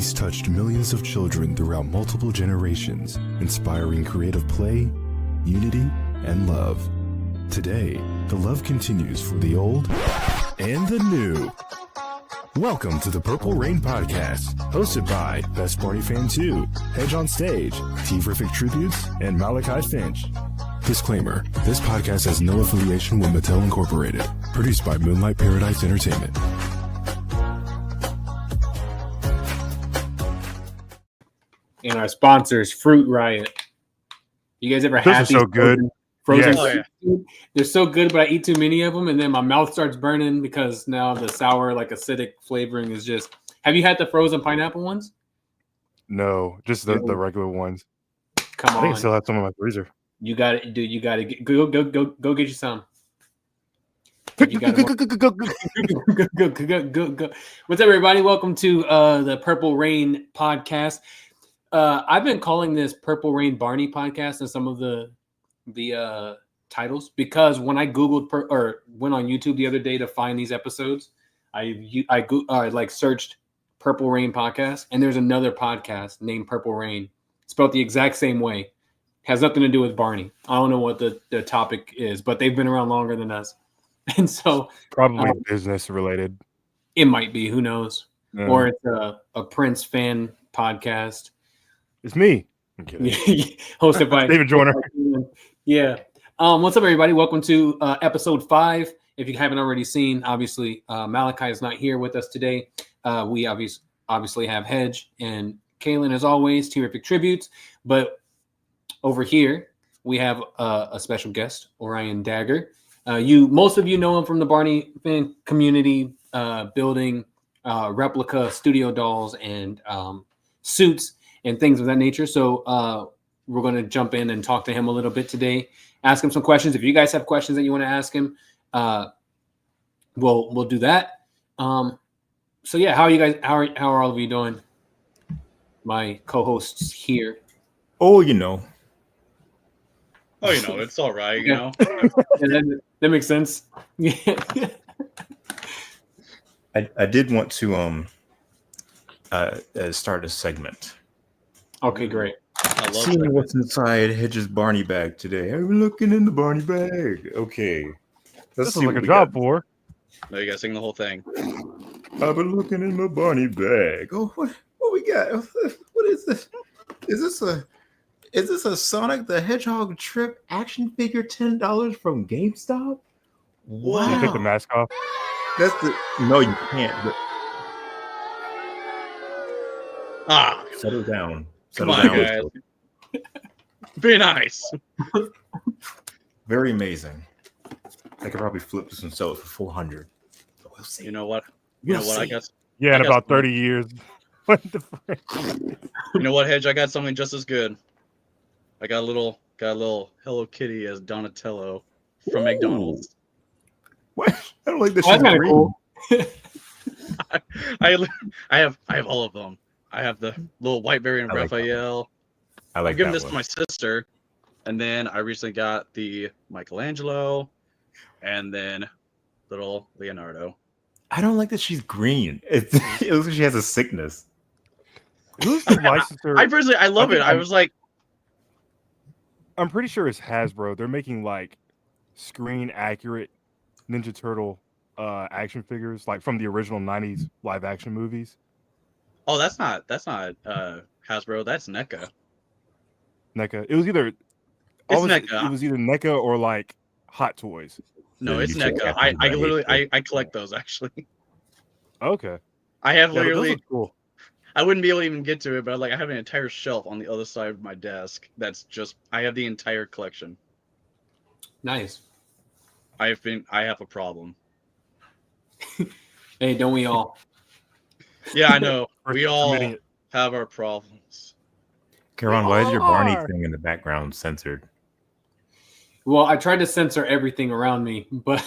He's touched millions of children throughout multiple generations, inspiring creative play, unity, and love. Today, the love continues for the old and the new. Welcome to the Purple Rain Podcast, hosted by Best Barney Fan 2, Hedge on Stage, Tee-Riffic Tributes, and Malachi Finch. Disclaimer, this podcast has no affiliation with Mattel Incorporated. Produced by Moonlight Paradise Entertainment. And our sponsors, Fruit Riot. You guys ever had these? So good. Frozen Yes. fruit? They're so good, but I eat too many of them, and then my mouth starts burning because now the sour, like acidic flavoring is just. Have you had the frozen pineapple ones? No, just the regular ones. Come I think I on, still have some in my freezer. you got it, dude. You got to go get you some. You gotta go. What's up, everybody? Welcome to the Purple Rain podcast. I've been calling this Purple Rain Barney podcast and some of the titles because when I googled or went on YouTube the other day to find these episodes, I searched Purple Rain podcast, and there's another podcast named Purple Rain, spelled the exact same way. Has nothing to do with Barney. I don't know what the topic is, but they've been around longer than us. And so Probably business related. it might be, who knows? Yeah. Or it's a Prince fan podcast. It's me. I'm kidding. Hosted by David Joyner. Yeah. What's up, everybody? Welcome to episode 5. If you haven't already seen, obviously, Malachi is not here with us today. We obviously have Hedge and Kaylin, as always, Tee-Riffic Tributes. But over here, we have a special guest, Orian Dagger. Most of you know him from the Barney fan community, building replica studio dolls and suits and things of that nature. So we're going to jump in and talk to him a little bit today. Ask him some questions. If you guys have questions that you want to ask him, we'll do that. So yeah, how are you guys? How are all of you doing? My co-hosts here. Oh, you know, it's all right, you know. That makes sense. Yeah. I did want to start a segment. Okay, great. I love Seeing that. what's inside Hedge's Barney bag today. I'm looking in the Barney bag. Okay, let's This see is what like a we job got. for. No, you gotta sing the whole thing. I've been looking in my Barney bag. Oh, what we got? What is this? Is this a Sonic the Hedgehog trip action figure $10 from GameStop? Can you take the Wow, mask off? that's the no, you can't. But settle down. Come Settle on, down. guys. Be nice. Very amazing. I could probably flip this and sell it for 400. But we'll see. You know what? We'll I see. guess. Yeah, in I got about some. 30 years. What the frick? You know what, Hedge? I got something just as good. I got a little Hello Kitty as Donatello from Ooh. McDonald's. What? I don't like this. That's shit kind of green. cool. I have all of them. I have the little white variant I like that Raphael. I I'm like giving that this one. to my sister, and then I recently got the Michelangelo, and then little Leonardo. I don't like that she's green. It looks like she has a sickness. Who's the licensor? I love it. I was like, I'm pretty sure it's Hasbro. They're making like screen accurate Ninja Turtle action figures, like from the original 90s live action movies. oh, that's not Hasbro. That's NECA. NECA. It was either It's NECA. It was either NECA or like Hot Toys. No, Yeah, it's you took NECA. that I from literally Barney. I collect those actually. Okay. I have Yeah, those literally. are cool. I wouldn't be able to even get to it, but I have an entire shelf on the other side of my desk. That's just I have the entire collection. Nice. I have a problem. Hey, don't we all? Yeah, I know. We Versus all committing it. have our problems. Karan, why is your Barney are. thing in the background censored? Well, I tried to censor everything around me, but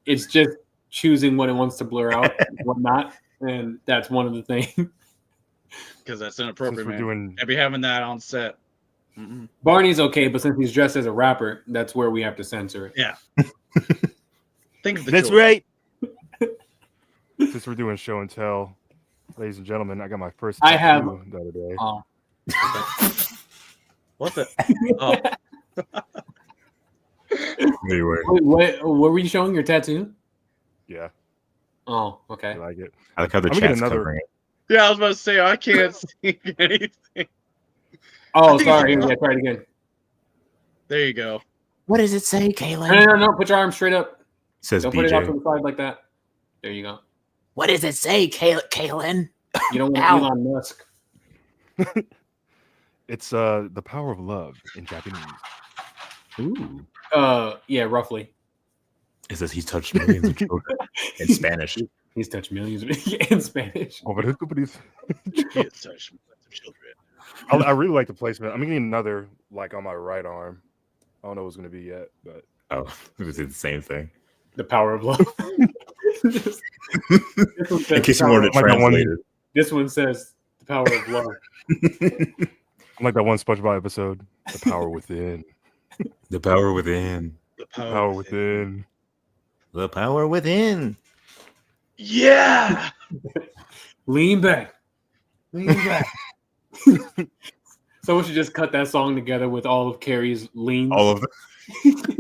it's just choosing what it wants to blur out and what not. And that's one of the things. Because that's Since inappropriate, we're man. doing Can't be having that on set. Mm-mm. Barney's okay, but since he's dressed as a rapper, that's where we have to censor it. Yeah. Think of the That's children. right. Since we're doing show and tell, ladies and gentlemen, I got my first I have- tattoo the other day. What's it? Oh, Anyway, What were you showing your tattoo? Yeah, Oh, okay. I like it. I like how the I'm gonna get chat's another- covering it. yeah, I was about to say I can't see anything. Oh, I think sorry. it's- Yeah, try it again. There you go. What does it say, No, Kaylin? no. Put your arm straight up. Says Don't put it out to BJ. the side like that. There you go. What does it say, Kaylin? You don't want Ow. Elon Musk. It's the power of love in Japanese. Ooh. Yeah, roughly. It says he's touched millions of children in Spanish. He's touched millions in Spanish. Oh, but who's companies? Kids touch children. I really like the placement. I'm getting another like on my right arm. I don't know what's gonna be yet, but Oh, it was the same thing. The power of love. This one says In case the you wanted to Like that one- translate it. This one says the power of love. I'm like that one SpongeBob episode, "The Power Within." The power within. The The power within. The power within. Yeah. Lean back. Lean back. Someone should just cut that song together with all of Carrie's leans. All of them.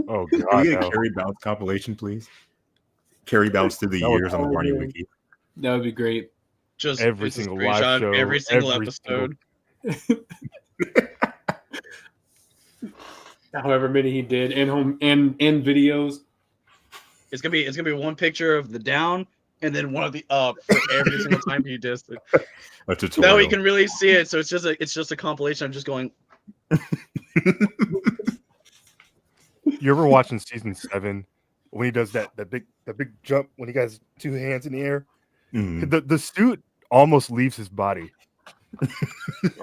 Oh Can god, we get a no. Carrie Bounce compilation, please? Carrie Bounce through the That was years on the Barney amazing. Wiki. That would be great. Just Every it's a single live screenshot of show, every single every episode. However many he did in home and in videos. It's gonna be one picture of the down and then one of the up for every single time he does it. A That tutorial. way you can really see it. So it's just a compilation. I'm just going. You ever watching season 7 when he does that big jump when he got his 2 hands in the air? Mm. The suit almost leaves his body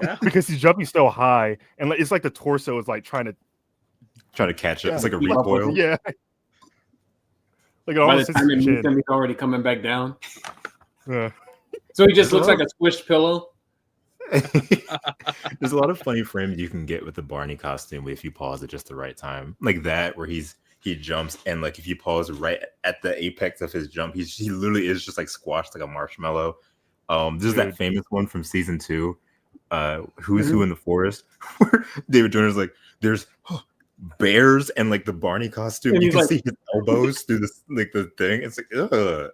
Yeah. because he's jumping so high, and like, it's like the torso is like trying to Trying to catch up. It's like a keep up with recoil. yeah. Like it By the almost hits time his it meets chin. him, he's already coming back down. Yeah. So he just looks like a squished pillow. There's a lot of funny frames you can get with the Barney costume if you pause at just the right time, like that where he jumps and like if you pause right at the apex of his jump, he literally is just like squashed like a marshmallow. There's that Dude. famous one from season 2, Who's Who in the Forest, where David Joyner's like, there's bears and like the Barney costume. And You he's can like- see his elbows through this like the thing. It's like, ugh.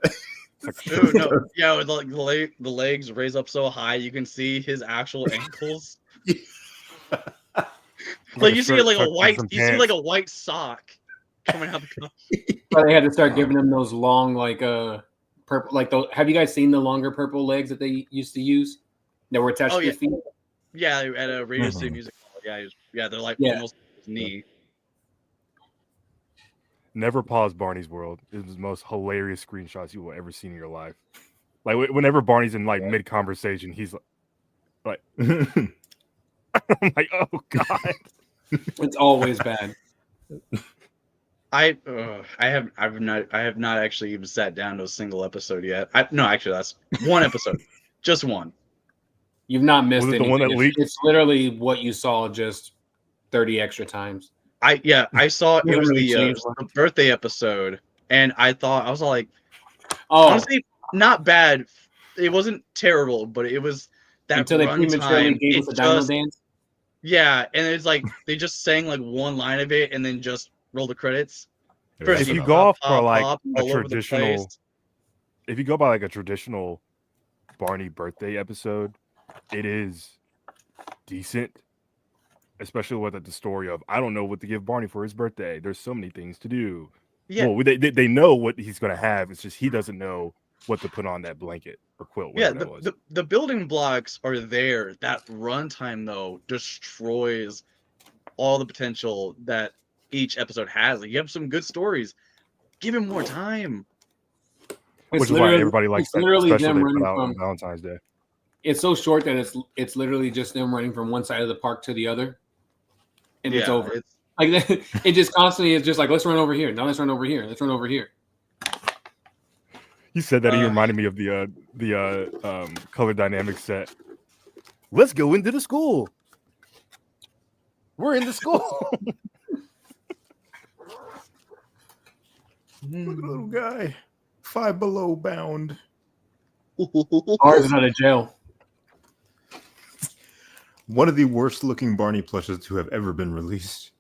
Ooh, no, yeah, with like the legs raised up so high, you can see his actual ankles. Like you see like a white, white sock coming out the costume. But they had to start giving him those long, like purple, like those. Have you guys seen the longer purple legs that they used to use that were attached Oh, to his feet? Yeah, at a Radio City Mhm. Music Hall. Yeah, they're like Yeah. almost his knee. Never pause Barney's World. It was the most hilarious screenshots you will ever see in your life. Like whenever Barney's in like mid conversation, he's like, I'm like, oh god. It's always bad. I have not actually even sat down to a single episode yet. No, actually, that's one episode, just one. You've not missed Was it the anything. one that It's- leaked? It's literally what you saw, just 30 extra times. I saw it Doesn't was really the change much. birthday episode, and I was all like, Oh, honestly, not bad. It wasn't terrible, but it was that until they prematurely runtime. gave It us a dino just dance. yeah, and it's like they just sang like one line of it and then just roll the credits. Right. If you Pop, go off pop, for like pop, a all over the traditional, place. if you go by like a traditional Barney birthday episode, it is decent. Especially with the story of I don't know what to give Barney for his birthday. There's so many things to do. Yeah, Well, they know what he's gonna have. It's just he doesn't know what to put on that blanket or quilt. yeah. Whatever that was. The building blocks are there. That runtime though destroys all the potential that each episode has. Like, you have some good stories. Give him more time. Which is why everybody likes it's that literally special them they running put out on from. Valentine's Day. It's so short that it's literally just them running from one side of the park to the other, and it's Yeah, over. Like it just constantly is just like, let's run over here. Now let's run over here. Let's run over here. You said that he reminded me of the color dynamics set. Let's go into the school. We're in the school. Look at the little guy. 5 Below bound. Ours is out of jail. One of the worst looking Barney plushes to have ever been released.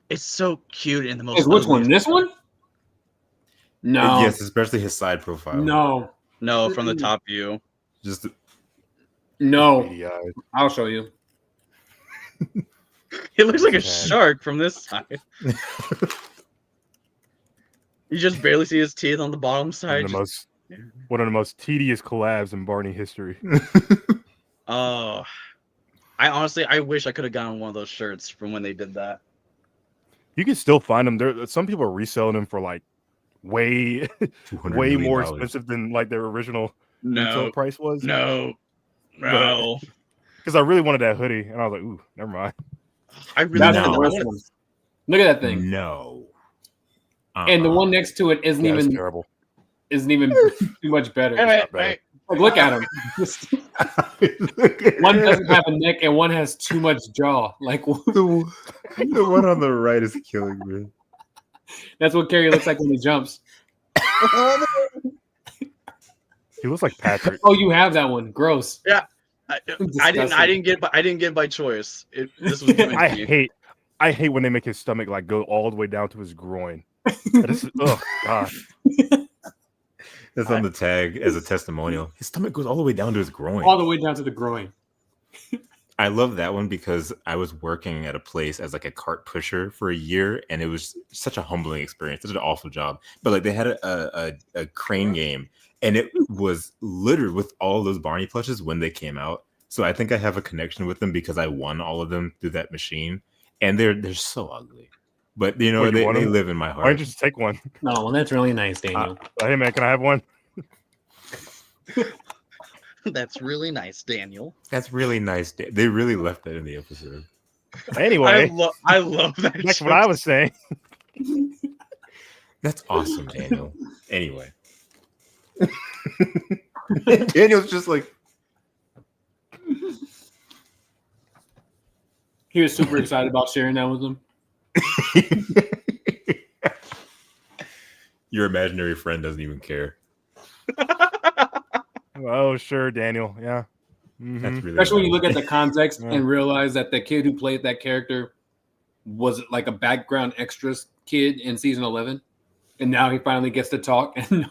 It's so cute and the most. Which one? ugliest- This one? No. Yes, especially his side profile. No. No, from the top view. Just No. Beady eyes. I'll show you. It looks like a Sad. shark from this side. You just barely see his teeth on the bottom side. One of the most tedious collabs in Barney history. Oh, I wish I could have gotten one of those shirts from when they did that. You can still find them. There, some people are reselling them for like way $200 way million. more expensive than like their original retail No, price was. no. Because I really wanted that hoodie, and I was like, "Ooh, never mind." I really That's wanted the that worst one. one. Look at that thing. No. And the one next to it isn't Yeah, it's even terrible. too much better. not bad. Like, look at him. One doesn't have a neck and one has too much jaw. Like the one on the right is killing me. that's what Carrie looks like when he jumps. He looks like Patrick. Oh, you have that one. Gross. I Disgusting. didn't get by choice. This was given to you. I hate when they make his stomach like go all the way down to his groin. Oh god. That's on the tag as a testimonial. His stomach goes all the way down to his groin. All the way down to the groin. I love that one because I was working at a place as like a cart pusher for a year, and it was such a humbling experience. Such an awful job. But like they had a crane game, and it was littered with all those Barney plushes when they came out. So I think I have a connection with them because I won all of them through that machine, and they're so ugly. But you know, Wait, you they won them? live in my Why don't heart. you just take one? No, well, that's really nice, Daniel. Hey man, can I have one? That's really nice, Daniel. That's really nice. They really left that in the episode. Anyway, I love that. that's what I was saying. That's awesome, Daniel. Anyway. Daniel's just like, He was super excited about sharing that with him. your imaginary friend doesn't even care. Oh sure, Daniel. Yeah. Mhm. That's really Especially when you nice. look at the context Yeah. and realize that the kid who played that character was like a background extras kid in season 11. And now he finally gets to talk and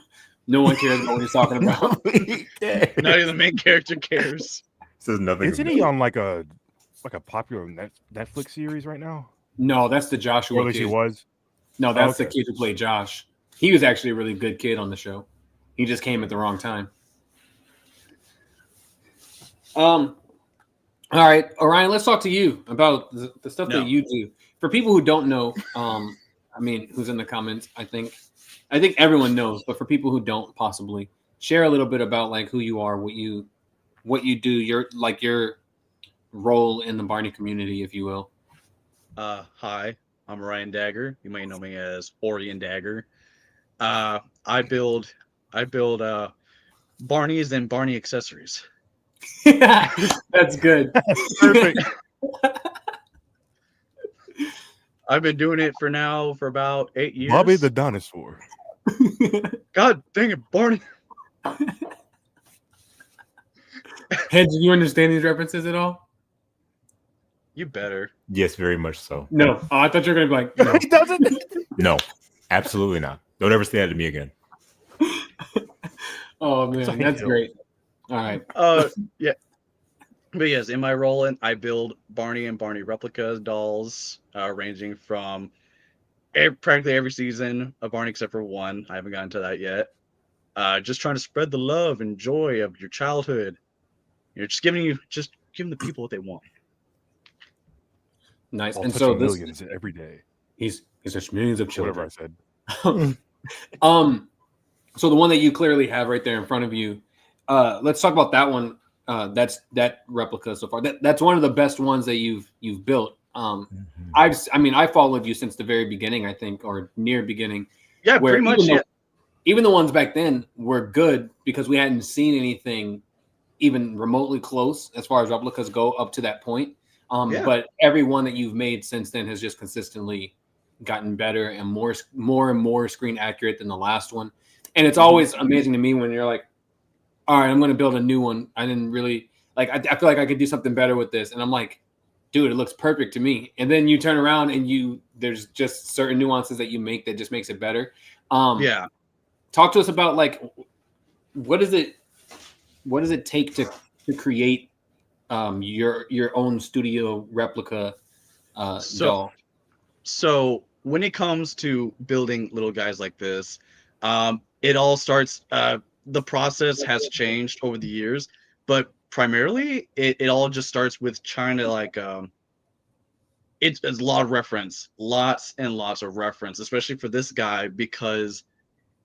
no one cares about what he's talking about. Not even the main character cares. Says nothing. Isn't he on like a popular Netflix series right now? No, that's the Joshua Or at least kid. he was. No, that's the Okay. kid who played Josh. He was actually a really good kid on the show. He just came at the wrong time. All right, Orion, let's talk to you about the stuff No. that you do. For people who don't know, I mean, who's in the comments, I think everyone knows, but for people who don't possibly, share a little bit about like who you are, what you do, your role in the Barney community, if you will. Hi, I'm Orian Dagger. You might know me as Orian Dagger. I build Barneys and Barney accessories. That's good. Perfect. I've been doing it for about 8 years. Bobby the dinosaur. God dang it, Barney. Head, do you understand these references at all? You better. Yes, very much so. No. Oh, I thought you were gonna be like, no. He doesn't. No, absolutely not. Don't ever say that to me again. Oh man, Thank that's you. great. All right. Yeah. But yes, in my role, I build Barney and Barney replicas dolls, ranging from practically every season of Barney except for one. I haven't gotten to that yet. Just trying to spread the love and joy of your childhood. Just giving the people what they want. Nice. While And touching so this millions every day. he's touched millions of Whatever I children. said. So the one that you clearly have right there in front of you, let's talk about that one. That's that replica so far. That's one of the best ones that you've built. I followed you since the very beginning, I think, or near beginning. Yeah, Where pretty much. even Yeah. Even the ones back then were good because we hadn't seen anything even remotely close as far as replicas go up to that point. Yeah. But every one that you've made since then has just consistently gotten better and more and more screen accurate than the last one. And it's always amazing to me when you're like, all right, I'm going to build a new one. I didn't really like, I feel like I could do something better with this. And I'm like, dude, it looks perfect to me. And then you turn around and there's just certain nuances that you make that just makes it better. Yeah. Talk to us about like, what does it take to create your own studio replica doll? So when it comes to building little guys like this, it all starts. The process has changed over the years, but primarily it all just starts with trying to like. It's a lot of reference, lots and lots of reference, especially for this guy because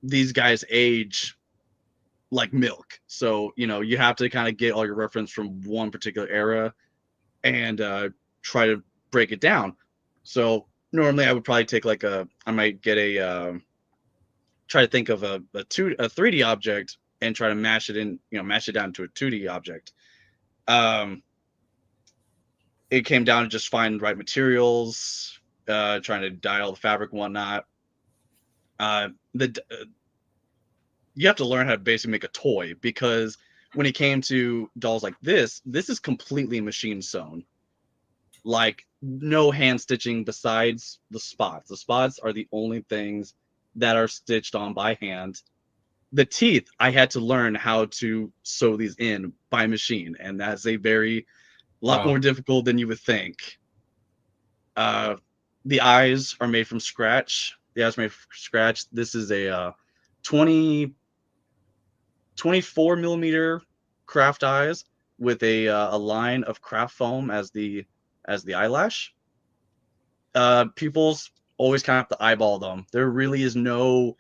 these guys age like milk. So you have to kind of get all your reference from one particular era and try to break it down. So normally I would probably take like I might get try to think of a 3D object and try to mash it down to a 2D object. It came down to just finding the right materials, trying to dye all the fabric and whatnot. You have to learn how to basically make a toy because when it came to dolls like this is completely machine sewn. Like no hand stitching besides the spots. The spots are the only things that are stitched on by hand. The teeth, I had to learn how to sew these in by machine, and that's a lot more difficult than you would think. The eyes are made from scratch. The eyes are made from scratch. This is a 24 millimeter craft eyes with a line of craft foam as the eyelash. Pupils always kind of have to eyeball them. There really is no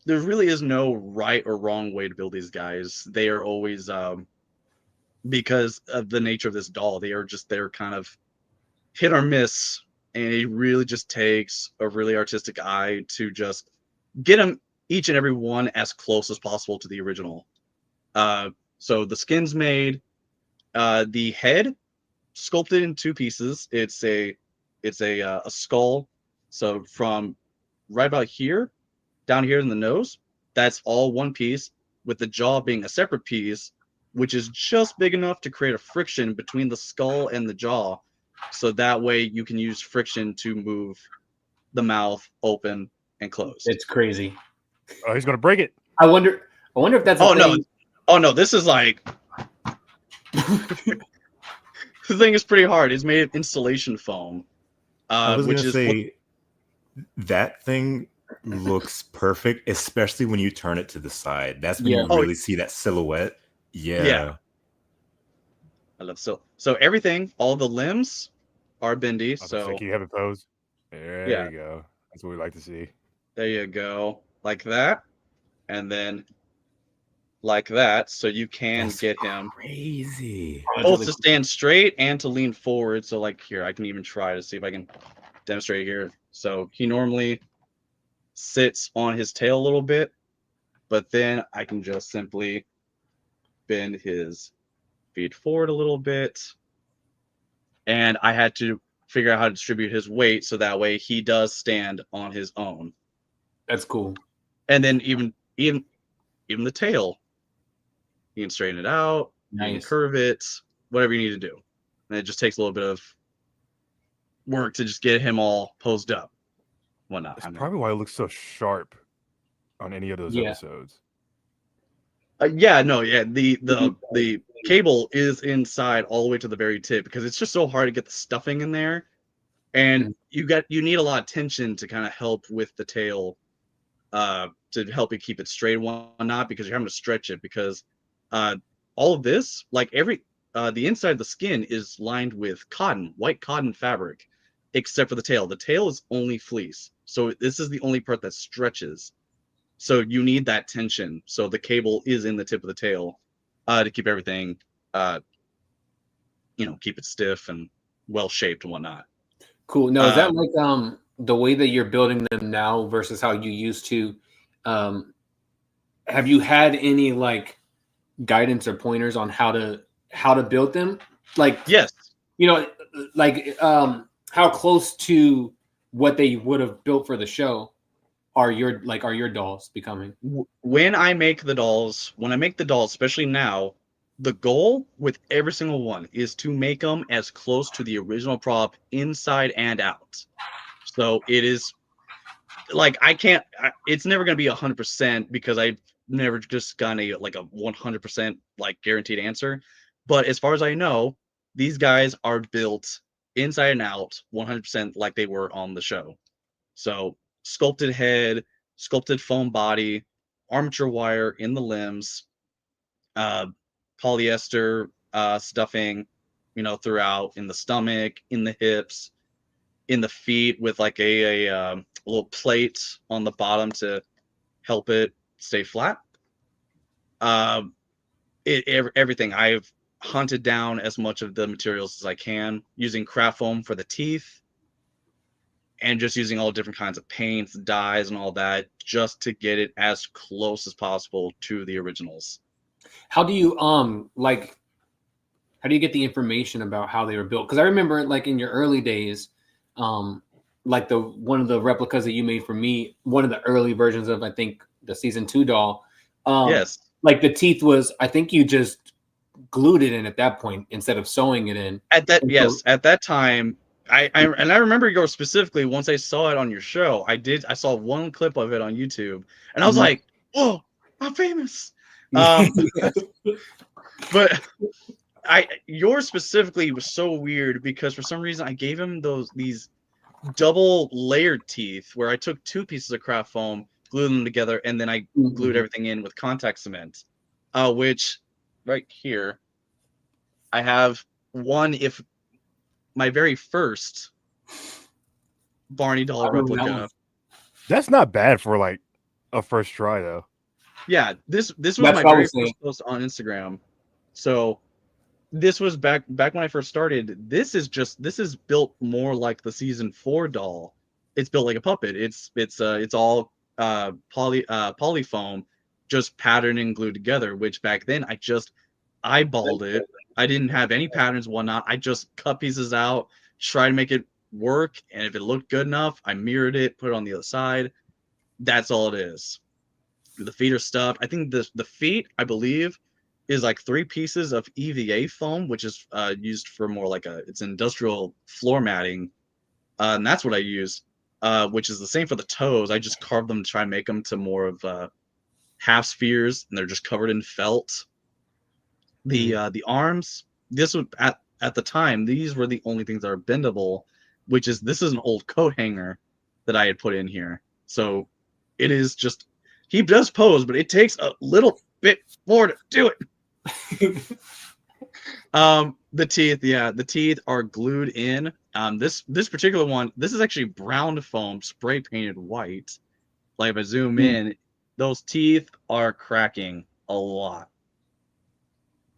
right or wrong way to build these guys. They are always because of the nature of this doll, they're kind of hit or miss, and it really just takes a really artistic eye to just get them each and every one as close as possible to the original. So the skin's made, the head sculpted in two pieces. It's a skull. So from right about here down here in the nose, that's all one piece, with the jaw being a separate piece, which is just big enough to create a friction between the skull and the jaw. So that way you can use friction to move the mouth open and close. It's crazy. Oh, he's gonna break it. I wonder if that's no, this is like the thing is pretty hard. It's made of insulation foam. I was gonna say that thing looks perfect, especially when you turn it to the side. That's when you really see that silhouette. Yeah. I love so everything, all the limbs are bendy. So you have it posed. There you go. That's what we like to see. There you go. Like that. And then like that. So you can get him crazy. Both to stand straight and to lean forward. So like here, I can even try to see if I can demonstrate here. So he normally sits on his tail a little bit, but then I can just simply bend his feet forward a little bit. And I had to figure out how to distribute his weight so that way he does stand on his own. That's cool. And then even the tail, you can straighten it out, you can curve it, whatever you need to do. And it just takes a little bit of work to just get him all posed up. Whatnot. That's probably why it looks so sharp on any of those episodes. The cable is inside all the way to the very tip because it's just so hard to get the stuffing in there, and you need a lot of tension to kind of help with the tail, to help you keep it straight and whatnot, because you're having to stretch it because all of this, like the inside of the skin is lined with white cotton fabric, except for the tail. The tail is only fleece, so this is the only part that stretches. So you need that tension. So the cable is in the tip of the tail to keep everything, keep it stiff and well shaped and whatnot. Cool. Now, is that like the way that you're building them now versus how you used to? Have you had any like guidance or pointers on how to build them? Like, yes, how close to what they would have built for the show are your dolls becoming? When I make the dolls, especially now, the goal with every single one is to make them as close to the original prop inside and out. So it is like it's never going to be 100% because I've never just gotten a 100% like guaranteed answer. But as far as I know, these guys are built inside and out 100% like they were on the show. So sculpted head, sculpted foam body, armature wire in the limbs, polyester stuffing, throughout in the stomach, in the hips, in the feet with like a little plate on the bottom to help it stay flat. Everything. I've hunted down as much of the materials as I can using craft foam for the teeth and just using all different kinds of paints, dyes, and all that just to get it as close as possible to the originals. How do you how do you get the information about how they were built? Because I remember like in your early days, like one of the replicas that you made for me, one of the early versions of I think the season 2 doll. Yes. Like the teeth was, I think you just glued it in at that point instead of sewing it in. At that time, I remember your specifically once I saw it on your show. I saw one clip of it on YouTube, and I was like, "Whoa, I'm famous!" But yours specifically was so weird because for some reason I gave him these double layered teeth where I took 2 pieces of craft foam, glued them together, and then I glued everything in with contact cement. Which right here, I have one. If my very first Barney doll replica. That's not bad for like a first try though. Yeah, this was my very first post on Instagram. So this was back when I first started. This is built more like the season 4 doll. It's built like a puppet. It's all polyfoam, just patterned and glued together. Which back then I just eyeballed it. I didn't have any patterns, whatnot. I just cut pieces out, try to make it work, and if it looked good enough, I mirrored it, put it on the other side. That's all it is. The feet are stuffed. I think the feet, I believe, is like 3 pieces of EVA foam, which is used for more like it's industrial floor matting, and that's what I use. Which is the same for the toes. I just carved them to try and make them to more of half spheres, and they're just covered in felt. The arms, this would at the time, these were the only things that are bendable, this is an old coat hanger that I had put in here. So it is just, he does pose, but it takes a little bit more to do it. The teeth are glued in. This particular one, this is actually brown foam spray painted white. Like if I zoom in, those teeth are cracking a lot.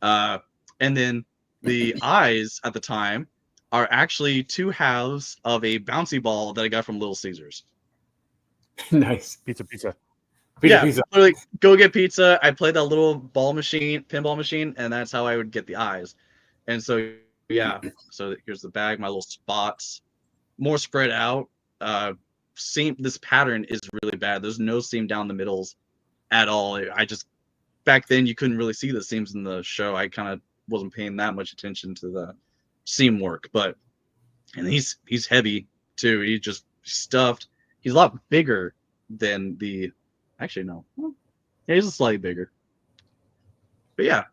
And then the eyes at the time are actually 2 halves of a bouncy ball that I got from Little Caesars. Nice. Pizza. Pizza. Literally, go get pizza. I played that little pinball machine, and that's how I would get the eyes. And so, yeah. So here's the bag, my little spots, more spread out. This pattern is really bad. There's no seam down the middles at all. Back then you couldn't really see the seams in the show. I kind of wasn't paying that much attention to the seam work, and he's heavy too. He's just stuffed. He's a lot bigger than actually no. Yeah, he's slightly bigger. But yeah.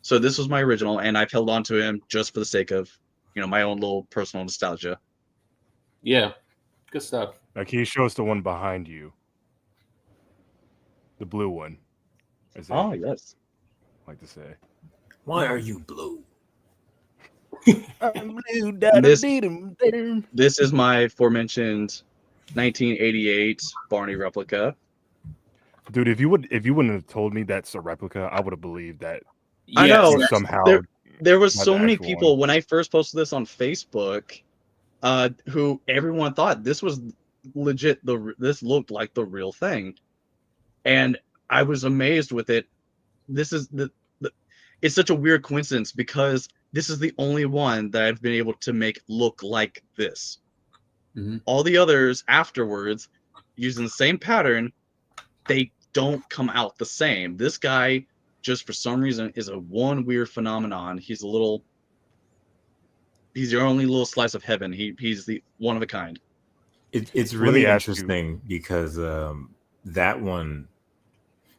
So this was my original, and I've held on to him just for the sake of, my own little personal nostalgia. Yeah. Good stuff. Like, can you show us the one behind you? The blue one. Oh, yes. I like to say. Why are you blue? I'm blue. This is my aforementioned 1988 Barney replica. Dude, if you wouldn't have told me that's a replica, I would have believed that. I know. Somehow there was so many people one. when I first posted this on Facebook, who everyone thought this was legit. This looked like the real thing, and I was amazed with it. This is it's such a weird coincidence because this is the only one that I've been able to make look like this. All the others afterwards using the same pattern, they don't come out the same. This guy, just for some reason, is a one weird phenomenon. He's your only little slice of heaven. He's the one of a kind. It's Let really me ask you- interesting because that one,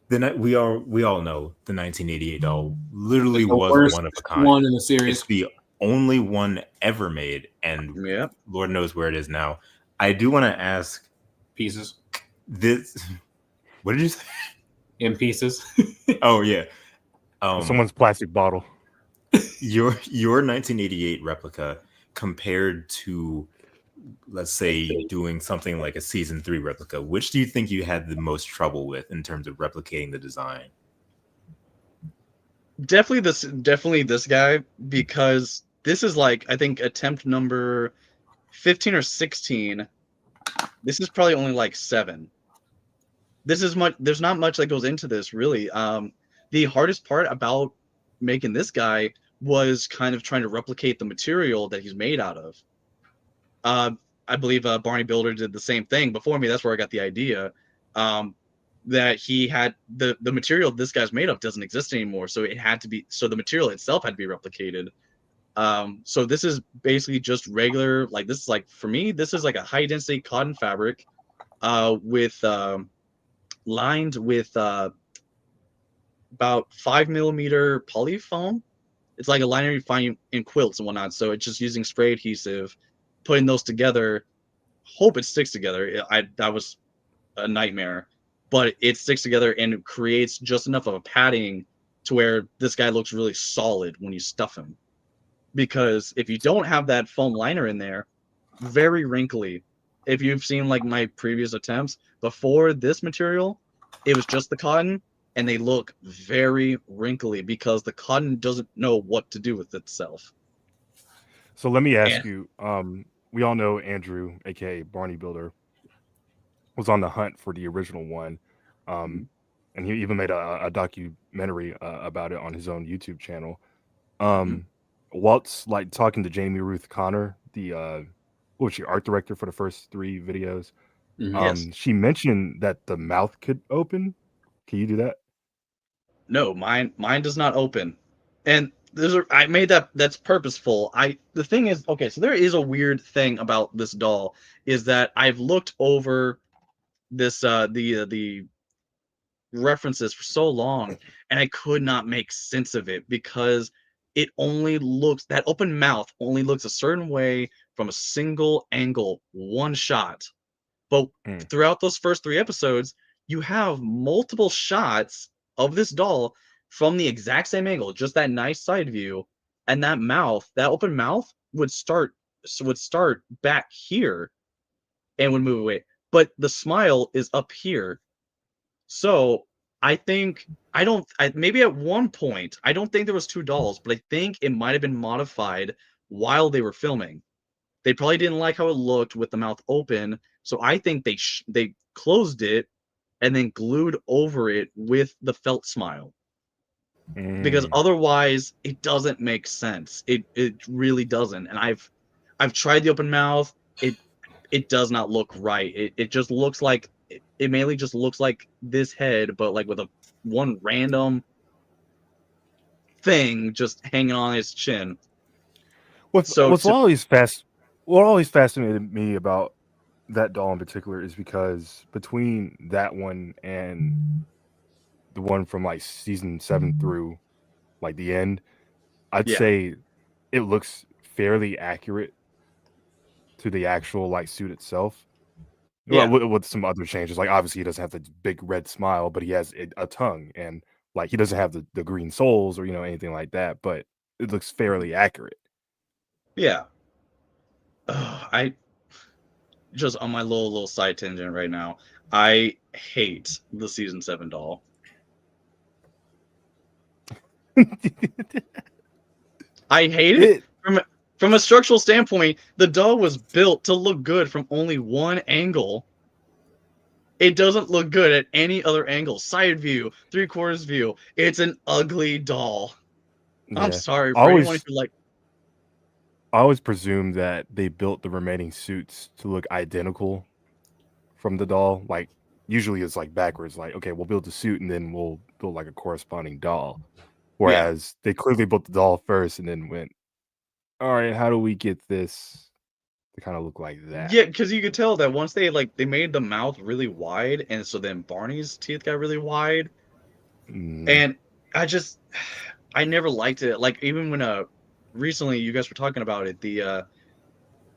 we all know the 1988 doll literally It's the was worst one of a kind. one in the series. It's the only one ever made, and Yeah. Lord knows where it is now. I do want to ask Pieces this. What did you say? in pieces. Oh yeah, Someone's plastic bottle. your 1988 replica compared to, let's say, doing something like a season 3 replica, which do you think you had the most trouble with in terms of replicating the design? Definitely this guy, because this is like, I think, attempt number 15 or 16. This is probably only like 7. There's not much that goes into this, really. The hardest part about making this guy was kind of trying to replicate the material that he's made out of. I believe Barney Builder did the same thing before me. That's where I got the idea. That he had the material this guy's made of doesn't exist anymore, so the material itself had to be replicated. So this is basically just regular, like, this is like, for me, this is like a high density cotton fabric with lined with about 5mm polyfoam. It's like a liner you find in quilts and whatnot. So it's just using spray adhesive, putting those together. Hope it sticks together. That was a nightmare, but it sticks together and it creates just enough of a padding to where this guy looks really solid when you stuff him. Because if you don't have that foam liner in there, very wrinkly. If you've seen like my previous attempts before this material, it was just the cotton, and they look very wrinkly because the cotton doesn't know what to do with itself. So let me ask Yeah. you. We all know Andrew, aka Barney Builder, was on the hunt for the original one, and he even made a documentary about it on his own YouTube channel. Walt's like talking to Jamie Ruth Connor, the what was she, art director for the first 3 videos. Yes. She mentioned that the mouth could open. Can you do that? No, mine does not open. And I made that's purposeful. The thing is, okay, so there is a weird thing about this doll, is that I've looked over this the references for so long, and I could not make sense of it, because that open mouth only looks a certain way from a single angle, one shot. But throughout those first 3 episodes, you have multiple shots of this doll from the exact same angle, just that nice side view, and that open mouth would start back here and would move away. But the smile is up here. So I think maybe at one point, I don't think there was 2 dolls, but I think it might have been modified while they were filming. They probably didn't like how it looked with the mouth open, so I think they closed it and then glued over it with the felt smile. Because otherwise it doesn't make sense. It really doesn't. And I've tried the open mouth. It does not look right. It just looks like it mainly just looks like this head, but like with one random thing just hanging on his chin. What always fascinated me about that doll in particular is because between that one and the one from like season 7 through like the end, I'd say it looks fairly accurate to the actual like suit itself. Yeah. Well, with some other changes, like obviously he doesn't have the big red smile, but he has a tongue, and like he doesn't have the green soles or anything like that, but it looks fairly accurate. Yeah. I just on my little side tangent right now. I hate the season 7 doll. I hate it. From a structural standpoint, the doll was built to look good from only one angle. It doesn't look good at any other angle. Side view, 3/4 view. It's an ugly doll. I'm sorry for anyone who like. I always presumed that they built the remaining suits to look identical from the doll. Like usually it's like backwards. Like, okay, we'll build the suit and then we'll build like a corresponding doll. Whereas they clearly built the doll first and then went, all right, how do we get this to kind of look like that? Yeah, because you could tell that once they made the mouth really wide, and so then Barney's teeth got really wide, and I never liked it. Like even when recently you guys were talking about it, the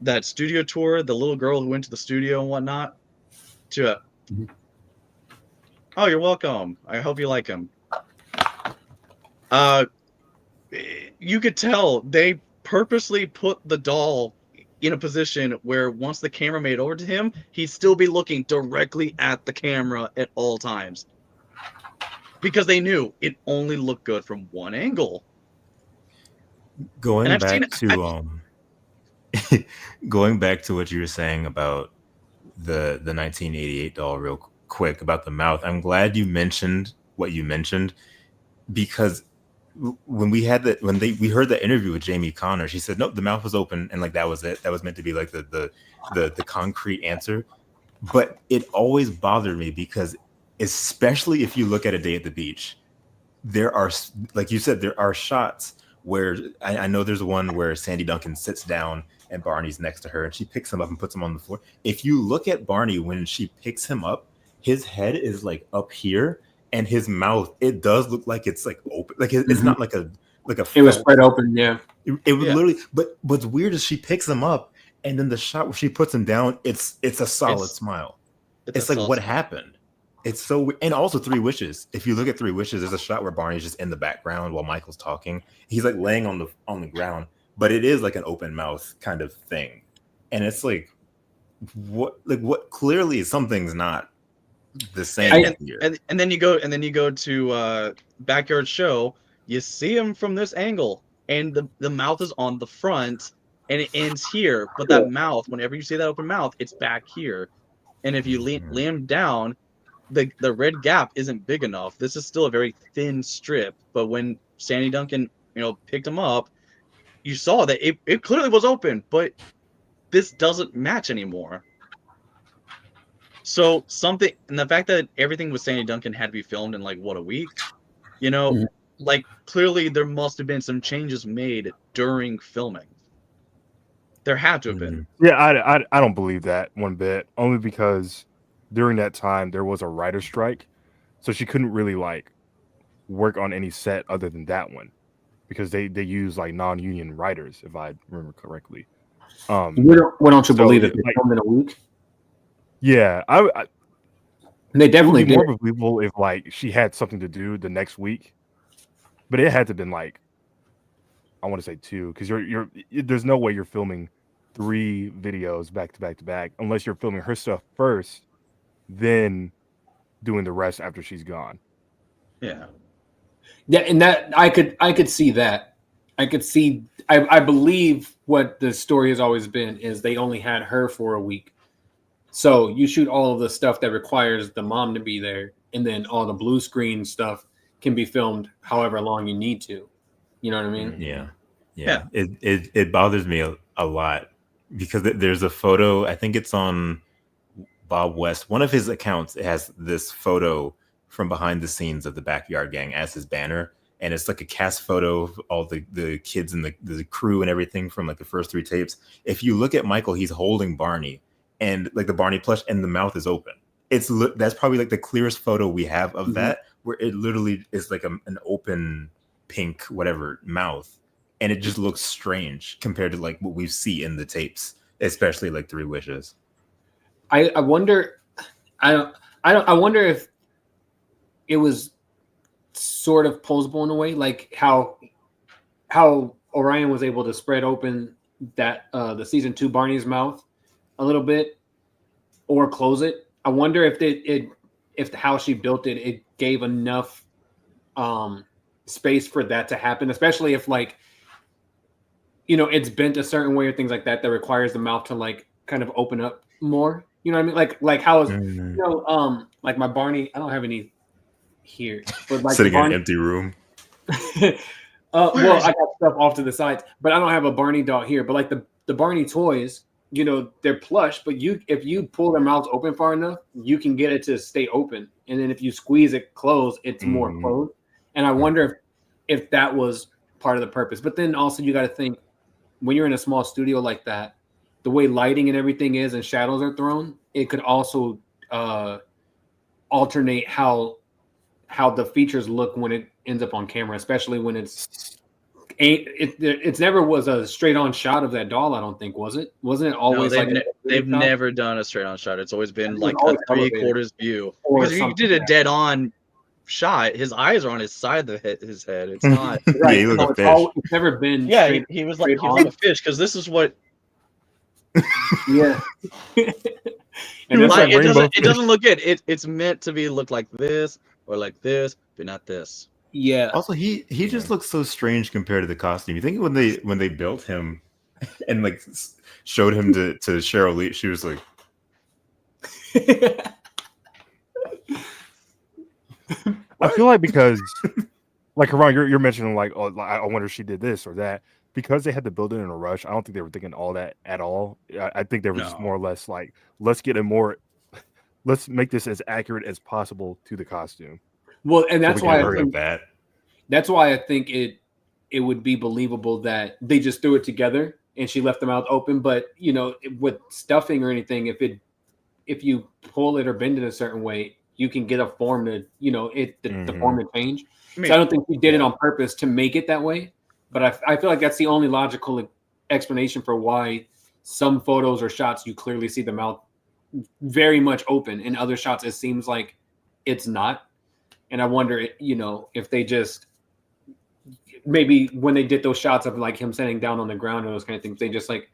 that studio tour, the little girl who went to the studio and whatnot. Oh, you're welcome. I hope you like him. You could tell they purposely put the doll in a position where once the camera made over to him, he'd still be looking directly at the camera at all times. Because they knew it only looked good from one angle. Going back to what you were saying about the 1988 doll real quick about the mouth. I'm glad you mentioned what you mentioned, because when we heard the interview with Jamie Connor, she said, nope, the mouth was open and like that was it. That was meant to be like the concrete answer. But it always bothered me because especially if you look at A Day at the Beach, there are, like you said, there are shots where I know there's one where Sandy Duncan sits down and Barney's next to her and she picks him up and puts him on the floor. If you look at Barney when she picks him up, his head is like up here and his mouth, it does look like it's like open. Like it's not like a it was spread open. Yeah. It was literally, but what's weird is she picks him up and then the shot where she puts him down, it's a solid smile. It's like what happened? It's so, and also Three Wishes. If you look at Three Wishes, there's a shot where Barney's just in the background while Michael's talking. He's like laying on the ground, but it is like an open mouth kind of thing. And it's like, what clearly something's not the same here. And then you go to Backyard Show, you see him from this angle, and the mouth is on the front and it ends here. But that mouth, whenever you see that open mouth, it's back here. And if you lean him down, the red gap isn't big enough. This is still a very thin strip, but when Sandy Duncan, picked him up, you saw that it clearly was open, but this doesn't match anymore. So and the fact that everything with Sandy Duncan had to be filmed in like a week, like clearly there must have been some changes made during filming. There had to have been. Yeah, I don't believe that one bit, only because during that time there was a writer's strike, so she couldn't really like work on any set other than that one because they use like non-union writers, if I remember correctly. Why don't you believe it? They filmed in a week. Yeah, they definitely did. More believable if like she had something to do the next week, but it had to have been like, I want to say 2, because there's no way you're filming 3 videos back to back to back unless you're filming her stuff first, then doing the rest after she's gone. Yeah, and that I could see that. I believe what the story has always been is they only had her for a week. So you shoot all of the stuff that requires the mom to be there, and then all the blue screen stuff can be filmed however long you need to. You know what I mean? Yeah. It bothers me a lot because there's a photo. I think it's on Bob West. One of his accounts has this photo from behind the scenes of the Backyard Gang as his banner. And it's like a cast photo of all the kids and the crew and everything from like the first 3 tapes. If you look at Michael, he's holding Barney and like the Barney plush and the mouth is open. That's probably like the clearest photo we have of that, where it literally is like an open pink, whatever mouth. And it just looks strange compared to like what we see in the tapes, especially like Three Wishes. I wonder if it was sort of posable in a way, like how Orion was able to spread open that the season 2 Barney's mouth a little bit or close it. I wonder if how she built it gave enough space for that to happen, especially if like it's bent a certain way or things like that requires the mouth to like kind of open up more. You know what I mean? Like how is like my Barney, I don't have any here, but like sitting in an empty room. Well, I got stuff off to the sides, but I don't have a Barney doll here. But like the Barney toys, they're plush, but if you pull their mouths open far enough, you can get it to stay open. And then if you squeeze it closed, it's more closed. And I wonder if that was part of the purpose. But then also you got to think, when you're in a small studio like that, the way lighting and everything is and shadows are thrown, it could also alternate how the features look when it ends up on camera, especially when it's never was a straight on shot of that doll. I don't think, was it? Wasn't it always they've never done a straight on shot. It's always been like always a 3/4 view. Because if you did a dead on shot, his eyes are on his side of his head. It's not right. Yeah, he looked like a fish. It's never been. Yeah, he was like a fish because this is what. Yeah. And it doesn't look good. It's meant to look like this or like this, but not this. Yeah. Also, he just looks so strange compared to the costume. You think when they built him and like showed him to Cheryl Lee, she was like, I feel like because, like, Orion, you're mentioning like, oh, I wonder if she did this or that. Because they had to build it in a rush, I don't think they were thinking all that at all. I think they were just more or less like, let's make this as accurate as possible to the costume. Well, and that's why that's why I think it would be believable that they just threw it together and she left the mouth open. But with stuffing or anything, if you pull it or bend it a certain way, you can get a form to the form to change. So I don't think he did it on purpose to make it that way. But I feel like that's the only logical explanation for why some photos or shots you clearly see the mouth very much open. In other shots, it seems like it's not. And I wonder, if they just maybe when they did those shots of like him sitting down on the ground or those kind of things, they just like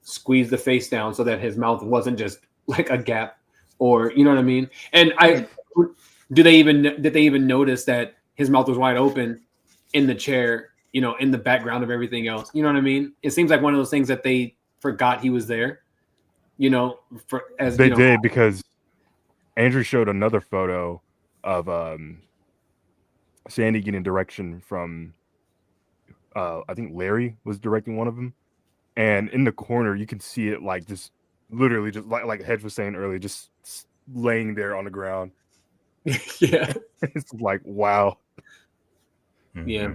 squeeze the face down so that his mouth wasn't just like a gap, or you know what I mean? And did they even notice that his mouth was wide open in the chair? In the background of everything else. You know what I mean? It seems like one of those things that they forgot he was there. They did, because Andrew showed another photo of Sandy getting direction from I think Larry was directing one of them. And in the corner you can see it like just literally just like Hedge was saying earlier, just laying there on the ground. Yeah. It's like, wow. Mm-hmm. Yeah.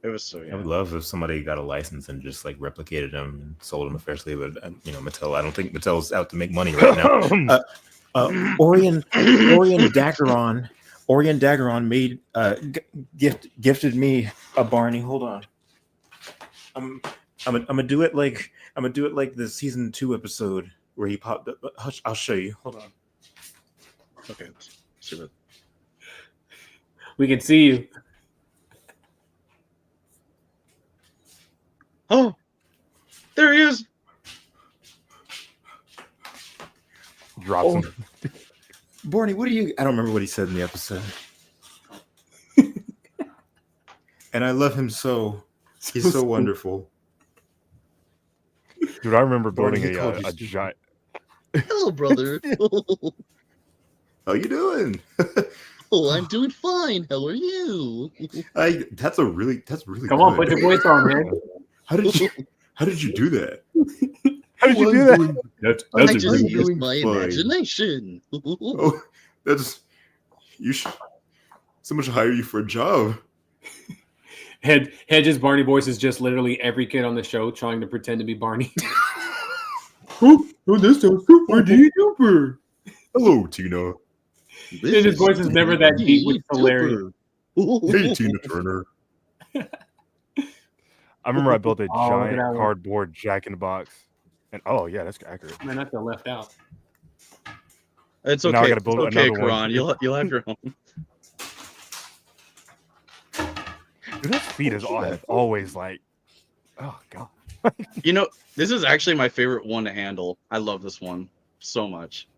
It was so. Yeah. I would love if somebody got a license and just like replicated them and sold them officially, but Mattel. I don't think Mattel's out to make money right now. Orian Dagger made gifted me a Barney. Hold on, I'm gonna do it like the season 2 episode where he popped up. I'll show you. Hold on. Okay, super. We can see you. Oh, there he is. Drops him. Barney, what do you... I don't remember what he said in the episode. And I love him so. He's so wonderful. Dude, I remember Barney, building a giant... Hello, brother. How you doing? Oh, I'm doing fine. How are you? That's really Come on, put your voice on, man. How did you do that? How did you do that? That's I just used my imagination. Oh, you should. Someone should hire you for a job. Hedge's Barney voice is just literally every kid on the show trying to pretend to be Barney. Oh, this is super duper. Hello, Tina. His voice is never that deep, which is hilarious. Hey, Tina Turner. I remember I built a giant cardboard Jack in the Box, and yeah, that's accurate. Man, I feel left out. It's okay. Now I gotta build another one. Karan. You'll have your own. Dude, his feet is always like, oh god. This is actually my favorite one to handle. I love this one so much.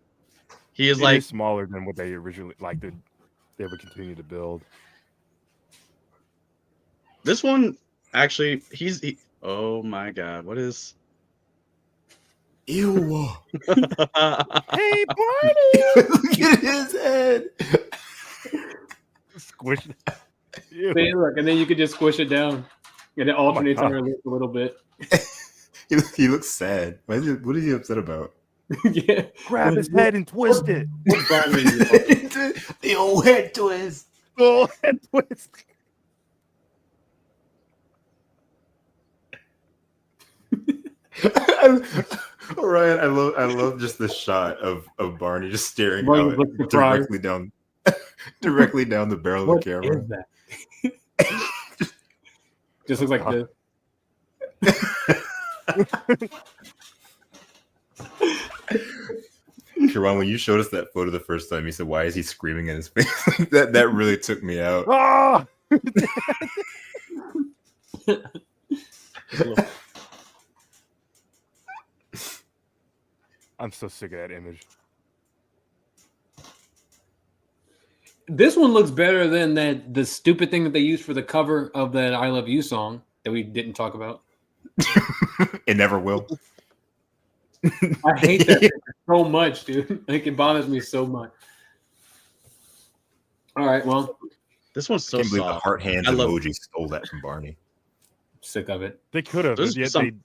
He is smaller than what they originally they would continue to build. This one actually, oh my god, what is? Ew. Hey, Barney! Look at his head. Squish. See, look, and then you could just squish it down, and it alternates on her lip a little bit. He looks sad. What is he upset about? Yeah. Grab his head and twist it. What's bothering you? The old head twist. Oh, head twist. Orion, I love just the shot of Barney just staring Barney out looks surprised. directly down the barrel What of the camera. is that? Just looks like this. Sharon, when you showed us that photo the first time, you said, "Why is he screaming in his face?" that really took me out. Ah! I'm so sick of that image. This one looks better than the stupid thing that they used for the cover of that "I Love You" song that we didn't talk about. It never will. I hate that picture so much, dude. Like, it bothers me so much. All right, well, This one's I so can't believe the soft. heart hands I love- emoji stole that from Barney. sick of it. They could have, There's yet some-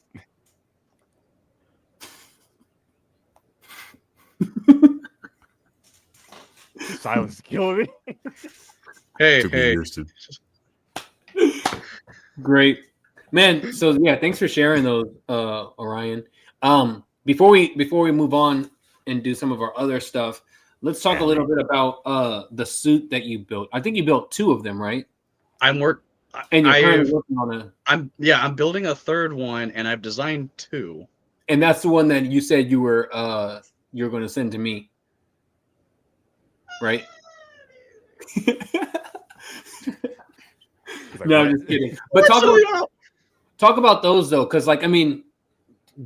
silence is killing me. Hey, Took me hey. years to. Great, man. So yeah, thanks for sharing those, Orion. Before we move on and do some of our other stuff, let's talk a little bit about the suit that you built. I think you built 2 of them, right? And you're currently working on a. I'm building a third one, and I've designed 2. And that's the one that you said you were you're going to send to me, right? Like, No, what? I'm just kidding. But talk about those though, because like I mean,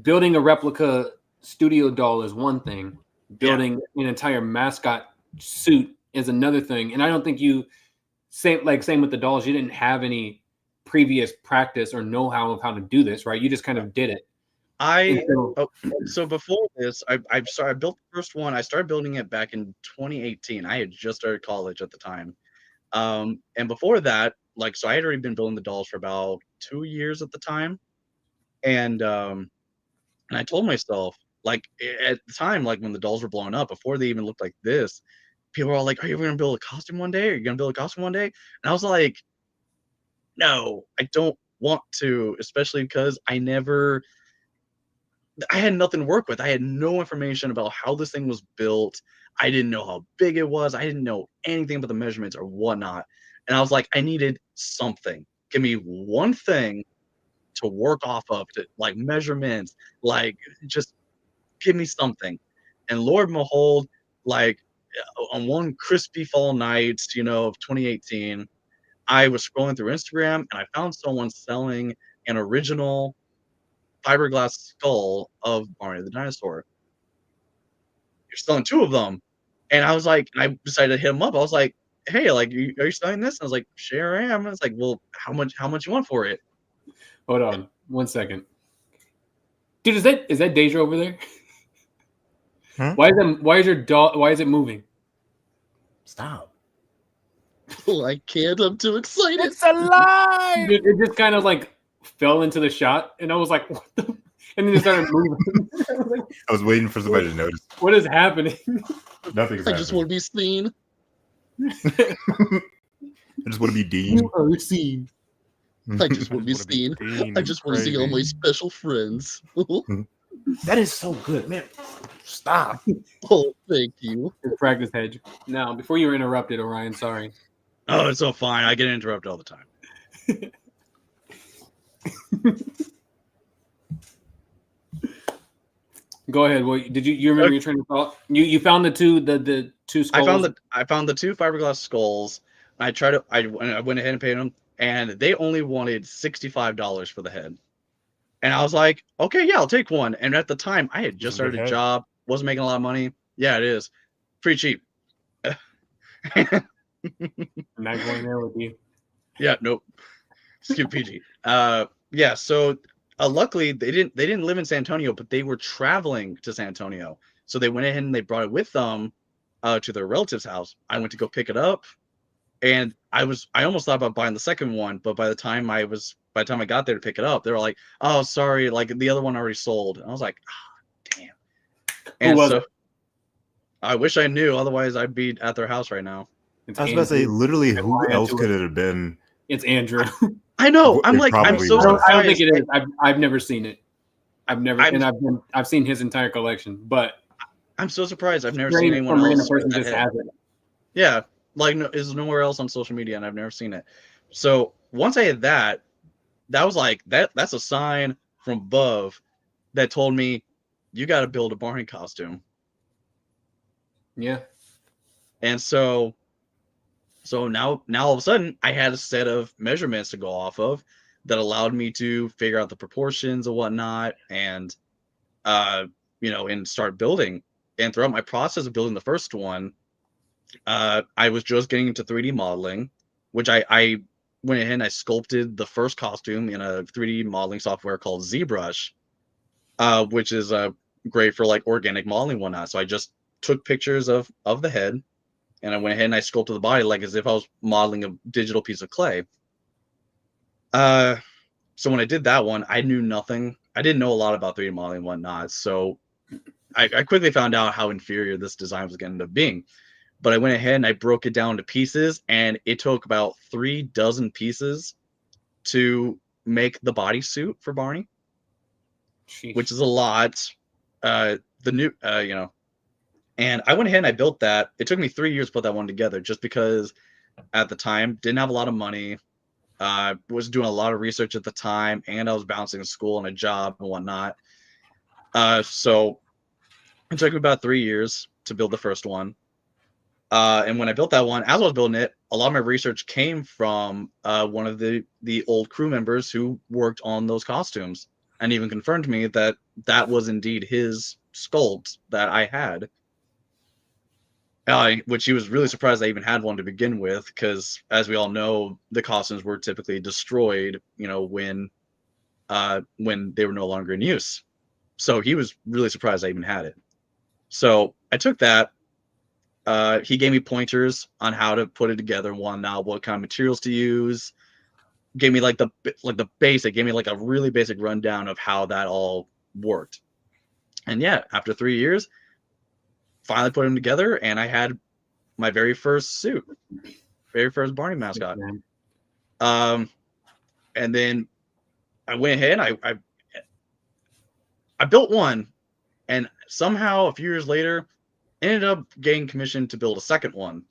building a replica studio doll is one thing. Building an entire mascot suit is another thing. And I don't think same with the dolls. You didn't have any previous practice or know-how of how to do this, right? You just kind of did it. So before this, I built the first one. I started building it back in 2018. I had just started college at the time. And before that, so I had already been building the dolls for about 2 years at the time. And I told myself, at the time, when the dolls were blowing up, before they even looked like this, people were all like, "Are you ever gonna build a costume one day? Are you gonna build a costume one day?" And I was like, "No, I don't want to," especially because I had nothing to work with. I had no information about how this thing was built. I didn't know how big it was. I didn't know anything about the measurements or whatnot. And I was like, I needed something. Give me one thing to work off of, to measurements, just give me something. And Lord and behold, on one crispy fall night, of 2018, I was scrolling through Instagram and I found someone selling an original fiberglass skull of Barney the dinosaur. You're selling 2 of them. And I was like, and I decided to hit him up. I was like, "Hey, are you selling this?" And I was like, "Sure I am." And it's like, "Well, how much you want for it?" Hold on 1 second. Dude, is that Deja over there? Huh? Why is it moving? Stop. Oh, I can't. I'm too excited. It's alive! It just kind of fell into the shot, and I was like, "What the?" And then it started moving. I was like, I was waiting for somebody to notice. what is happening? Nothing's I just want to be seen. I just want to be Dean. You are seen. I just want to be seen. I just want to see all my special friends. That is so good, man. Stop. Oh, thank you. Practice hedge. Now, before you were interrupted, Orion, sorry. Oh, it's so fine. I get interrupted all the time. Go ahead. Well, did you remember your train of thought? You found the 2 skulls. I found the 2 fiberglass skulls. I went ahead and paid them, and they only wanted $65 for the head. And I was like, okay, yeah, I'll take one. And at the time, I had just started a job, wasn't making a lot of money. Yeah, it is pretty cheap. I'm not going there with you. Yeah, nope. Skip PG. Yeah. So luckily they didn't live in San Antonio, but they were traveling to San Antonio. So they went ahead and they brought it with them to their relative's house. I went to go pick it up, and I almost thought about buying the second one, but by the time by the time I got there to pick it up, they were like, "Oh, sorry, like the other one already sold." And I was like, "Ah, damn." Who And was so it? I wish I knew, otherwise I'd be at their house right now. It's I was about to say, Andrew. literally, And who Ryan else to could it. it have been? It's Andrew. I know. I'm It like, I'm probably so was. I don't think surprised. it is. I've never seen it. I've seen his entire collection, but I'm so surprised. I've never seen strange anyone some random else with person that just head. has it. Yeah, like no, is nowhere else on social media, and I've never seen it. So once I had that, that was like that's a sign from above that told me you got to build a Barney costume. Yeah. And so now all of a sudden I had a set of measurements to go off of that allowed me to figure out the proportions and whatnot, and and start building. And throughout my process of building the first one, I was just getting into 3D modeling, which I went ahead and I sculpted the first costume in a 3D modeling software called ZBrush, which is great for like organic modeling and whatnot. So I just took pictures of the head, and I went ahead and I sculpted the body like as if I was modeling a digital piece of clay. So when I did that one, I knew nothing. I didn't know a lot about 3D modeling and whatnot. So I quickly found out how inferior this design was going to end up being. But I went ahead and I broke it down to pieces, and it took about 36 pieces to make the bodysuit for Barney, Sheesh. which is a lot. And I went ahead and I built that. It took me 3 years to put that one together, just because at the time didn't have a lot of money. Was doing a lot of research at the time, and I was bouncing school and a job and whatnot. So it took me about 3 years to build the first one. And when I built that one, as I was building it, a lot of my research came from one of the old crew members who worked on those costumes, and even confirmed to me that that was indeed his sculpt that I had. Which he was really surprised I even had one to begin with, because as we all know, the costumes were typically destroyed, when they were no longer in use. So he was really surprised I even had it. So I took that. He gave me pointers on how to put it together and whatnot, what kind of materials to use. Gave me like the basic, gave me like a really basic rundown of how that all worked. And yeah, after 3 years, finally put them together, and I had my very first suit, very first Barney mascot. And then I went ahead and I built one, and somehow a few years later ended up getting commissioned to build a second one.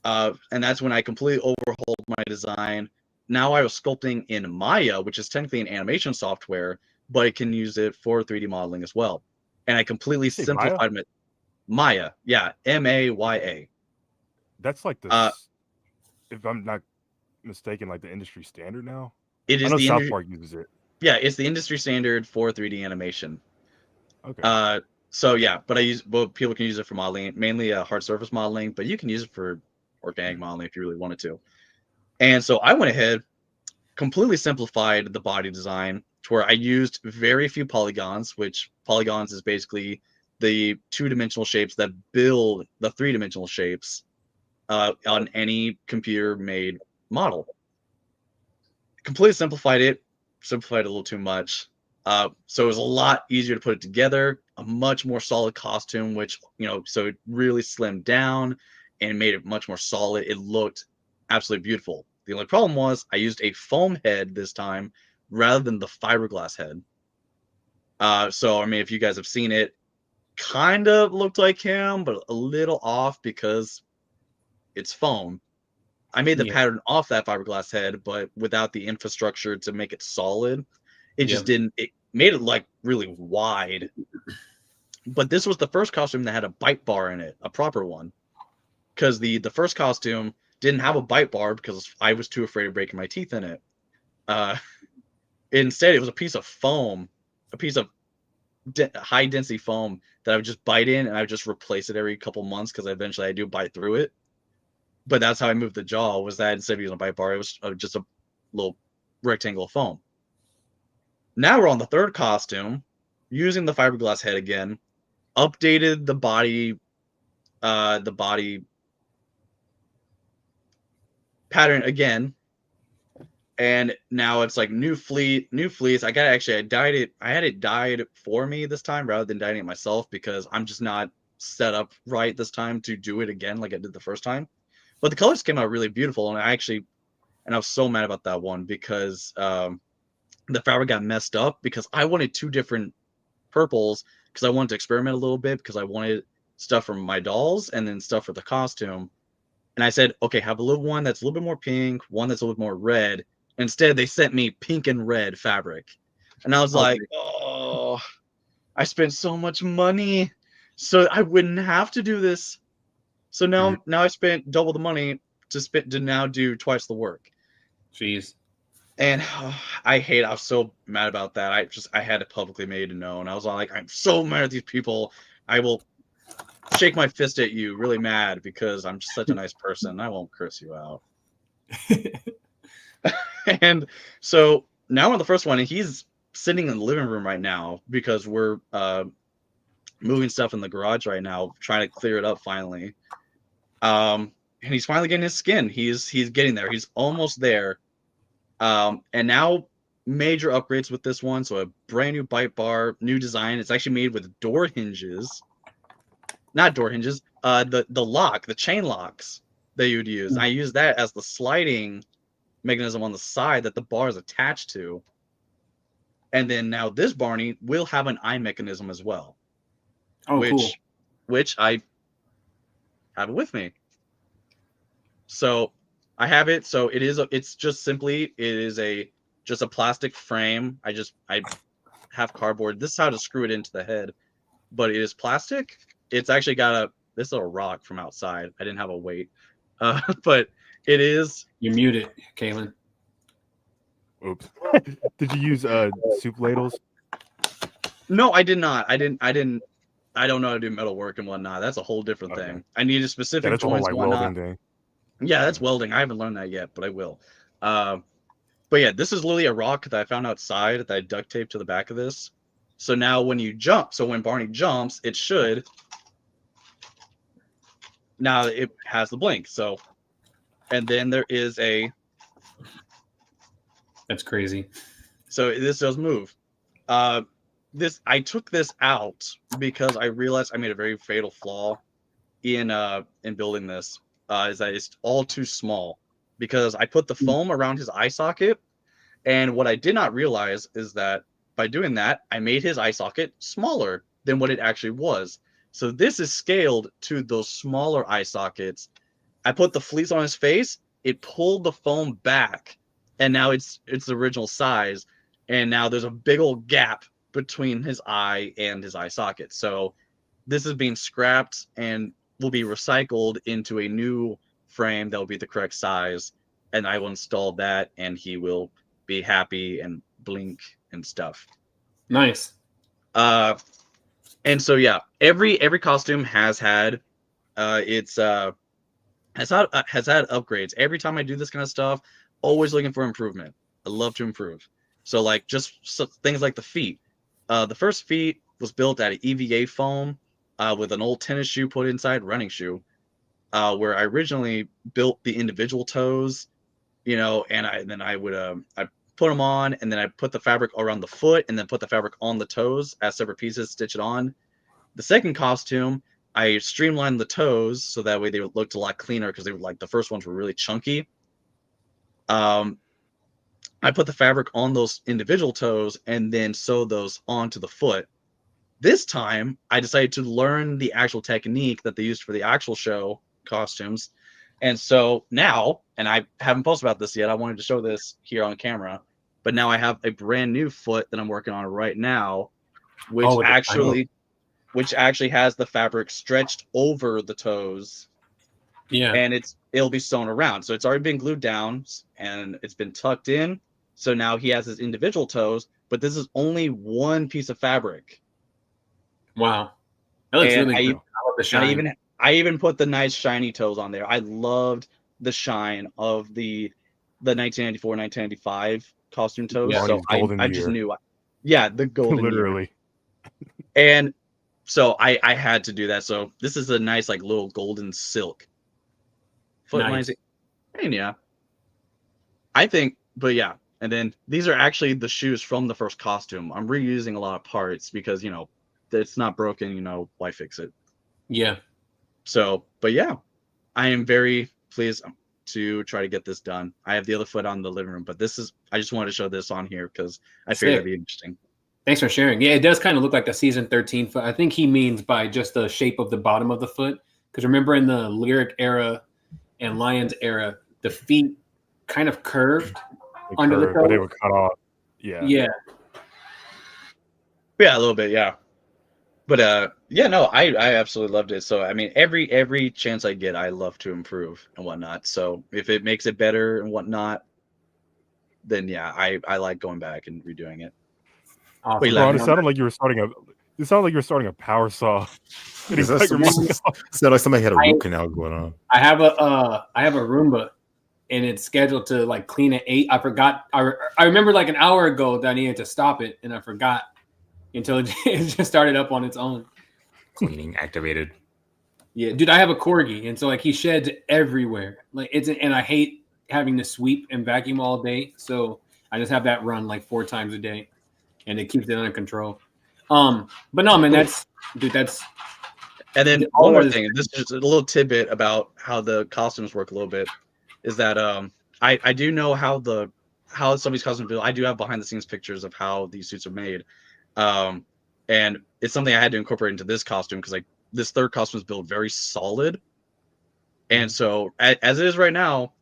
And that's when I completely overhauled my design. Now I was sculpting in Maya, which is technically an animation software, but it can use it for 3D modeling as well. And I completely Say simplified Maya. Yeah, Maya. That's like the, if I'm not mistaken, like the industry standard now. It I is know the South Park uses it. Yeah, it's the industry standard for 3D animation. Okay. So yeah, but people can use it for modeling, mainly hard surface modeling, but you can use it for organic modeling if you really wanted to. And so I went ahead, completely simplified the body design to where I used very few polygons, which polygons is basically the two-dimensional shapes that build the three-dimensional shapes on any computer-made model. Completely simplified it a little too much. So it was a lot easier to put it together, a much more solid costume, which, so it really slimmed down and made it much more solid. It looked absolutely beautiful. The only problem was I used a foam head this time rather than the fiberglass head. So, I mean, if you guys have seen it, kind of looked like him, but a little off because it's foam. I made the pattern off that fiberglass head, but without the infrastructure to make it solid. It just didn't, it made it like really wide. But this was the first costume that had a bite bar in it, a proper one. Because the first costume didn't have a bite bar because I was too afraid of breaking my teeth in it. Instead, it was a piece of foam, a piece of high density foam that I would just bite in, and I would just replace it every couple months because eventually I do bite through it. But that's how I moved the jaw, was that instead of using a bite bar, it was just a little rectangle of foam. Now we're on the third costume, using the fiberglass head again, updated the body pattern again, And now it's like new fleece. I had it dyed for me this time rather than dyeing it myself because I'm just not set up right this time to do it again like I did the first time. But the colors came out really beautiful, and I was so mad about that one because the fabric got messed up because I wanted two different purples because I wanted to experiment a little bit because I wanted stuff from my dolls and then stuff for the costume. And I said, okay, have a little one that's a little bit more pink, one that's a little bit more red. Instead, they sent me pink and red fabric. And I was like, oh, I spent so much money. So I wouldn't have to do this. So now I spent double the money to now do twice the work. Jeez. And I was so mad about that. I had it publicly made known. I was like, I'm so mad at these people. I will shake my fist at you really mad because I'm just such a nice person. I won't curse you out. And so now on the first one, and he's sitting in the living room right now because we're moving stuff in the garage right now, trying to clear it up finally. And he's finally getting his skin. He's getting there. He's almost there. And now major upgrades with this one. So a brand new bite bar, new design. It's actually made with door hinges. Not door hinges. The chain locks that you would use. And I use that as the sliding mechanism on the side that the bar is attached to. And then now this Barney will have an eye mechanism as well. Oh, cool. Which I have it with me. So I have it. So it's just a plastic frame. I have cardboard. This is how to screw it into the head, but it is plastic. It's actually got this little rock from outside. I didn't have a weight, but it is. You're muted, Kaylin. Oops. Did you use soup ladles? No, I did not. I don't know how to do metal work and whatnot. That's a whole different thing. I need a specific joints and whatnot. Welding thing. Yeah, that's welding. I haven't learned that yet, but I will. But yeah, this is literally a rock that I found outside that I duct taped to the back of this. So now when you jump, when Barney jumps, it should. Now it has the blink. So, and then there is That's crazy. So this does move. I took this out because I realized I made a very fatal flaw in building this. Is that it's all too small because I put the foam around his eye socket, and what I did not realize is that by doing that, I made his eye socket smaller than what it actually was. So this is scaled to those smaller eye sockets. I put the fleece on his face, it pulled the foam back, and now it's the original size, and now there's a big old gap between his eye and his eye socket. So this is being scrapped and will be recycled into a new frame that will be the correct size, and I will install that, and he will be happy and blink and stuff. Nice. And so yeah, every costume has had has had upgrades. Every time I do this kind of stuff, always looking for improvement. I love to improve. So like things like the feet. The first feet was built out of EVA foam with an old tennis shoe put inside, running shoe, where I originally built the individual toes, and I put them on, and then I put the fabric around the foot, and then put the fabric on the toes as separate pieces, stitch it on. The second costume, I streamlined the toes so that way they looked a lot cleaner because they were like the first ones were really chunky. I put the fabric on those individual toes and then sewed those onto the foot. This time, I decided to learn the actual technique that they used for the actual show costumes. And so now, and I haven't posted about this yet, I wanted to show this here on camera, but now I have a brand new foot that I'm working on right now, which actually has the fabric stretched over the toes. Yeah. And it'll be sewn around. So it's already been glued down and it's been tucked in. So now he has his individual toes, but this is only one piece of fabric. Wow. That looks really good. I love the shine. I even put the nice shiny toes on there. I loved the shine of the 1994, 1995 costume toes. Yeah, so I just knew. Yeah, the golden literally. Year. And so I had to do that. So this is a nice like little golden silk foot nice. And yeah, I think but yeah, and then these are actually the shoes from the first costume. I'm reusing a lot of parts because it's not broken. Why fix it? Yeah. So, but yeah, I am very pleased to try to get this done. I have the other foot on the living room, but I just wanted to show this on here because I figured it'd be interesting. Thanks for sharing. Yeah, it does kind of look like the season 13 foot. I think he means by just the shape of the bottom of the foot. Because remember in the Lyric era and Lions era, the feet kind of curved under the toe. But they were cut off. Yeah. Yeah. Yeah, a little bit, yeah. But yeah, no, I absolutely loved it. So I mean, every chance I get, I love to improve and whatnot. So if it makes it better and whatnot, then yeah, I like going back and redoing it. Awesome. Wait, Ron, it sounded like you were starting a power saw. It sounded like somebody had a root canal going on. I have a Roomba, and it's scheduled to like clean at 8. I forgot. I remember like an hour ago that I needed to stop it, and I forgot until it just started up on its own. Cleaning activated. Yeah, dude, I have a corgi, and so like he sheds everywhere. Like and I hate having to sweep and vacuum all day, so I just have that run like 4 times a day, and it keeps it under control. But no, man, that's. And then one more thing, this is a little tidbit about how the costumes work a little bit, is that I do know how some of these costumes build. I do have behind the scenes pictures of how these suits are made. And it's something I had to incorporate into this costume because like this third costume is built very solid. And so as it is right now,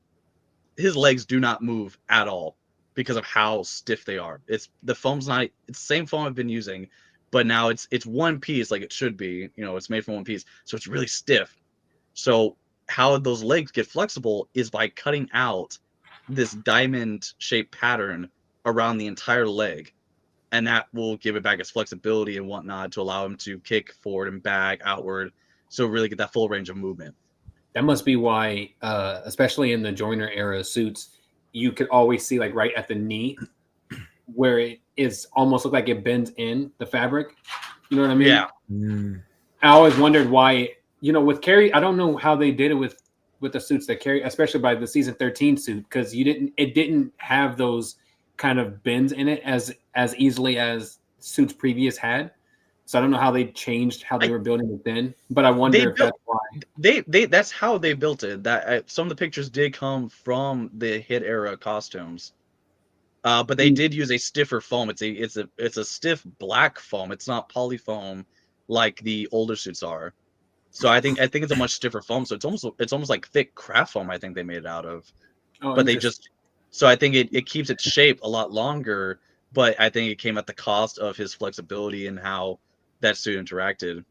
his legs do not move at all because of how stiff they are. It's the same foam I've been using, but now it's one piece like it should be. It's made from one piece, so it's really stiff. So how those legs get flexible is by cutting out this diamond shaped pattern around the entire leg, and that will give it back its flexibility and whatnot to allow him to kick forward and back, outward, so really get that full range of movement. That must be why, especially in the Joyner era suits, you could always see like right at the knee where it is almost look like it bends in the fabric. You know what I mean? Yeah. I always wondered why, with Carrie, I don't know how they did it with the suits that Carrie, especially by the season 13 suit, because it didn't have those kind of bends in it as easily as suits previous had. So I don't know how they changed how they were building it then, but I wonder if that's why. That's how they built it. That some of the pictures did come from the hit era costumes, but they did use a stiffer foam. It's a stiff black foam. It's not poly foam like the older suits are. So I think it's a much stiffer foam. So it's almost like thick craft foam. I think they made it out of. Oh, but so I think it keeps its shape a lot longer. But I think it came at the cost of his flexibility and how that suit interacted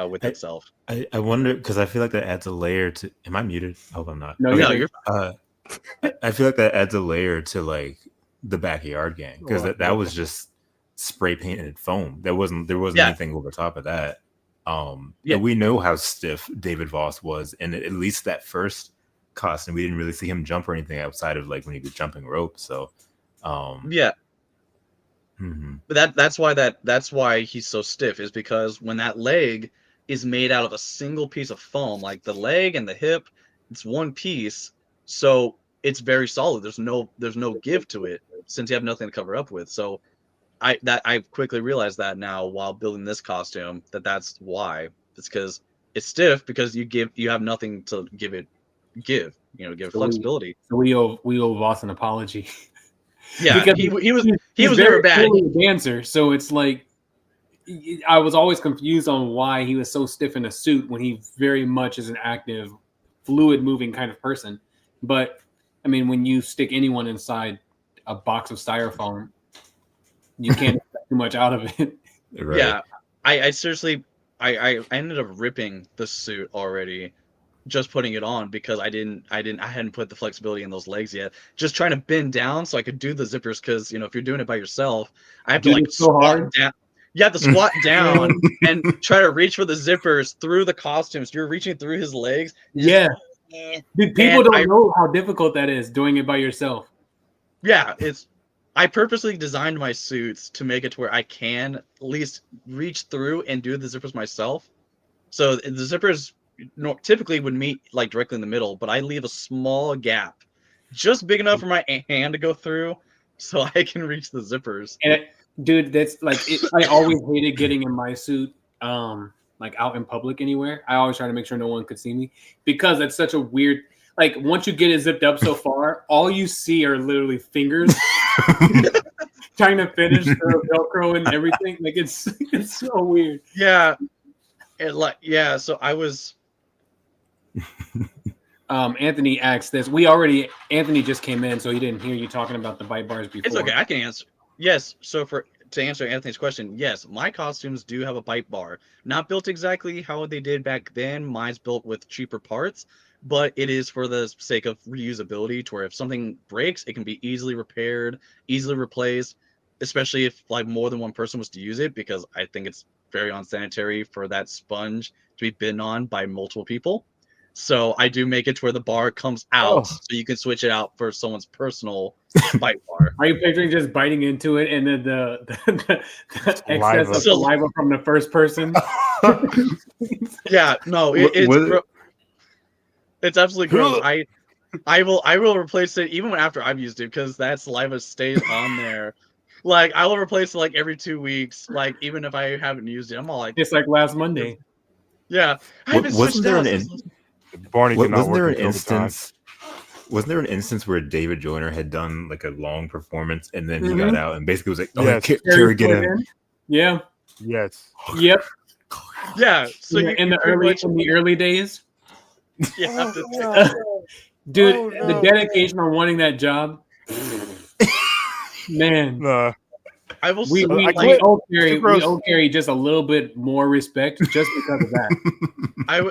with itself. I wonder, because I feel like that adds a layer to. Am I muted? I hope I'm not. No, you're. I feel like that adds a layer to like the Backyard Gang, because that was just spray painted foam. There wasn't anything over top of that. And we know how stiff David Voss was, and at least that first costume, we didn't really see him jump or anything outside of like when he was jumping rope. So, But that's why he's so stiff, is because when that leg is made out of a single piece of foam, like the leg and the hip, it's one piece, so it's very solid. There's no give to it since you have nothing to cover up with. So I quickly realized that now while building this costume, that's why. It's because it's stiff because you have nothing to give flexibility. So we owe Voss an apology. Yeah, because he was never bad. A dancer, so it's like I was always confused on why he was so stiff in a suit when he very much is an active, fluid moving kind of person. But I mean, when you stick anyone inside a box of styrofoam, you can't expect too much out of it. Right. Yeah, I seriously, I ended up ripping the suit already, just putting it on because I hadn't put the flexibility in those legs yet. Just trying to bend down so I could do the zippers, because if you're doing it by yourself, I have to like squat down. You have to squat down and try to reach for the zippers through the costumes. You're reaching through his legs. Yeah. Dude, people don't know how difficult that is doing it by yourself. Yeah, I purposely designed my suits to make it to where I can at least reach through and do the zippers myself. So the zippers typically would meet like directly in the middle, but I leave a small gap just big enough for my hand to go through, so I can reach the zippers. And dude, that's like I always hated getting in my suit, like out in public anywhere. I always try to make sure no one could see me because it's such a weird. Like once you get it zipped up so far, all you see are literally fingers trying to finish the Velcro and everything. Like it's so weird. Yeah, So I was. Anthony asked this. Anthony just came in, so he didn't hear you talking about the bite bars before. It's okay. I can answer. Yes. So to answer Anthony's question, yes, my costumes do have a bite bar. Not built exactly how they did back then. Mine's built with cheaper parts, but it is for the sake of reusability, to where if something breaks, it can be easily repaired, easily replaced, especially if like more than one person was to use it, because I think it's very unsanitary for that sponge to be bitten on by multiple people. So I do make it to where the bar comes out, so you can switch it out for someone's personal bite bar. Are you picturing just biting into it and then the excess of saliva from the first person? Yeah, no, it's absolutely gross. I will replace it even after I've used it, because that saliva stays on there. Like I will replace it like every 2 weeks. Like even if I haven't used it, I'm all like, it's like last Monday. Yeah, I haven't switched out. Barney wasn't there an instance? Wasn't there an instance where David Joyner had done like a long performance and then he got out and basically was like, "Oh, Yes. Carrie, get in." Yeah. Yes. Yep. Yeah. So in the early days. You have to dude, the dedication on wanting that job. Man. I will. We owe Carrie just a little bit more respect just because of that.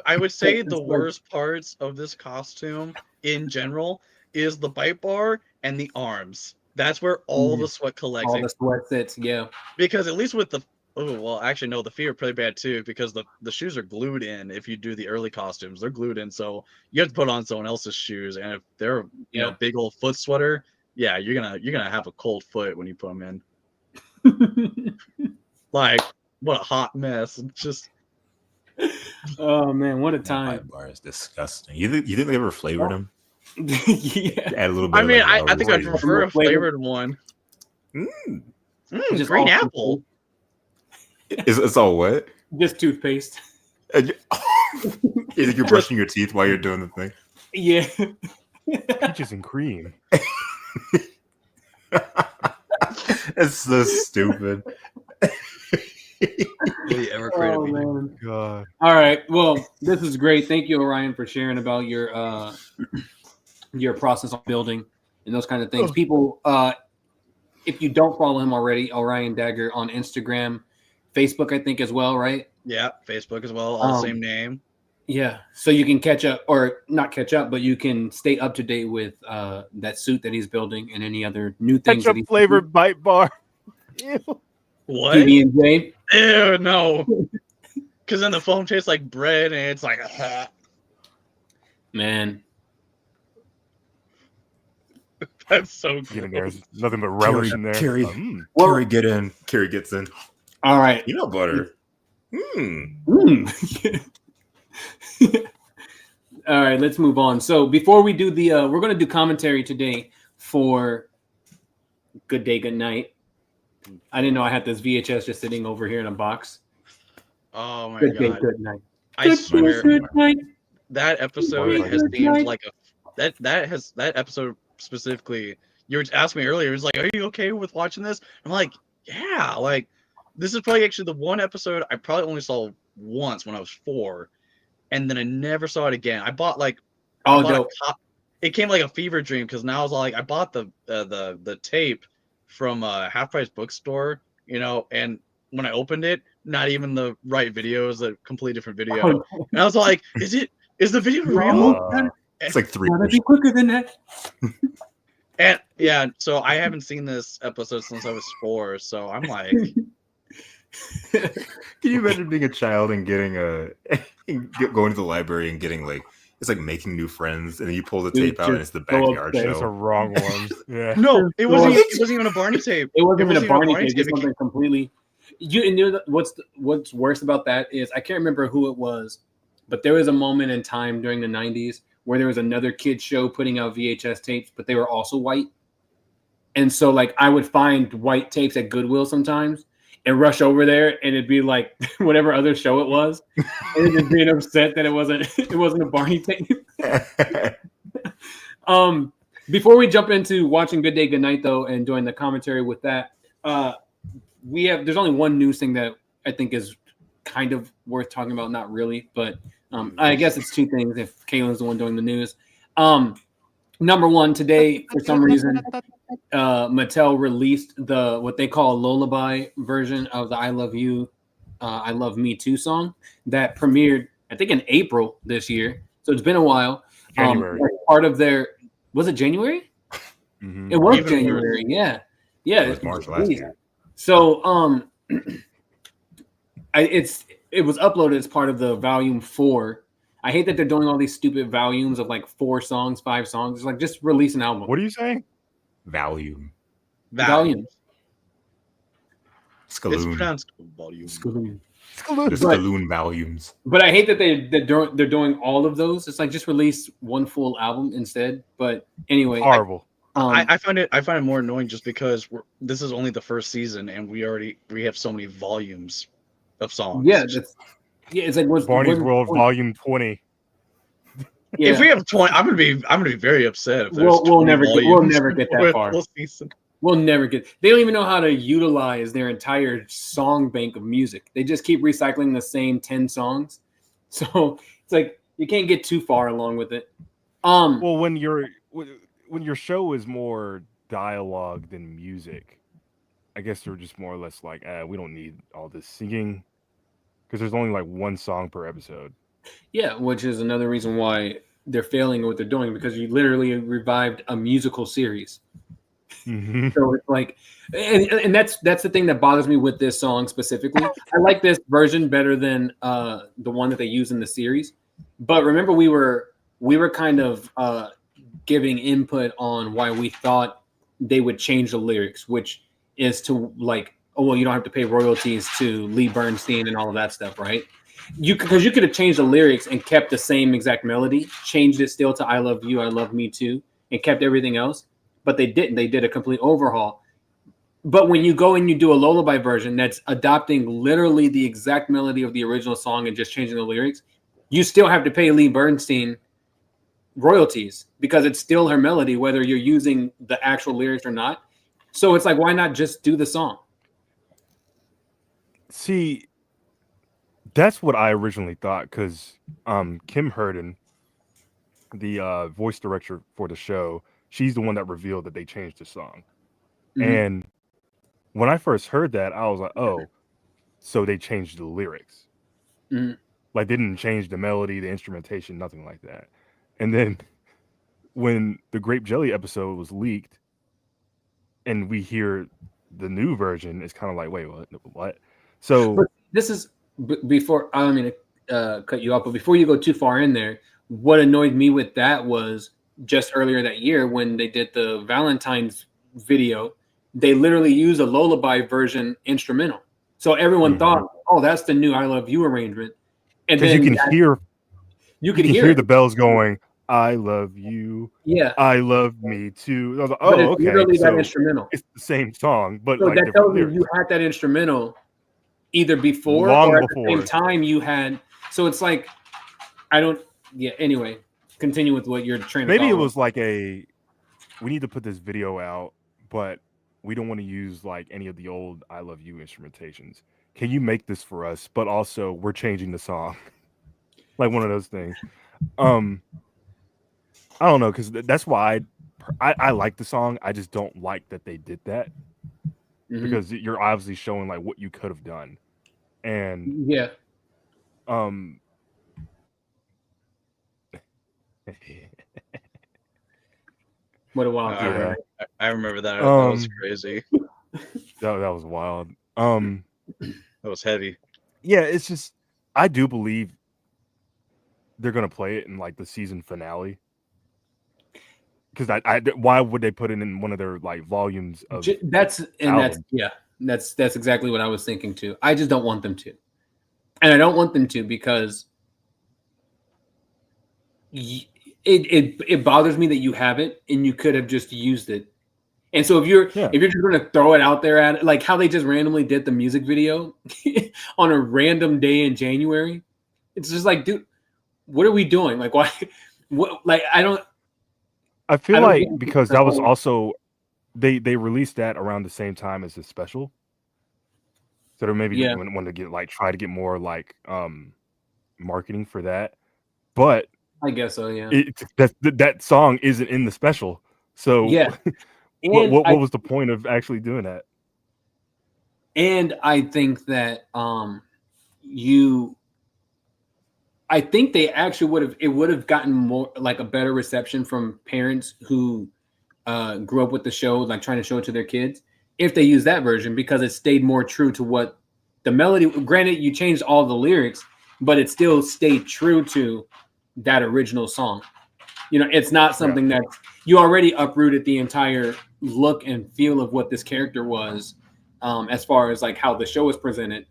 I would say the worst parts of this costume in general is the bite bar and the arms. That's where all the sweat collects. All the sweat sits, yeah. Because at least with the the feet are pretty bad too, because the shoes are glued in. If you do the early costumes, they're glued in, so you have to put on someone else's shoes, and if they're big old foot sweater, yeah, you're gonna have a cold foot when you put them in. Like what a hot mess! Just oh man, what a time! Bite bar is disgusting. You think they ever flavored them? Yeah, add a little bit. I mean, I think I'd prefer a flavored one. Just green apple. It's all what? Just toothpaste. You think you're brushing your teeth while you're doing the thing? Yeah. Peaches and cream. It's so stupid. God. All right. Well, this is great. Thank you, Orion, for sharing about your process on building and those kind of things. People, if you don't follow him already, Orian Dagger on Instagram, Facebook, I think as well, right? Yeah, Facebook as well. All the same name. Yeah. So you can catch up, or not catch up, but you can stay up to date with that suit that he's building and any other new things. Ketchup flavored bite bar. Ew. What? PB&J? Ew, no. Because then the foam tastes like bread, and it's like man. That's so good. Good. There's nothing but relish in there. Carrie, Well- Carrie, get in. Carrie gets in. All right. You know butter. All right, let's move on. So before we do the, we're going to do commentary today for Good Day, Good Night. I didn't know I had this VHS just sitting over here in a box. Oh my Good god! Day, Good Night. I swear, Good night. that episode has seemed like that episode specifically. You were asking me earlier. It was like, "Are you okay with watching this?" I'm like, "Yeah." Like, this is probably actually the one episode I probably only saw once when I was 4, and then I never saw it again. I bought like, it came like a fever dream, because now I was like, I bought the tape from Half Price Bookstore, and when I opened it, not even the right video, it was a completely different video. And I was like, is the video real? It's like 3 Gotta be quicker than that. And yeah, so I haven't seen this episode since I was 4, so I'm like, Can you imagine being a child and getting going to the library and getting like, it's like making new friends, and then you pull the tape out and it's the backyard It's the show. wrong ones. Yeah. no, it wasn't even a Barney tape. It wasn't even a Barney tape. tape. It's something completely. What's worse about that is I can't remember who it was, but there was a moment in time during the 90s where there was another kid show putting out VHS tapes, but they were also white. And so like I would find white tapes at Goodwill sometimes and rush over there, and it'd be like whatever other show it was, and just being upset that it wasn't a Barney tape. Before we jump into watching Good Day, Good Night though, and doing the commentary with that, there's only one news thing that I think is kind of worth talking about, not really, but I guess it's two things if Kaylin's the one doing the news. Number one, today, for some reason, Mattel released what they call a lullaby version of the I Love You, I Love Me Too song that premiered, I think, in April this year. So it's been a while. January. Part of their, was it January? Mhm. It was Even January, yeah. Yeah. It was March last year. So it was uploaded as part of the volume 4. I hate that they're doing all these stupid volumes of like 4 songs, 5 songs. It's like just release an album. What are you saying? Volume. Volume. It's Skaloon. pronounced volume. The Skaloon volumes. But I hate that they're doing all of those. It's like just release one full album instead. But anyway, Horrible. I find it more annoying just because this is only the first season and we have so many volumes of songs. Yeah, it's like Barney's World Volume 20. Yeah. If we have 20, I'm gonna be very upset if there's We'll 20 never volumes get for that a far. full season. We'll never get. They don't even know how to utilize their entire song bank of music. They just keep recycling the same 10 songs. So it's like you can't get too far along with it. Well, when your show is more dialogue than music, I guess they're just more or less like, we don't need all this singing because there's only like one song per episode. Yeah, which is another reason why they're failing at what they're doing, because you literally revived a musical series. Mm-hmm. So it's like, and that's the thing that bothers me with this song specifically. I like this version better than the one that they use in the series. But remember, we were kind of giving input on why we thought they would change the lyrics, which is to like, oh well, you don't have to pay royalties to Lee Bernstein and all of that stuff, right? Because you could have changed the lyrics and kept the same exact melody, changed it still to I Love You, I Love Me Too, and kept everything else. But they didn't. They did a complete overhaul. But when you go and you do a lullaby version that's adopting literally the exact melody of the original song and just changing the lyrics, you still have to pay Lee Bernstein royalties because it's still her melody, whether you're using the actual lyrics or not. So it's like, why not just do the song? See, that's what I originally thought, because Kim Herden, the voice director for the show, she's the one that revealed that they changed the song. Mhm. And when I first heard that, I was like, oh, so they changed the lyrics. Mhm. Like, they didn't change the melody, the instrumentation, nothing like that. And then when the Grape Jelly episode was leaked and we hear the new version, it's kind of like, wait, what? So But this is before, I don't mean to cut you off, but before you go too far in there, what annoyed me with that was just earlier that year when they did the Valentine's video, they literally used a lullaby version instrumental. So everyone thought, oh, that's the new I Love You arrangement. And because then you can hear the bells going, I love you. Yeah. I love me too. I was like, But oh, it's okay. literally that So instrumental. it's the same song, but So like that different tells you lyrics. you had that instrumental either before Long or at before. the same time you had. So it's like, anyway, continue with what you're trying to Maybe it follow. was like we need to put this video out, but we don't want to use like any of the old I Love You instrumentations. Can you make this for us? But also we're changing the song. Like one of those things. I don't know, because that's why I like the song. I just don't like that they did that. Mhm. Because you're obviously showing like what you could have done. And Yeah. What a wild time. I remember that. That was crazy. that was wild. That was heavy. Yeah, it's just I do believe they're gonna play it in like the season finale. Because why would they put it in one of their like volumes of That's exactly what I was thinking too. I just don't want them to, and I don't want them to because it bothers me that you have it and you could have just used it. And so if you're just going to throw it out there at like how they just randomly did the music video on a random day in January, it's just like, dude, what are we doing? Like, why? What? Like, I feel like because that was also they released that around the same time as the special, so they maybe want to get like try to get more like marketing for that. But I guess so. Yeah, that song isn't in the special, so yeah. what was the point of actually doing that? And I think that I think they actually would have gotten more like a better reception from parents who grew up with the show, like trying to show it to their kids, if they use that version, because it stayed more true to what the melody. Granted, you changed all the lyrics, but it still stayed true to that original song. You know, it's not something that you already uprooted the entire look and feel of what this character was, as far as like how the show was presented.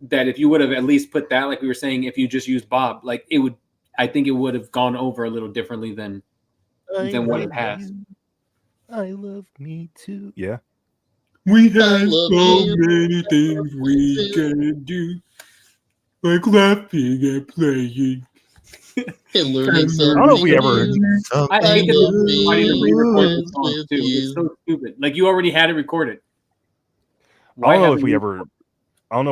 That if you would have at least put that, like we were saying, if you just used Bob, like it would, I think it would have gone over a little differently than what it has. I love me too. Yeah. We have so many things we can do, like laughing and playing. And learning I don't know if we ever. I hate that somebody to re-record the song too. It's so stupid. Like you already had it recorded. I don't know if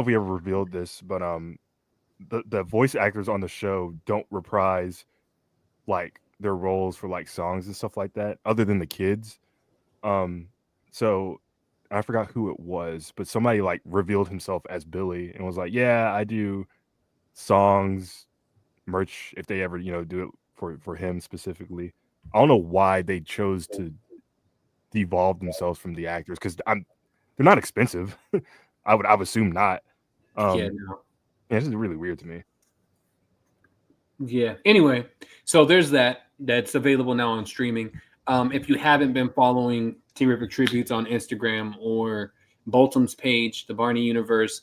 we ever revealed this, but the voice actors on the show don't reprise like their roles for like songs and stuff like that, other than the kids. So I forgot who it was, but somebody like revealed himself as Billy and was like, "Yeah, I do songs, merch if they ever do it for him specifically." I don't know why they chose to devolve themselves from the actors because they're not expensive. I would assume not. Yeah, this is really weird to me. Yeah. Anyway, so there's that's available now on streaming. If you haven't been following Tee-Riffic Tributes on Instagram or Bolton's page, the Barney Universe,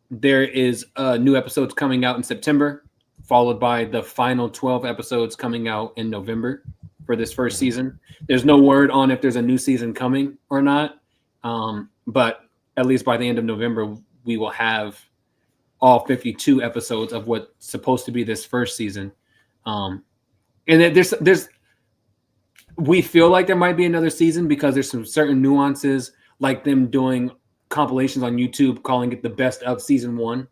there is new episodes coming out in September, followed by the final 12 episodes coming out in November for this first season. There's no word on if there's a new season coming or not, but at least by the end of November, we will have all 52 episodes of what's supposed to be this first season. And there's we feel like there might be another season because there's some certain nuances, like them doing compilations on YouTube calling it the best of season 1,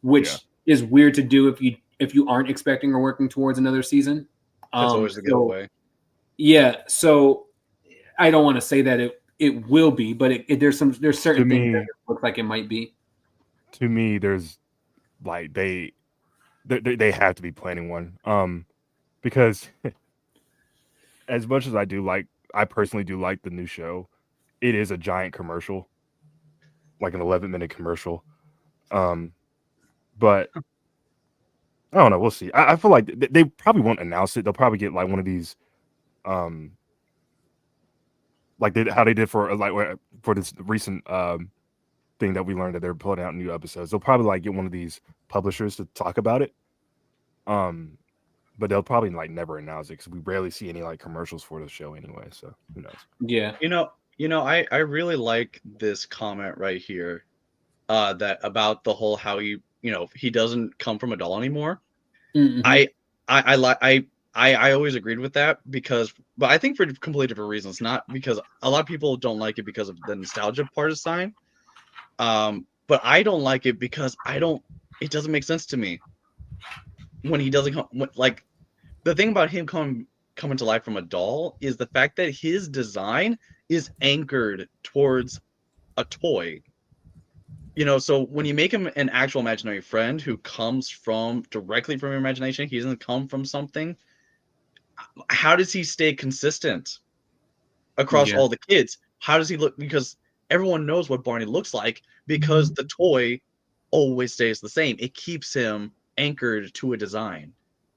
which is weird to do if you aren't expecting or working towards another season. That's always the giveaway. Yeah, so I don't want to say that it will be, but there's certain things that look like it might be. To me, there's like they have to be planning one, because as much as I personally do like the new show, it is a giant commercial, like an 11-minute commercial. But I don't know. We'll see. I feel like they probably won't announce it. They'll probably get like one of these, like how they did for this recent thing that we learned that they're putting out new episodes. They'll probably like get one of these publishers to talk about it. But they'll probably like never announce it because we rarely see any like commercials for the show anyway. So who knows? Yeah. I really like this comment right here, that about the whole how he doesn't come from a doll anymore. Mm-hmm. I always agreed with that but I think for completely different reasons. Not because a lot of people don't like it because of the nostalgia part of sign. But I don't like it because it doesn't make sense to me when he doesn't come. Like the thing about him coming to life from a doll is the fact that his design is anchored towards a toy. So when you make him an actual imaginary friend who comes directly from your imagination, he doesn't come from something. How does he stay consistent across all the kids? How does he look? Because everyone knows what Barney looks like because the toy always stays the same. It keeps him anchored to a design.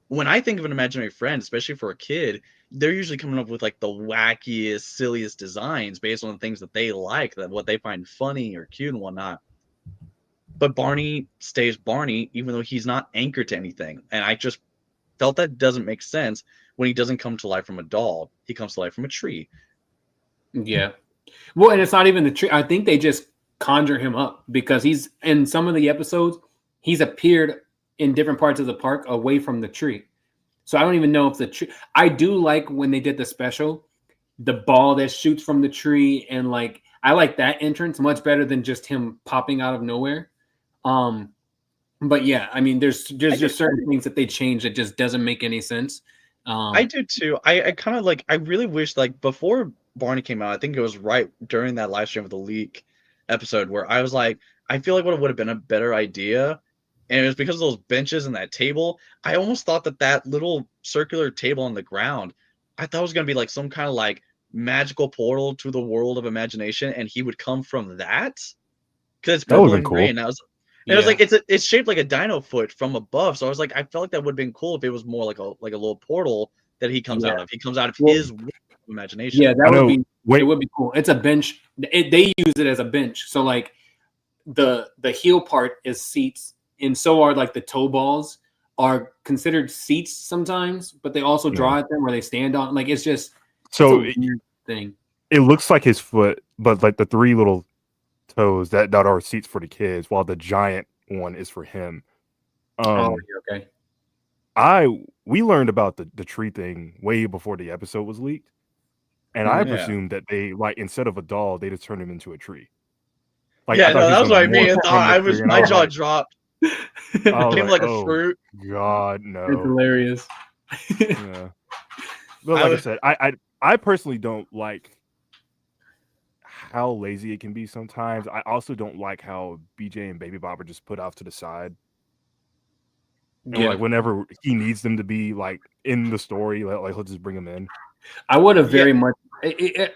When I think of an imaginary friend, especially for a kid, they're usually coming up with like the wackiest, silliest designs based on the things that they like, what they find funny or cute and whatnot. But Barney stays Barney, even though he's not anchored to anything. And felt that doesn't make sense when he doesn't come to life from a doll. He comes to life from a tree. Yeah. Well, and it's not even the tree. I think they just conjure him up because he's in some of the episodes, he's appeared in different parts of the park away from the tree. So I don't even know if the tree. I do like when they did the special, the ball that shoots from the tree, and like I like that entrance much better than just him popping out of nowhere. But yeah, I mean, there's just certain things that they change that just doesn't make any sense. I do too. I kind of like. I really wish like before Barney came out. I think it was right during that live stream of the leak episode where I was like, I feel like what would have been a better idea, and it was because of those benches and that table. I almost thought that little circular table on the ground, I thought it was gonna be like some kind of like magical portal to the world of imagination, and he would come from that because it's That would've purple been and cool. gray. And I was. And it was like it's shaped like a dino foot from above. So I was like, I felt like that would have been cool if it was more like a little portal that he comes out of. He comes out of his world of imagination. Yeah, that would be. Wait, It would be cool. It's a bench. They use it as a bench. So like the heel part is seats, and so are like the toe balls are considered seats sometimes, but they also draw at them where they stand on. Like it's just so it's a weird thing. it looks like his foot, but like the three little toes that are seats for the kids, while the giant one is for him. Okay. We learned about the tree thing way before the episode was leaked, and I presumed that they like instead of a doll, they just turned him into a tree. Like, yeah, I thought no, he that was what I gonna mean. morph from the tree, and I My was jaw like- dropped. I was Came like a oh, fruit. God, It's no. hilarious. Yeah. But like I said, I personally don't like how lazy it can be sometimes. I also don't like how BJ and Baby Bob are just put off to the side. And Yeah. like whenever he needs them to be like in the story, like he'll just bring them in. I would have very much.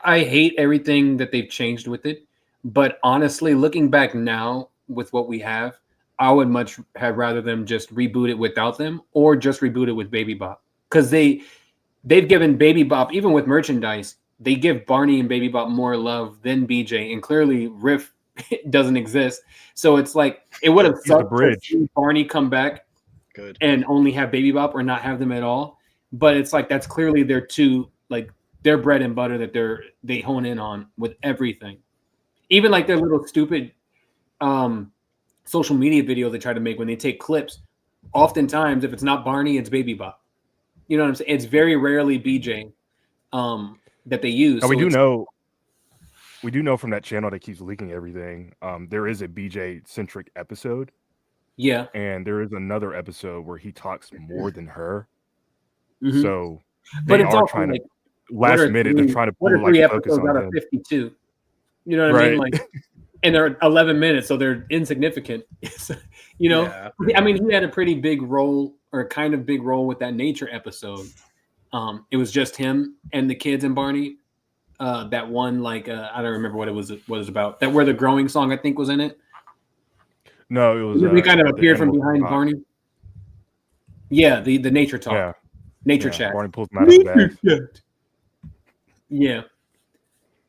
I hate everything that they've changed with it, but honestly, looking back now with what we have, I would much have rather them just reboot it without them, or just reboot it with Baby Bop, because they've given Baby Bop, even with merchandise, they give Barney and Baby Bop more love than BJ, and clearly Riff doesn't exist. So it's like it would have He's the sucked to bridge. see Barney come back Good. and only have Baby Bop or not have them at all. But it's like that's clearly their two, like their bread and butter that they hone in on with everything. Even like their little stupid social media video they try to make when they take clips. Oftentimes, if it's not Barney, it's Baby Bop. You know what I'm saying? It's very rarely BJ that they use. And So we do know from that channel that keeps leaking everything. There is a BJ centric episode. Yeah. And there is another episode where he talks more than her. Mhm. So But they it's are also trying like, to last what are minute three- they're trying to what pull are three like focus episodes out on of him. 52? You know what I mean? Right. Like, and they're 11 minutes, so they're insignificant. You know, Yeah. I mean, he had a pretty big role, or kind of big role, with that nature episode. It was just him and the kids and Barney. That one, like, I don't remember what it was about. That where the growing song I think was in it. No, it was They kind of the appeared from animals behind talk. Barney. Yeah, the nature talk, Yeah. nature Yeah, chat. Barney pulls him out of the bag. Yeah.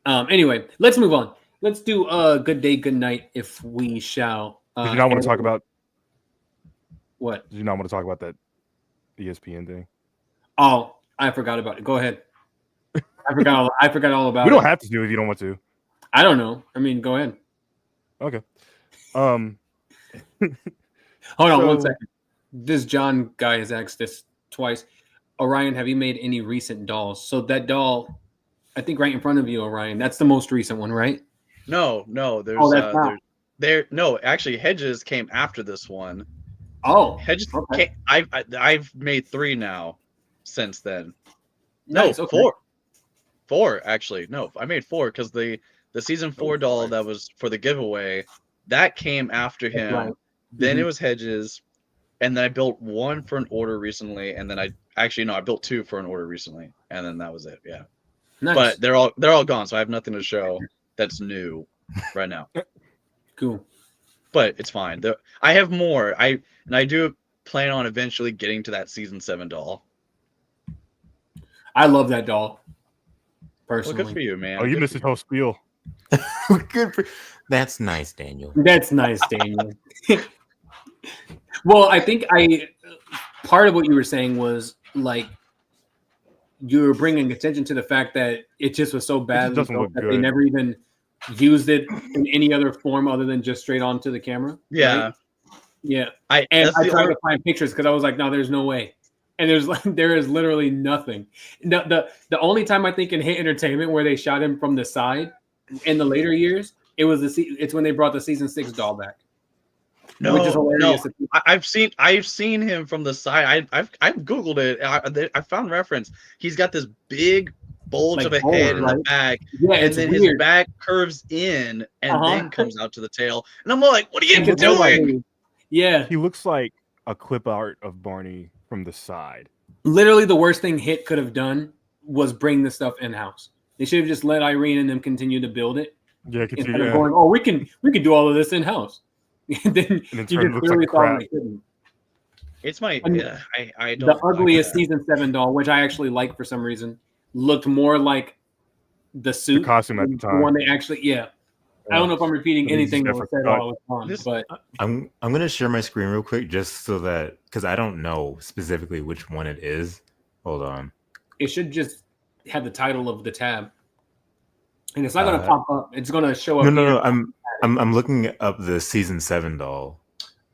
Anyway, let's move on. Let's do good day, good night, if we shall. Did you not want to talk about what? Did you not want to talk about that ESPN thing? Oh, I forgot about it. Go ahead. I forgot all about We it. don't have to do it if you don't want to. I don't know. I mean, go ahead. Okay. Hold on one So- second. This John guy has asked this twice. Orion, have you made any recent dolls? So that doll, I think right in front of you, Orion, that's the most recent one, right? No, there's that's not. no, actually Hedges came after this one. Oh, Hedges okay. I've made 3 now since then. Nice, No, okay. 4 actually. No, I made 4 because the season 4 doll that was for the giveaway that came after him. right. Then Mhm. it was Hedges, and then I built 1 for an order recently, and then I built 2 for an order recently, and then that was it. Yeah, Nice. but they're all gone, so I have nothing to show that's new right now. Cool. But it's fine. I have more. I do plan on eventually getting to that season 7 doll. I love that doll. Well, Personally. good for you, man. Oh, you Good missed for his whole spiel. Good for that's nice, Daniel. That's nice, Daniel. Well, I think I part of what you were saying was like you were bringing attention to the fact that it just was so bad doesn't look that good. they never even used it in any other form other than just straight onto the camera. Yeah. Right? Yeah. I And that's I the tried only- to find pictures because I was like, no, there's no way. And there is literally nothing. The only time I think in Hit Entertainment where they shot him from the side in the later years, it's when they brought the season 6 doll back. Which is hilarious. I've seen him from the side. I've Googled it. I found reference. He's got this big bulge Like of a bulge, head in the right? back, Yeah, and it's then his weird. back curves in and Uh-huh. then comes out to the tail. And I'm like, what are I you can tell by doing? the- Yeah. He looks like a clip art of Barney from the side. Literally the worst thing Hit could have done was bring this stuff in-house. They should have just let Irene and them continue to build it Yeah, instead of going, oh, we can do all of this in-house. And then you just it looks clearly like thought crap. they couldn't. It's my I mean, yeah. I don't. The ugliest season 7 doll, which I actually liked for some reason, looked more like the suit. costume at the The time. one they actually, yeah. I don't know if I'm repeating But it's anything that just was said different while I was on, but I'm gonna share my screen real quick just so that because I don't know specifically which one it is. Hold on. it should just have the title of the tab. And it's not going to pop up. It's going to show up. No. here. I'm looking up the season 7 doll.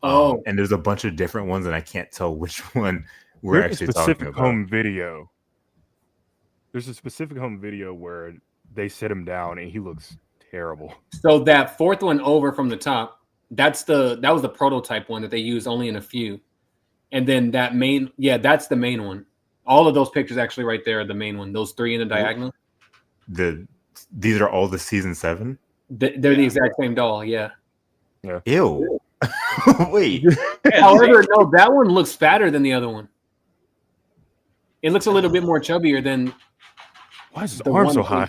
Oh, And there's a bunch of different ones, and I can't tell which one we're There's actually a talking specific about. home video. There's a specific home video where they sit him down and he looks terrible. so that fourth one over from the top, that was the prototype one that they used only in a few. And then that main, that's the main one. All of those pictures actually right there are the main one. Those 3 in the diagonal. These are all the season 7. They're the exact same doll. Yeah. Ew. Wait. However, no, that one looks fatter than the other one. It looks a little bit more chubbier than. Why is his The arm one so thing- high?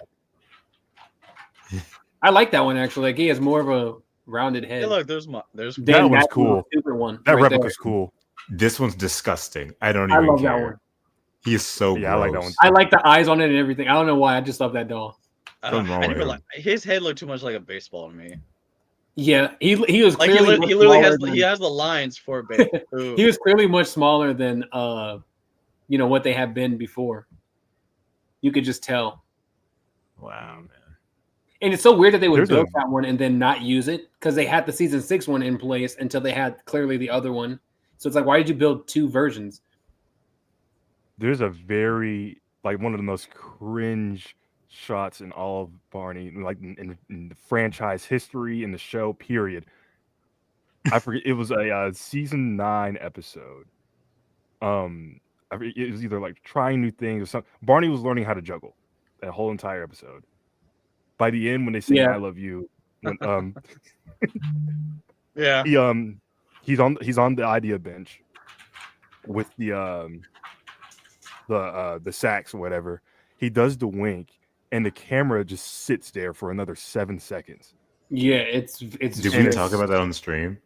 I like that one actually. Like he has more of a rounded head. Hey, look, there's than That one's little cool. Stupid one. That right replica's cool. This one's disgusting. I don't there. I even love care. that one. He is so Yeah, I like that gross. one. I like the eyes on it and everything. I don't know why. I just love that doll. Something wrong I with never him. like his head looked too much like a baseball to me. Yeah, he was Like clearly he literally has than, he has the lines for a baseball. he was clearly much smaller than what they have been before. You could just tell. Wow, man. And it's so weird that they would There's build a- that one and then not use it because they had the season 6 one in place until they had clearly the other one. So it's like, why did you build 2 versions? There's a very one of the most cringe shots in all of Barney, like in the franchise history in the show. Period. I forget. It was a season 9 episode. It was either like trying new things or something. Barney was learning how to juggle that whole entire episode. By the end, when they sing Yeah. "I Love You," when, Yeah. he's on the idea bench with the sax or whatever. He does the wink, and the camera just sits there for another 7 seconds. Yeah, it's Did just- we talk about that on stream?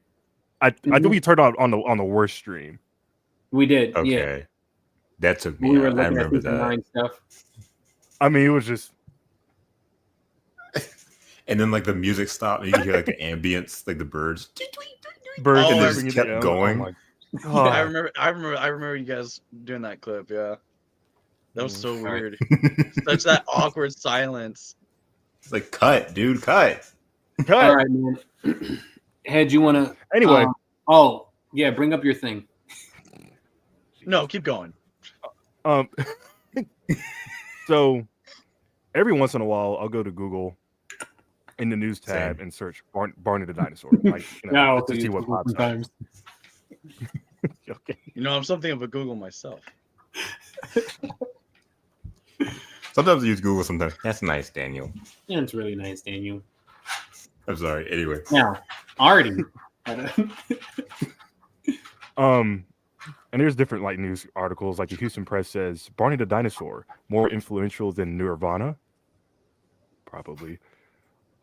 I think we turned out on the worst stream. we did. Okay. Yeah. That took me We were out. I looking at remember season that. 9 stuff. I mean, it was just And then like the music stopped, and you could hear like the ambience, like the birds. birds Oh, and I everything just kept down. going. Oh my I God. remember you guys doing that clip, yeah. That was so Mm, weird. Such that awkward silence. It's like cut, dude, cut. Cut. All right, man. Head, you want to? Anyway, bring up your thing. No, keep going. so every once in a while, I'll go to Google in the news tab Same. and search Barney the dinosaur, like to see what pops up. sometimes. Okay. You know, I'm something of a Google myself. Sometimes I use Google. Sometimes that's nice, Daniel. Yeah, it's really nice, Daniel. I'm sorry. Anyway, Now, Artie. And there's different news articles. Like the Houston Press says, Barney the dinosaur more influential than Nirvana. Probably.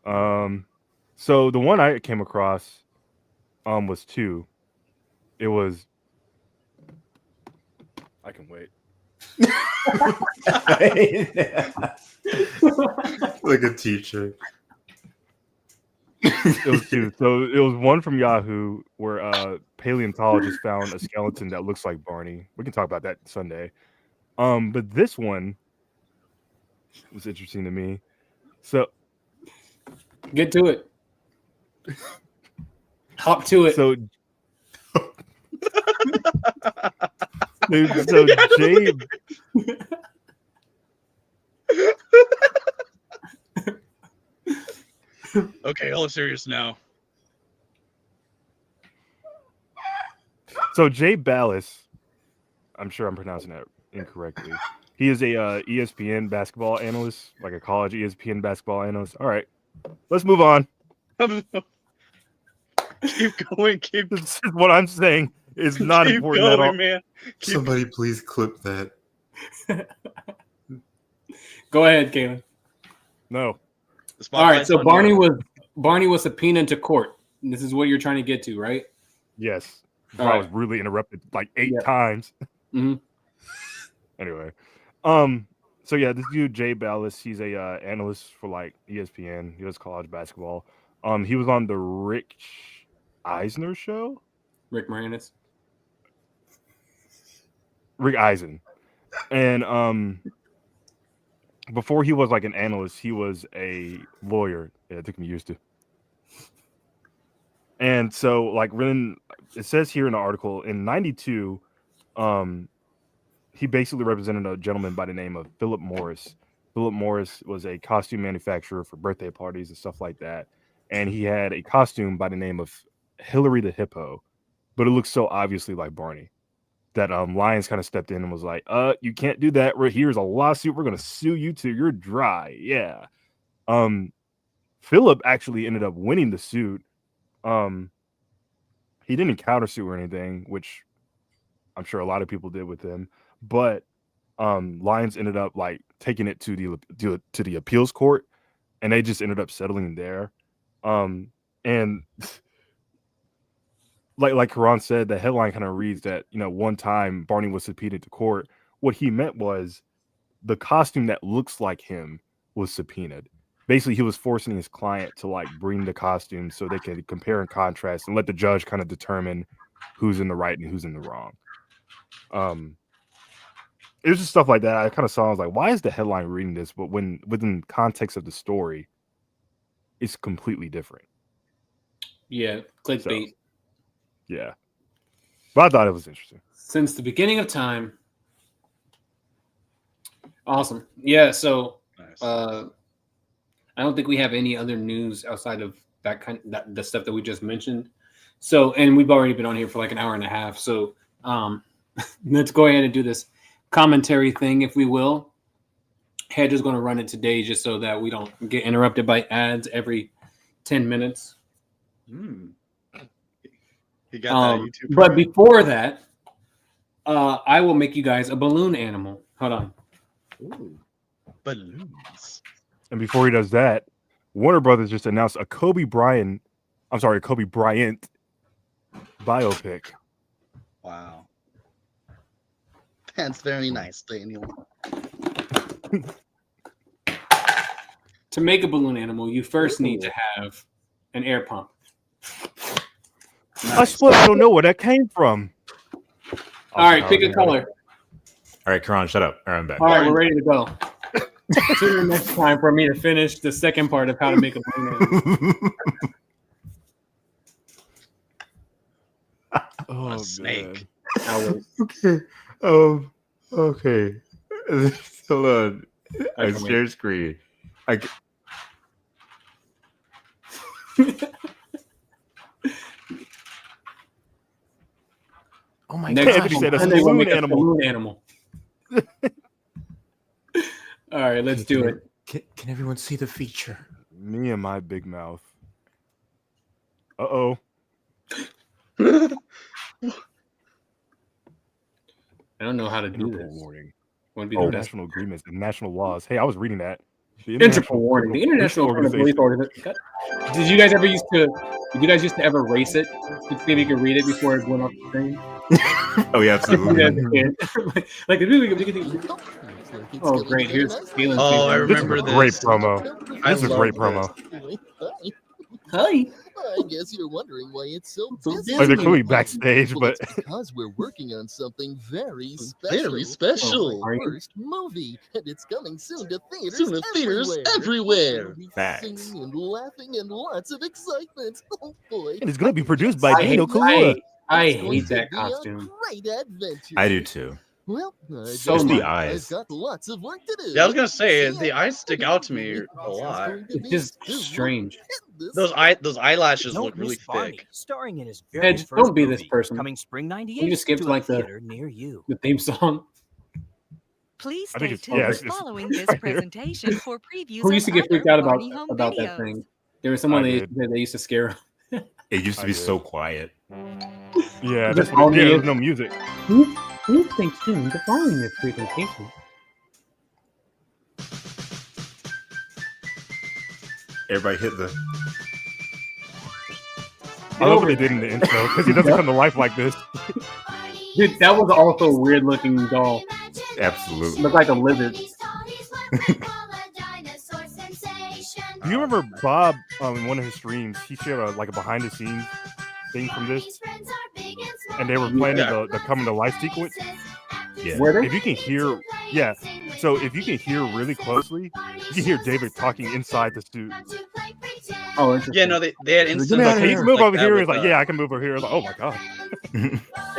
So the one I came across, was 2. It was. I can wait. like a teacher. It was two. So it was one from Yahoo where paleontologists found a skeleton that looks like Barney. We can talk about that Sunday. But this one was interesting to me. So Get to it. Hop to it. so so Jay Okay, all serious now. So Jay Ballas, I'm sure I'm pronouncing that incorrectly. He is a ESPN basketball analyst, like a college ESPN basketball analyst. All right, let's move on. Keep going. Keep This is what I'm saying is not keep important going, at all. man. Keep Somebody please clip that. Go ahead, Caleb. No, the All right, spotlight's so on Barney was subpoenaed to court. And this is what you're trying to get to, right? yes, All I right. was rudely interrupted like 8 Yeah. times. Mhm. Anyway, so yeah, this dude Jay Ballas, he's a analyst for like ESPN. He does college basketball. He was on the Rick Eisner show. Rick Moranis. Rick Eisen, and before he was like an analyst, he was a lawyer. Yeah, it took me years to. And so, like, when it says here in the article in '92, he basically represented a gentleman by the name of Philip Morris. Philip Morris was a costume manufacturer for birthday parties and stuff like that, and he had a costume by the name of Hillary the Hippo, but it looked so obviously like Barney that Lions kind of stepped in and was like, you can't do that. Here's a lawsuit. We're gonna sue you till you're dry. Yeah. Philip actually ended up winning the suit. He didn't countersue or anything, which I'm sure a lot of people did with him, but Lions ended up like taking it to the appeals court, and they just ended up settling there. And like Karan said, the headline kind of reads that, one time Barney was subpoenaed to court. What he meant was the costume that looks like him was subpoenaed. Basically, he was forcing his client to like bring the costume so they could compare and contrast and let the judge kind of determine who's in the right and who's in the wrong. It was just stuff like that. I kind of saw, I was like, why is the headline reading this? But when within context of the story, it's completely different. Yeah, clickbait. So, yeah. But I thought it was interesting. Since the beginning of time. Awesome. Yeah, so Nice. I don't think we have any other news outside of the stuff that we just mentioned. So, and we've already been on here for like an hour and a half. So let's go ahead and do this commentary thing, if we will. Hedge is going to run it today just so that we don't get interrupted by ads every 10 minutes. You got that YouTube. But before that, I will make you guys a balloon animal. Hold on. Ooh, balloons. And before he does that, Warner Brothers just announced a Kobe Bryant biopic. Wow. That's very nice, Daniel. To make a balloon animal, you first need to have an air pump. I still don't know where that came from. All right, pick a color. All right, Karan, shut up. All right, I'm back. All right, we're ready to go. Tune in next time for me to finish the second part of how to make a balloon animal. Oh, A snake. man. Okay. Okay. Hold on. I share screen. Oh my Next God. time, Said a Sunday, we'll balloon make a animal. balloon animal. All right, let's do it. Can everyone see the feature? Me and my big mouth. Uh-oh. I don't know how to do Interpol this. warning. Wouldn't be Oh, the best. national agreements and national laws. Hey, I was reading that. The Interpol warning. The International Police Criminal Police Organization. Did you guys used to ever race it to see if you could read it before it went off the screen? Oh, yeah, absolutely. Like, oh, great. Here's Kalen's Oh, I favorite. This is remember a great this. promo. I This is a great love promo. Hi. I guess you're wondering why it's so busy. Like they're clearly backstage, Well, but it's because we're working on something very special. Very special. Our first movie, and it's coming soon to theaters, Soon to theaters everywhere. We'll be Facts. singing and laughing and lots of excitement. Oh boy! and it's gonna be produced by I Dino hate, Kaluuya. I It's going hate to that be a costume. Great adventure. I do too. Well, So guess much. the eyes. I've got lots of work to do. Yeah, I was gonna say See the ya. eyes stick out to me a lot. It's just strange. Those eyelashes Don't look really miss Barney, thick. starring in his very Edge, first don't be this movie, person. Coming spring '98. You just skipped to like a the- theater near you. The theme song. Please I think stay it's- tuned yeah, it's- following this right here. presentation for previews Who used to of get freaked other out about Barney home that videos. thing? There was someone I they used to scare. It used to I be did. so quiet. Yeah, Just that's all what, yeah, the- there's no music. Please stay tuned to following this presentation. Everybody hit the. I love what they did in the intro because he doesn't come to life like this. Dude, that was also a weird looking doll. Absolutely. Looked like a lizard. Do you remember Bob in one of his streams? He shared a behind the scenes thing from this, and they were planning the coming to life sequence. Yeah. Were they? If you can hear, yeah. So if you can hear really closely, you can hear David talking inside the suit. Oh, interesting. Yeah, no, they had He's instant. like, "Can you move over that here?" with, He's like, "Yeah, I can move over here." I was like, "Oh my god!"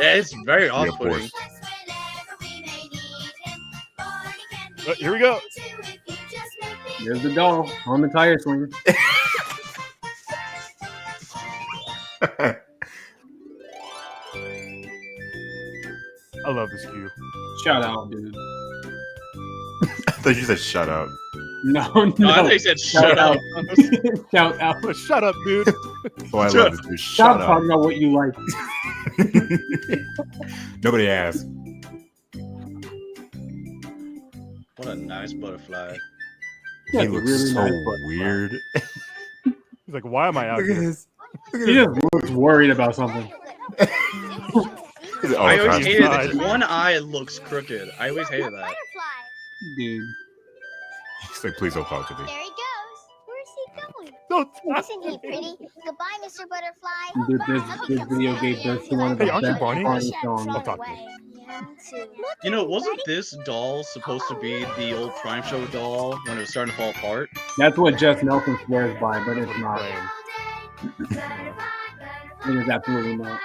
Yeah, it's very Yeah, of off-putting. course. Here we go. There's the doll on the tire swing. I love this cue. Shout out, dude. I thought you said shut up. No, No, no. I thought you said shut up. Shout out. Shut up, dude. Oh, I Shut- love this dude. Stop Shut up. talking about what you like. Nobody asked. What a nice butterfly. He That's looks really so nice butterfly. weird. He's like, "Why am I out here?" He just looks worried about something. Oh, I always God. hated God. that. One eye looks crooked. I always hated that. Dude. He's like, please don't talk to me. There he goes. Where's he going? Don't Isn't he pretty? Goodbye, Mr. Butterfly. Dude, this video gave birth to one of the Hey, aren't you best Barney? songs. I'll talk to you. You know, wasn't this doll supposed to be the old Prime Show doll when it was starting to fall apart? That's what Jess Nelson swears by, but it's not. It is absolutely not.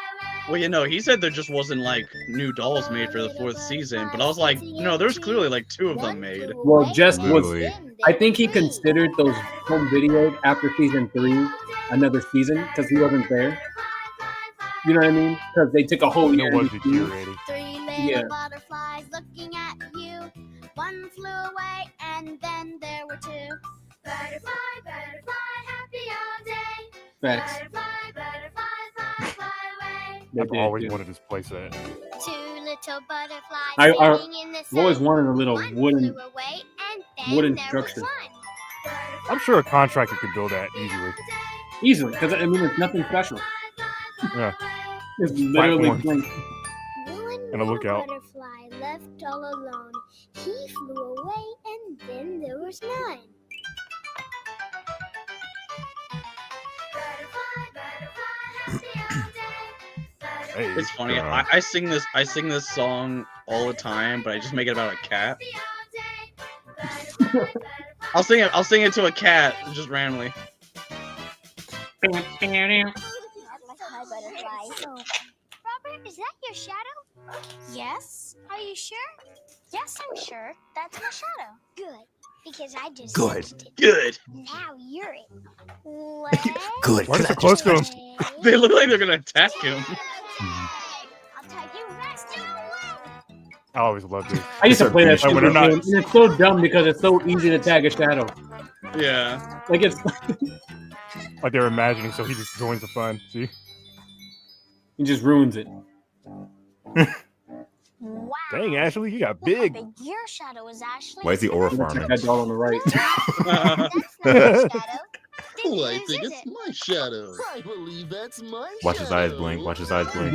Well, you know, he said there just wasn't like new dolls made for the 4th season, but I was like, no, there's clearly like 2 of them made. Well, Jess was. Literally. I think he considered those home videos after season 3 another season because he wasn't there. You know what I mean? Because they took a whole It year. was to a do- curating. 3 little Yeah. butterflies looking at you. One flew away, and then there were 2. Butterfly, butterfly, happy all day. Facts. Butterfly, butterfly, fly, fly away. They I've did, always dude. wanted this playset. 2 little butterflies I- singing in the I've always sun. wanted a little One wooden. flew away, and then wooden there was structure. one. I'm sure a contractor could build that easily. Easily, because I mean, it's nothing special. Yeah. It's literally Platform. blank. One And a lookout. little butterfly left all alone. He flew away, and then there was none. Hey, It's funny. I sing this song all the time, but I just make it about a cat. I'll sing it to a cat just randomly. Hi, butterfly. Robert, is that your shadow? Yes. Are you sure? Yes, I'm sure. That's my shadow. Good. Because I just Good. sensed it. Good. Now you're it. Good. Why are they so close to him? They look like they're gonna attack him. I'll tell you rest in a way. I always loved it. I used to play that Like, shit when with they're not- him, and it's so dumb because it's so easy to tag a shadow. Yeah. Like it's, Like they're imagining, so he just joins the fun. See? it just ruins it. Wow. Dang, Ashley, you got Look how big. big your shadow is, Ashley. Why is he aura Check farming? that doll on the right. That's not your shadow. Didn't Oh, I use, think is it's it? my shadow. I believe that's my Watch his eyes shadow. blink. Watch his eyes blink.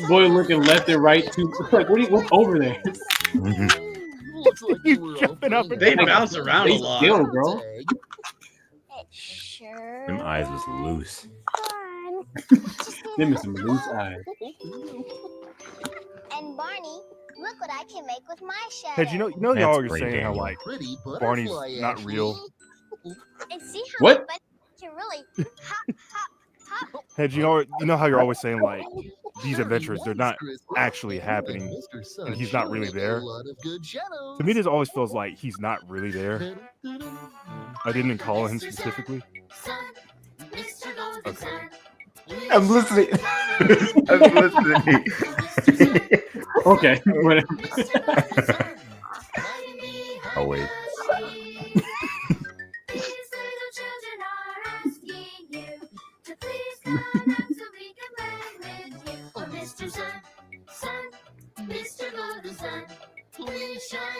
Boy looking left and right too. Like, what's over there? Looks like He's you were jumping up and They down. bounce around a lot. Still, bro. It sure Them eyes was loose. Them is some loose eyes. And Barney, look what I can make with my shadow. Hey, you know, That's y'all are great, saying how Daniel. like Pretty Barney's butterfly, not Ashley. real. And see how What? my bunny can really hop, hop, hop. Hey, you know how you're always saying like these Very adventures, they're nice, not Kristen. actually And happening, Mr. Sun and he's not sure really has a there. lot of good shadows. To me, this always feels like he's not really there. I didn't call him specifically. Okay. I'm listening. I'm listening. Okay, whatever. Oh wait.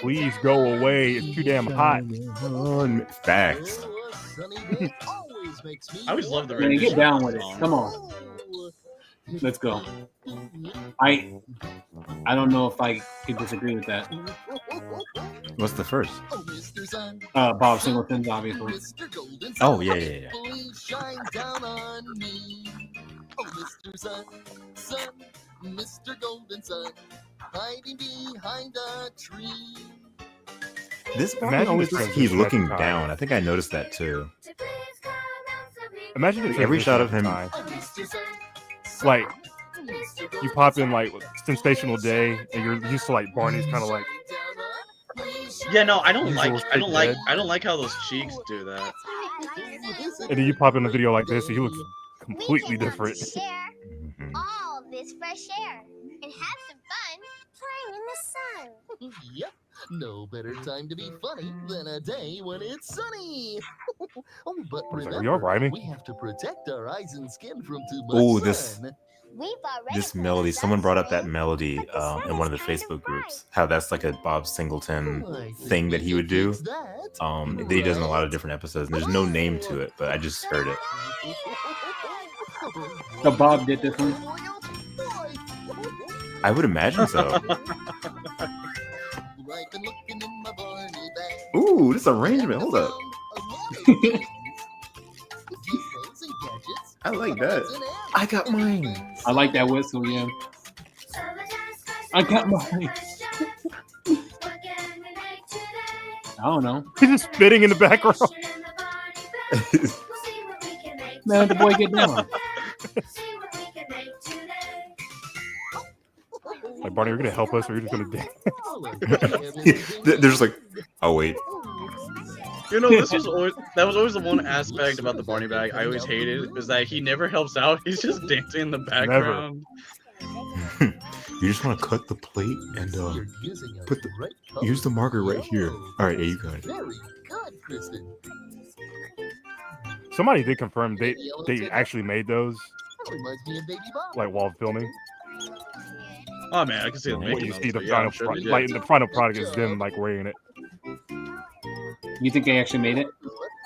Please go away. It's too damn hot. Facts. I always love the Man, get rendition down of with the it. song. Come on. Let's go. I don't know if I could disagree with that. What's the first? Bob Singleton's, obviously. Oh yeah. Please shine down on me. Oh, Mr. Sun, Sun, Mr. Golden Sun, hiding behind a tree. This Imagine Barney always the looks like he's transition looking every time. down. I think I noticed that too. Imagine the Every shot of transition him. every time. Like you pop in like Sensational Day, and you're used to like Barney's kind of like Yeah, no, I don't Usual like dead. how those cheeks do that. And then you pop in a video like this, and he looks We completely can different. share Mhm. all this fresh air and have some fun playing in the sun. Yep, no better time to be funny than a day when it's sunny. Oh, but I was like, remember, are y'all rhyming? we have to protect our eyes and skin from too much Oh, sun. We've already This put melody. the Someone brought up that sunscreen, melody but the sun in one of the is kind of Facebook groups. bright. How that's like a Bob Singleton I think thing we that he can would do. fix that. That he does in a lot of different episodes. And there's no name to it, but I just heard it. So Bob did this one. I would imagine so. I've been looking in my Barney bag. Ooh, this arrangement. Hold up. I like that. I got mine. I like that whistle, yeah. I got mine. I don't know. He's just spitting in the background. Man, let the boy get down. Like Barney, you're gonna help us, or you're just gonna dance. They're just like, oh wait. You know, that was always the one aspect about the Barney bag I always hated is that he never helps out. He's just dancing in the background. You just want to cut the plate and You're using a put the- right use the marker right here. color. All right, yeah, you got it. Very good, Kristen. Somebody did confirm they actually made those That reminds me of Baby Bob. like while filming. Oh man, I can see them What making you those, see the but yeah, I'm final, sure they did. like the final product is them like wearing it. You think they actually made it?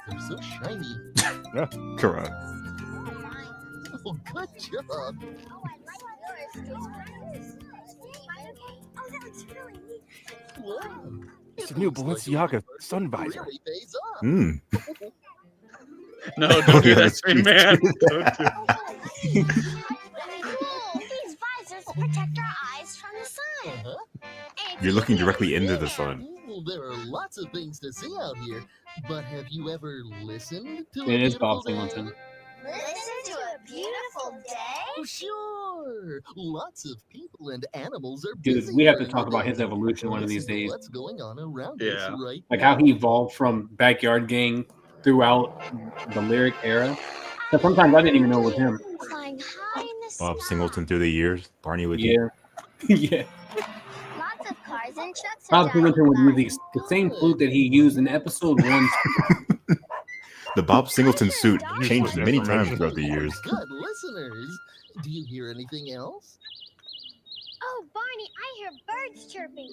They're so shiny. Correct. Oh, good job. Oh, I like yours. Oh, that looks really neat. Wow. It's It a new looks like Balenciaga it sun visor. really pays off. Mm. No, don't do Yeah, that that's to me, true. man. Don't do Cool. These visors protect our eyes from the sun. Uh-huh. And if You're you looking can't directly into see the them, sun. Well, there are lots of things to see out here, but have you ever listened to It a is Bob beautiful day? Singleton. Listen to a beautiful day. Oh, sure. Lots of people and animals are Dude, busy we have to during talk the about day. his evolution one of these Listen to days. What's going on around Yeah. us right Like now. how he evolved from Backyard Gang throughout the lyric era. So sometimes I didn't even know it was him. Flying high in the Bob sky. Singleton through the years. Barney would Yeah. Yeah. Lots of cars and trucks are Bob Singleton would driving use the same flute that he used in episode 1. The Bob Singleton suit Useless changed many times information. throughout the years. Good listeners. Do you hear anything else? Oh, Barney, I hear birds chirping.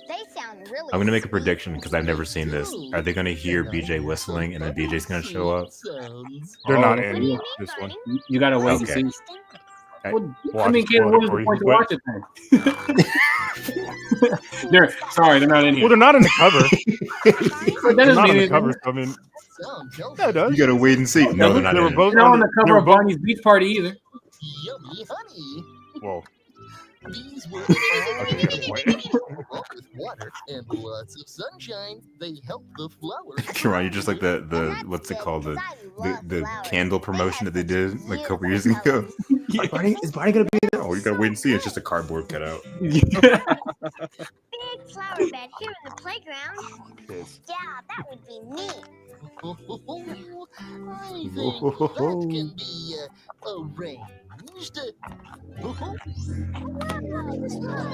They sound really I'm gonna make a sweet. prediction because I've never seen this. Are they gonna hear BJ whistling and then BJ's gonna show up? Sounds. They're Oh, not okay. in What do you mean, this one. Barney? You gotta wait Okay. and see. Hey, Well, well, I mean, just kid, spoiled what it is for the you. point to But watch it then? They're not in here. Well, they're not in the cover. But that They're doesn't not mean in the anything. cover. So, I mean, Sound tells yeah, it does. You gotta wait and see. No, they're not They were in it. both They're not on the they cover were of both- Barney's beach party either. Yummy honey. Whoa. These were Okay, you gotta point. all with water and lots of sunshine. They help the flowers. Come on, you're just like the what's it called, the candle promotion that they did like a couple years ago. Is Barney gonna be there? Oh, you gotta wait and see. It's just a cardboard cutout. Big flower bed here in the playground. Yes. Yeah, that would be neat. I think that can be arranged.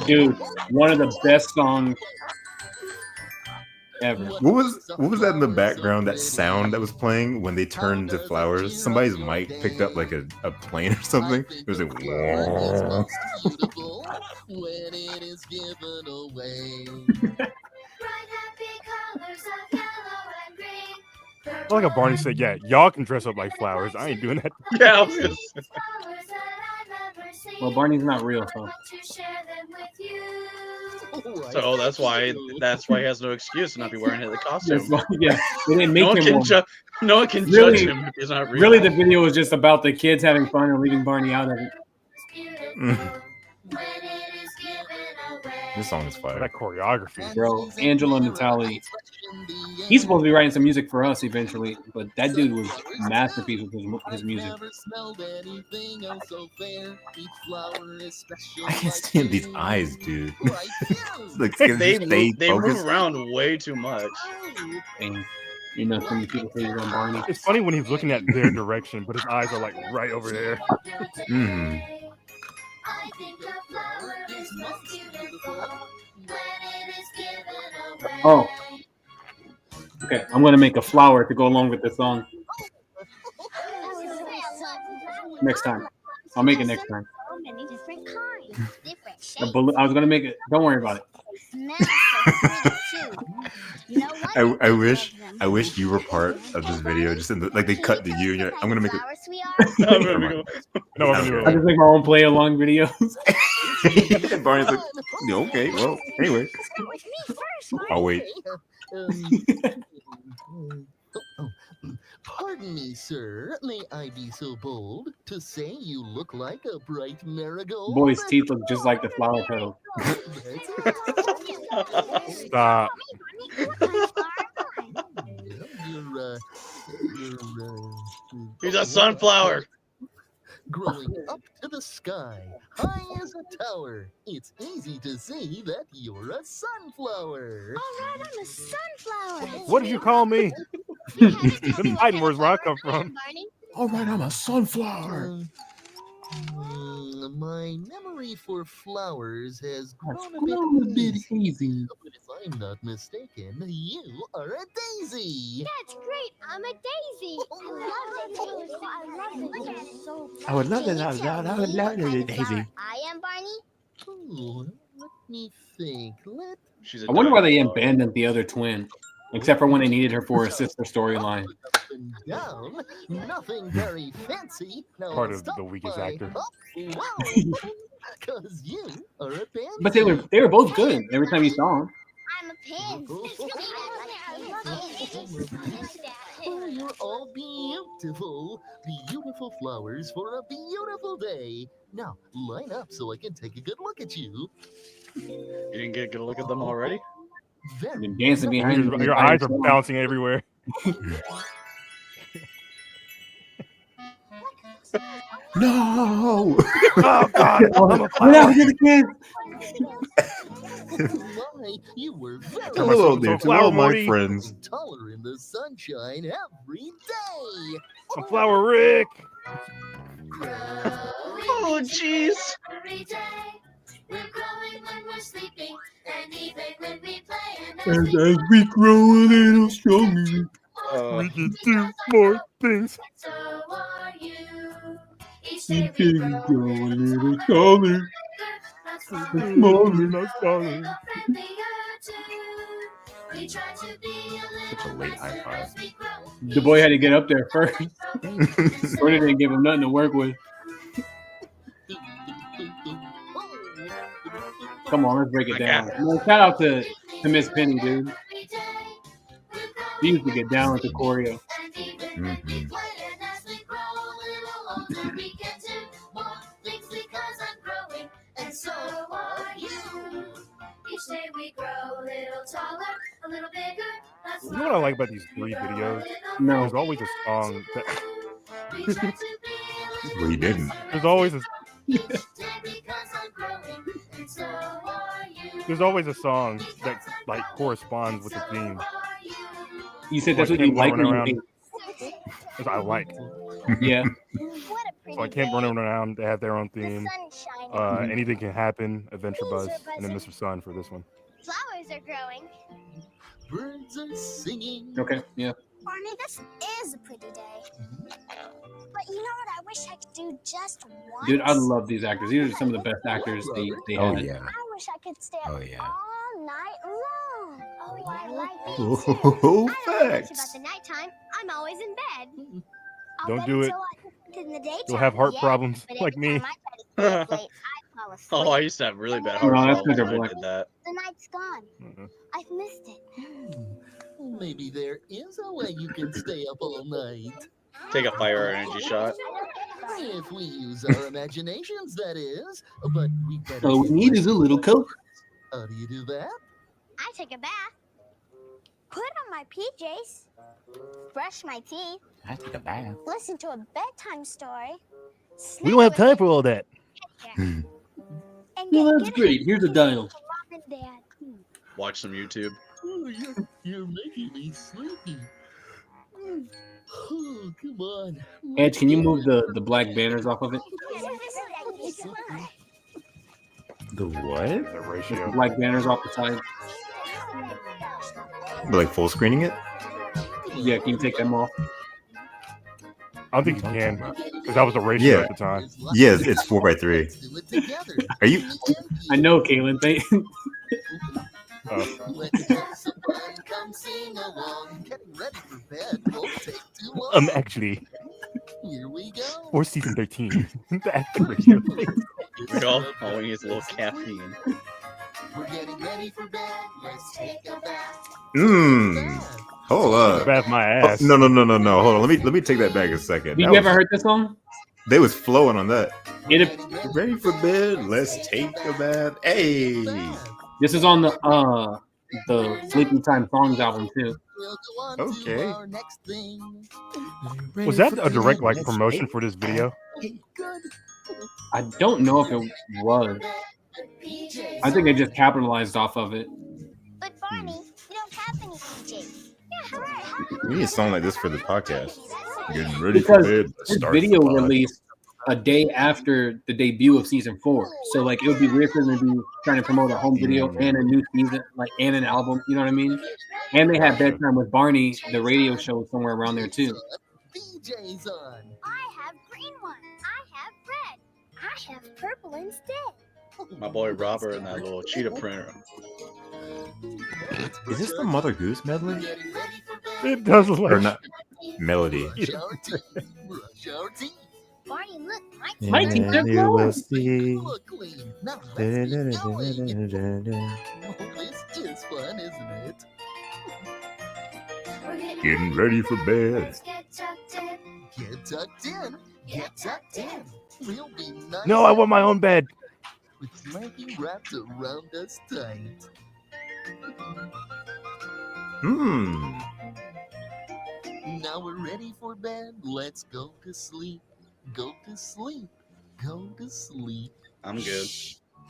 Dude, one of the best songs ever. What was that in the background? That sound that was playing when they turned to flowers. Somebody's mic picked up like a plane or something. It was like, whoa. Beautiful when it is given away. I like how Barney said, "Yeah, y'all can dress up like flowers. I ain't doing that." Yeah, I was gonna say. Well, Barney's not real, so. So that's why he has no excuse to not be wearing the costume. Yeah, they didn't make No one him can one. no one can Really- judge him if he's not real. Really, the video was just about the kids having fun and leaving Barney out of it. This song is fire. That choreography. Bro, Angelo Natali, he's supposed to be writing some music for us eventually, but that dude was a masterpiece with his music. I can't stand these eyes, dude. Like, they stay move focused. around way too much. And you know, so many people say he's on Barney. It's funny when he's looking at their direction, but his eyes are like right over there. Mhm. Oh, okay. I'm gonna make a flower to go along with the song next time. I'll make it next time. So many different kinds, different A shapes. balloon. I was gonna make it. Don't worry about it. Smells so pretty too. You know what? I wish you were part of this video. Just in the, like they cut to you, and you're like, I'm gonna make it. Flowers we are. I'm gonna go- No, I I'm don't I just make my own play along videos. And Barney's like, "Yeah, okay, well, anyway, Start with me first. I'll wait." Pardon me, sir. May I be so bold to say you look like a bright marigold? Boy's teeth look just like the flower petals. Stop. He's a sunflower. Growing up to the sky, high as a tower. It's easy to see that you're a sunflower. All right, I'm a sunflower. What did you call me? Them fighting words where I come from. Barney? All right, I'm a sunflower. My memory for flowers has grown a bit hazy. But if I'm not mistaken, you are a daisy. That's great. I'm a daisy. I love the daisy. I love the daisy. So I would love can that. you tell me love what kind of Daisy. flower I am, Barney. Ooh, let me think. She's a I wonder why they dinosaur. abandoned the other twin, except for when they needed her for a sister storyline. Up and down, nothing very fancy. Now Part I'll of the stop weakest by actor. up. Wow, because you are a pansy. But they were both good every time you saw them. I'm a pansy. Oh, you're all beautiful. Beautiful flowers for a beautiful day. Now, line up so I can take a good look at you. You didn't get a good look at them already? I've been dancing behind you. Your eyes are bouncing everywhere. No. Oh God! I'm a What flower. happened to the kids? My, you were very Hello there to Flower all my Morty. friends. taller in the sunshine every day. A flower, Rick. Oh, jeez. And as we grow a little stronger. We can do more things. We can grow a little taller. Smaller, not smaller. Such a late high five. The boy had to get up there first. Brody didn't give him nothing to work with. Come on, let's break it down. Man, shout out to Miss Penny, dude. She used to get down with the choreo. Mhm. And so are you. Each day we grow a little taller, a little bigger. You know what I like about these 3 videos? No. There's always a song that Well, you didn't. there's always a song that like corresponds with the theme. You said that's Like what you him like or running you around. hate? That's what I like. Yeah. What a pretty Like Camp day. running around, they have their own The theme. sun is shining. Anything Can Happen, Adventure Buzz, and then Mr. Sun for this one. Flowers are growing. Birds are singing. Okay. Yeah. Barney, this is a pretty day. But you know what I wish I could do just once? Dude, I love these actors. These are some of the best actors they Oh had. yeah. I wish I could stay up Oh yeah. all night long. Oh, I like me Oh, too. I don't know much facts. about the nighttime. I'm always in bed. I'll Don't wait do it. until I can in the daytime. You'll have heart Yeah, problems but like every me. time I try to stay up late, I fall asleep. Oh, I used to have really bad No, heart that's problems because when you're I did that. The night's gone. Mhm. I've missed it. Maybe there is a way you can stay up all night. Take a fire energy shot. If we use our imaginations, that is. But we better All we get need ready. is a little Coke. How do you do that? I take a bath. Put on my PJs. Brush my teeth. I take a bath. Listen to a bedtime story. We don't have time for all that. And Well, get that's good great. Here's a dial. for Mom and Dad. Watch some YouTube. Oh, you're making me sleepy. Oh, come on. Edge, can you move the black banners off of it? The what? The Just the ratio. black banners off the side. Like full screening it? Yeah, can you take them off? I don't think you can, because that was the ratio Yeah. at the time. Yes, it's 4:3. Let's do it together. Are you? I know, Kaylin. Oh. Let's have some fun. Come sing along. Getting ready for bed won't take too long. Actually, Here we go. or season 13. The acting ratio. We all we need is a little caffeine. We're getting ready for bed. Let's take a bath. Mmm. Hold up. Bath my Oh, ass. no. Hold on. Let me take that back a second. You That ever was- heard this song? They was flowing on that. It, Ready for bed? Let's take a bath. Hey. this is on the Sleeping Time Songs album too. We'll go on Okay. to our next thing. Was that a direct like promotion for this video? Good. I don't know if it was. I think they just capitalized off of it. But Barney, you don't have any PJs. Yeah, right. We need a song like this for the podcast. Getting ready Because for bed. Let's this start video the pod. released a day after the debut of season 4. So like it would be weird for them to be trying to promote a home video and a new season, like and an album, you know what I mean? And they had Bedtime with Barney, the radio show somewhere around there too. PJs on. I have green ones. I have red. I have purple instead. My boy Robert and that little cheetah printer. Is this the Mother Goose medley? Getting ready for bed. It does look Or like not? Melody. Brush our teeth. Brush our teeth. Barney, look, my My teeth are glowing. Look clean. Now let's get going. Oh, this is fun, isn't it? Getting ready for bed. Get tucked in. Get tucked in. We'll be nice. No, I want my own bed. With blanket wrapped around us tight. Hmm. Now we're ready for bed. Let's go to sleep. Go to sleep. Go to sleep. I'm good.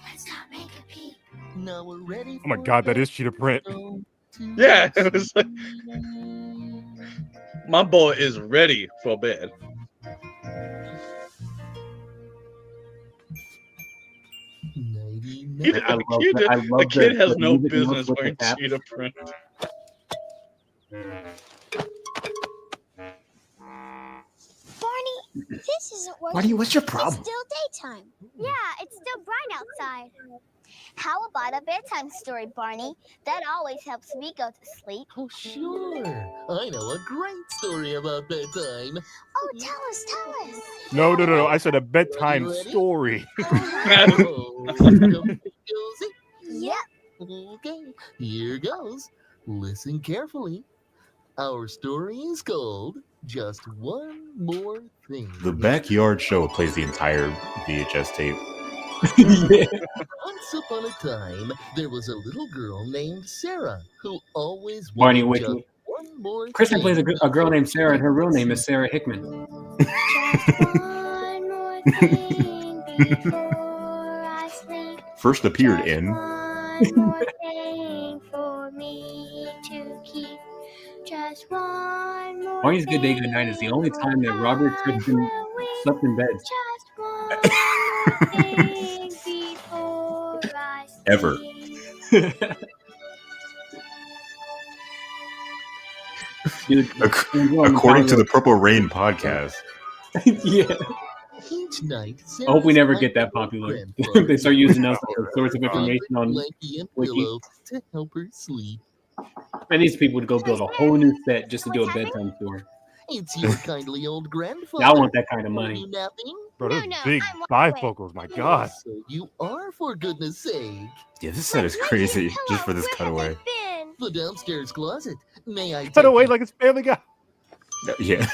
Let's not make a peep. Now we're ready. Oh my for god, that bed. is cheetah print. Go to Yeah, it was like sleep. my boy is ready for bed. Nighty You night. know, I love kid- that. I love the kid has the no music notes business with the wearing tap. cheetah print. Barney, this isn't working. What's your It's problem? still daytime. Yeah, it's still bright outside. How about a bedtime story, Barney? That always helps me go to sleep. Oh, sure. I know a great story about bedtime. Oh, tell us. No. I said a bedtime story. Oh, come cozy. Yep. Okay, here goes. Listen carefully. Our story is called Just One More Thing. The Backyard Show plays the entire VHS tape. Yeah. Once upon a time, there was a little girl named Sarah who always Barney wanted just Wiki. one more Kristen thing. plays a girl named Sarah, and her real name is Sarah Hickman. Just one more thing before I sleep. First appeared Just in one more thing for me to keep. Just one more Barney's Good Day, Good Night is the only time that Robert Kristen slept in bed. Just one more thing before I sleep. Ever. Dude, according to the Purple Rain podcast. Yeah. Each night, I hope we Sarah's never get that popular. They start using us as a source of information on blankie and Wiki. pillow to help her sleep. And these people would go build a whole new set just to do a bedtime story. It's your kindly old grandfather. Y'all want that kind of Are money. you napping? Bro, those No, big I'm wide bifocals, my God. So you are, for goodness sake. Yeah, this set is crazy just for this cutaway. The downstairs closet. May I Cut take away you- like it's Family Guy. Yeah.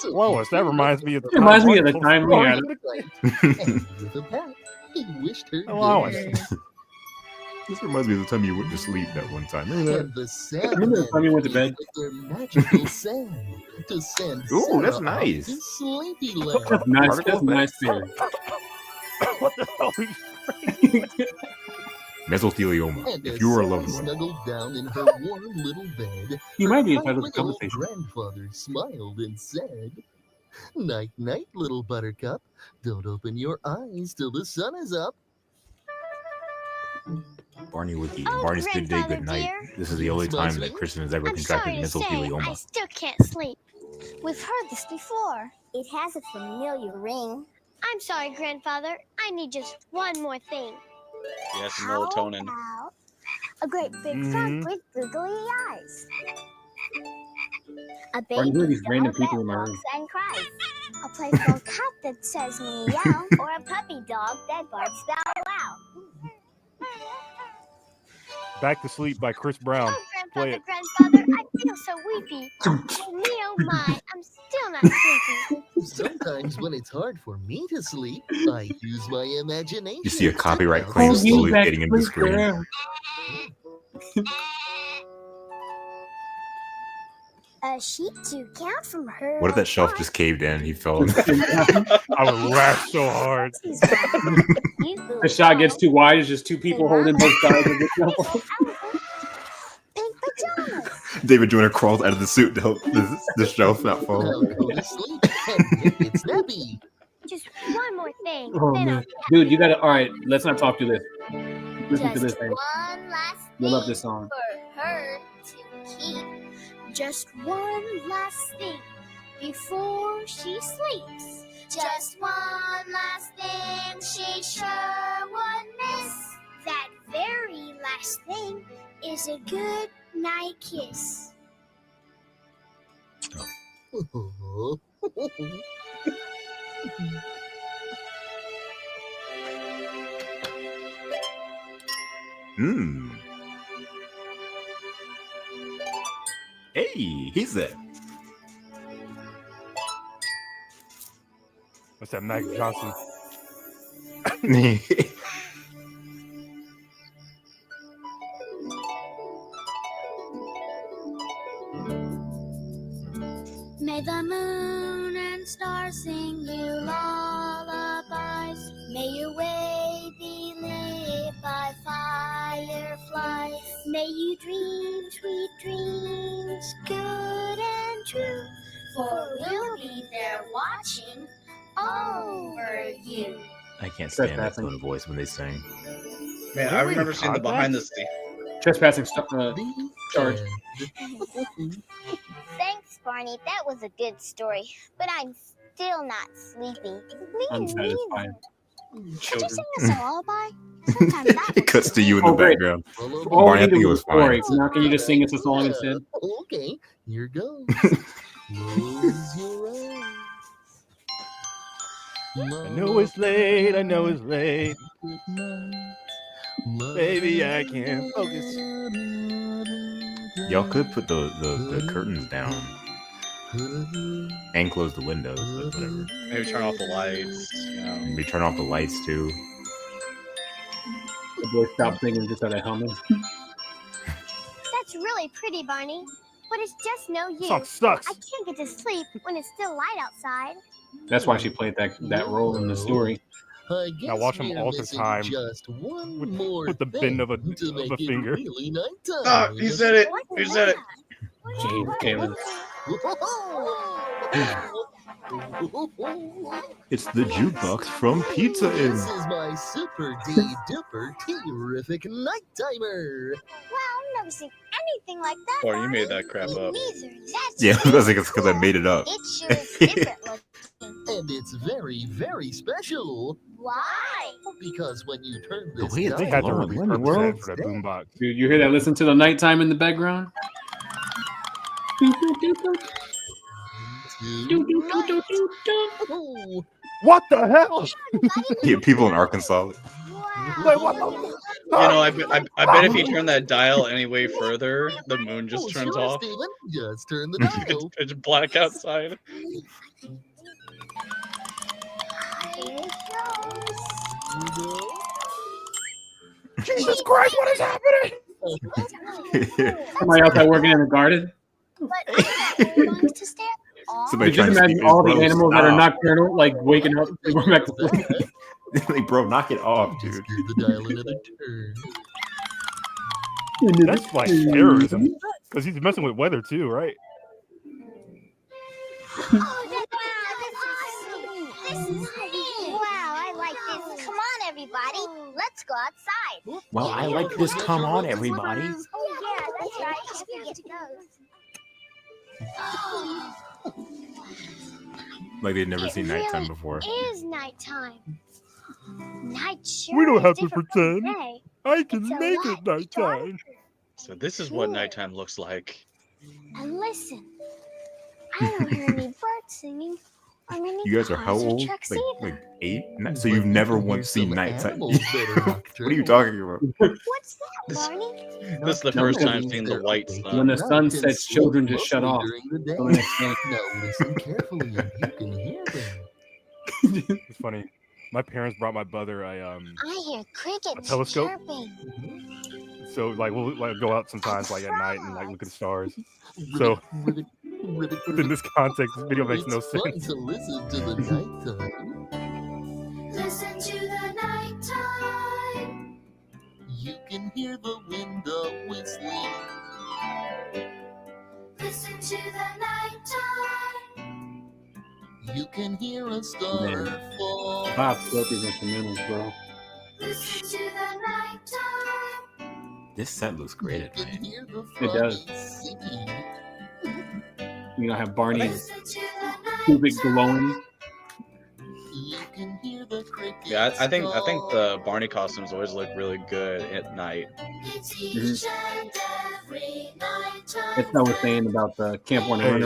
So Lois, that reminds me of the It reminds me of the Barney time we had. And with a pat, he wished her Lois. good night. This reminds me of the time you went to sleep that one time. Remember that? And the sand Remember the time you went to bed? with their magical sand to send Ooh, Sarah that's off nice. to sleepy land. That's nice. That's a nice theory. What the hell? are you- Mesothelioma. And If as you were a Sarah loved one. snuggled down in her warm little bed, You might be her entitled to kindly old conversation. grandfather smiled and said, "Night, night, little buttercup. Don't open your eyes till the sun is up." Barney Wiki. Oh, Barney's Good Day, grandfather Good Night. dear. This is the only time that Smudgy? Kristen has ever I'm contracted sorry to say, I mesothelioma. still can't sleep. We've heard this before. It has a familiar ring. I'm sorry, grandfather. I need just one more thing. Yeah, some How melatonin. about a great big Mhm. frog with googly eyes? A Barney, who are baby these random dog people that in my room? walks and cries. A playful cat that says meow, or a puppy dog that barks bow wow. Back to Sleep by Chris Brown. Oh, Play grandfather, grandfather, I feel so weepy. Oh my, I'm still not sleepy. Sometimes when it's hard for me to sleep, I use my imagination. You see a copyright to claim help me slowly back fading into the sleep screen. there. A sheet to count from her. What if that shelf just caved in? He fell. I would laugh so hard. The shot gets too wide. It's just two people holding both sides of the shelf. Pink pajamas. David Joyner crawls out of the suit to help the shelf not fall. Now go to sleep and make it snappy. Just one more thing. Oh then I'll man, be dude, you gotta. All right, let's not talk to this. Listen to this just thing. one last You'll love thing this song. for her to keep. Just one last thing before she sleeps. Just one last thing she sure would miss. That very last thing is a good night kiss. Hmm. Hey, he's there. What's that, Mac Johnson? May the moon and stars sing you lullabies. May your way be lit by fireflies. May you dream sweet dreams, good and true. For we'll be there watching over you. I can't stand that tone of voice when they sing. Man, I remember seeing the behind the scenes. Trespassing charge. Thanks, Barney. That was a good story, but I'm still not sleepy. Unsatisfied. Could you sing us a lullaby? Sometimes that It cuts to you in the Oh, great. background. All Barney, I we think need it was is story. fine. Now, can you just sing us a song instead? Okay, here goes. Close your eyes. I know it's late. I know it's late. Good night. Baby, I can't focus. Y'all could put the curtains down and close the windows, but whatever. Maybe turn off the lights. You know. Maybe turn off the lights too. The boy stopped singing and just started humming. That's really pretty, Barney. But it's just no use. Song sucks. I can't get to sleep when it's still light outside. That's why she played that role in the story. I Now watch him we're alter missing time just one with- more with the bend of a- thing to of make a it finger. Really nighttime. Oh, he said it. He said it. James Kalen. It's the jukebox from Pizza Inn. This is my super duper Tee-Riffic night timer. Wow, I've never seen anything like that. Or you Barney. made that crap up. Neither. That's Yeah, I was like, it's because I made it up. It sure is different looking. And it's very, very special Why? because when you turn The this way it's They dial had to Lord, repurpose when the that world- for that boombox. Dude, you hear that? Listen to the nighttime in the background. Oh, What the hell? Yeah, people in Arkansas. Wait, what the? You know, I bet if you turn that dial any way further, the moon just turns sure, off. Steven. Just turn the dial. It's black outside. Here it goes. Jesus Christ, what is happening? Somebody else that working in the garden. But I'm going to stay off. Somebody Could you trying just to imagine speak all the bro, animals that are stop. nocturnal, like waking up, they going back to sleep? Like, bro, knock it off, Just dude. give the dial another turn. That's like terrorism. Because he's messing with weather too, right? This is neat. Wow, I like this. Come on, everybody. Let's go outside. Well, I like this. Come on, everybody. Oh, yeah, that's right. We get to go. Like they'd never It seen nighttime really before. is nighttime. Night sure We don't is have to different from pretend. day. I can It's a make lot it nighttime. darker. So this is what nighttime looks like. And listen, I don't hear any birds singing or any You guys are how cars or old? trucks Like either. 8? So you've never once seen nighttime. What are you talking about? What's that, Barney? This is the No, first because time seeing the white sun. When the sun sets, children just shut off. During the day. So the next day. Now listen carefully and you can hear them. It's funny. My parents brought my brother I hear crickets telescope? chirping. so like we'll like go out sometimes like at night and like look at the stars. So Ribbit, within this context, this video makes no it's fun sense. to listen to the nighttime. Listen to the nighttime. You can hear the wind whistling. Listen to the nighttime. You can hear a star Man. fall. Bob built these instrumentals, bro. Listen to the nighttime. This set looks great You at can night. hear the It does. frogs singing. You know, have Barney Listen to the cubic nighttime. glowing. You can hear the crickets. Yeah, I think call. the Barney costumes always look really good at night. It's each and every nighttime. That's what I was saying about the Camp One Hey. Runner.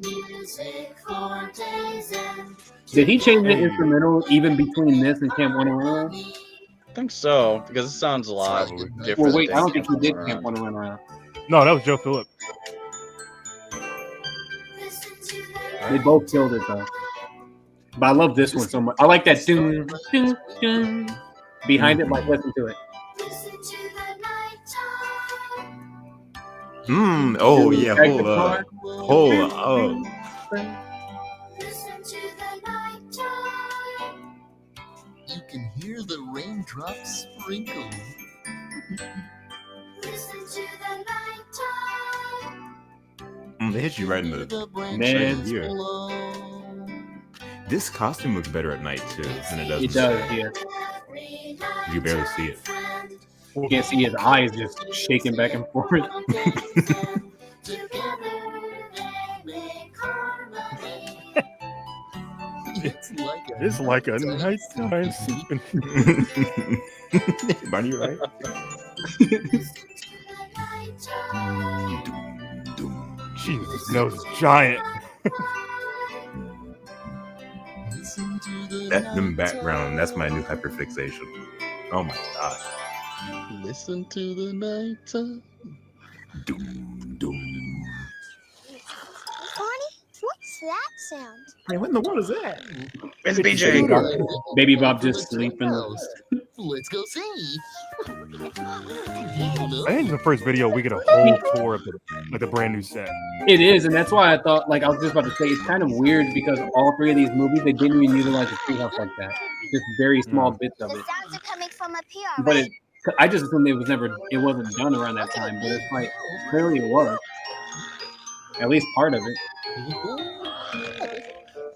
Music for days and Did he change the instrumental even between this and Camp One Runner? I think so because it sounds a lot different. Well, wait, I than don't think he Camp did One Camp Run. One Runner. No, that was Joe Phillip. listen to the They both killed it though. But I love this one so much. I like that ding, ding, ding behind it. Like, listen to it. listen to the nighttime. Oh yeah, Check hold the up. car. Hold up. Listen to the nighttime. You can hear the raindrops sprinkle. Listen to the nighttime. They hit you right in Hear the. the branches Man. blow. This costume looks better at night too than it does. It does, yeah. Every You barely see it. friend. You can't see his eyes just shaking back and forth. Together they make harmony. It's like a It's like a nighttime sleeping. Barney, you right? Listen to the nighttime. Jesus, nose is giant. Listen to the That in the background, that's my new hyperfixation. Oh my gosh. Listen to the night. Doom, doom. Barney, what's that sound? Hey, what in the world is that? It's Baby BJ. Bob, Baby Bob just sleeping. Let's go see. I think in the first video we get a whole tour of the brand new set. It is, and that's why I thought, like I was just about to say, it's kind of weird because all three of these movies they didn't even utilize the treehouse like that. Just very small bits of The it. sounds are coming from up here. But right? I just assumed it wasn't done around that time. But it's like clearly it was. At least part of it.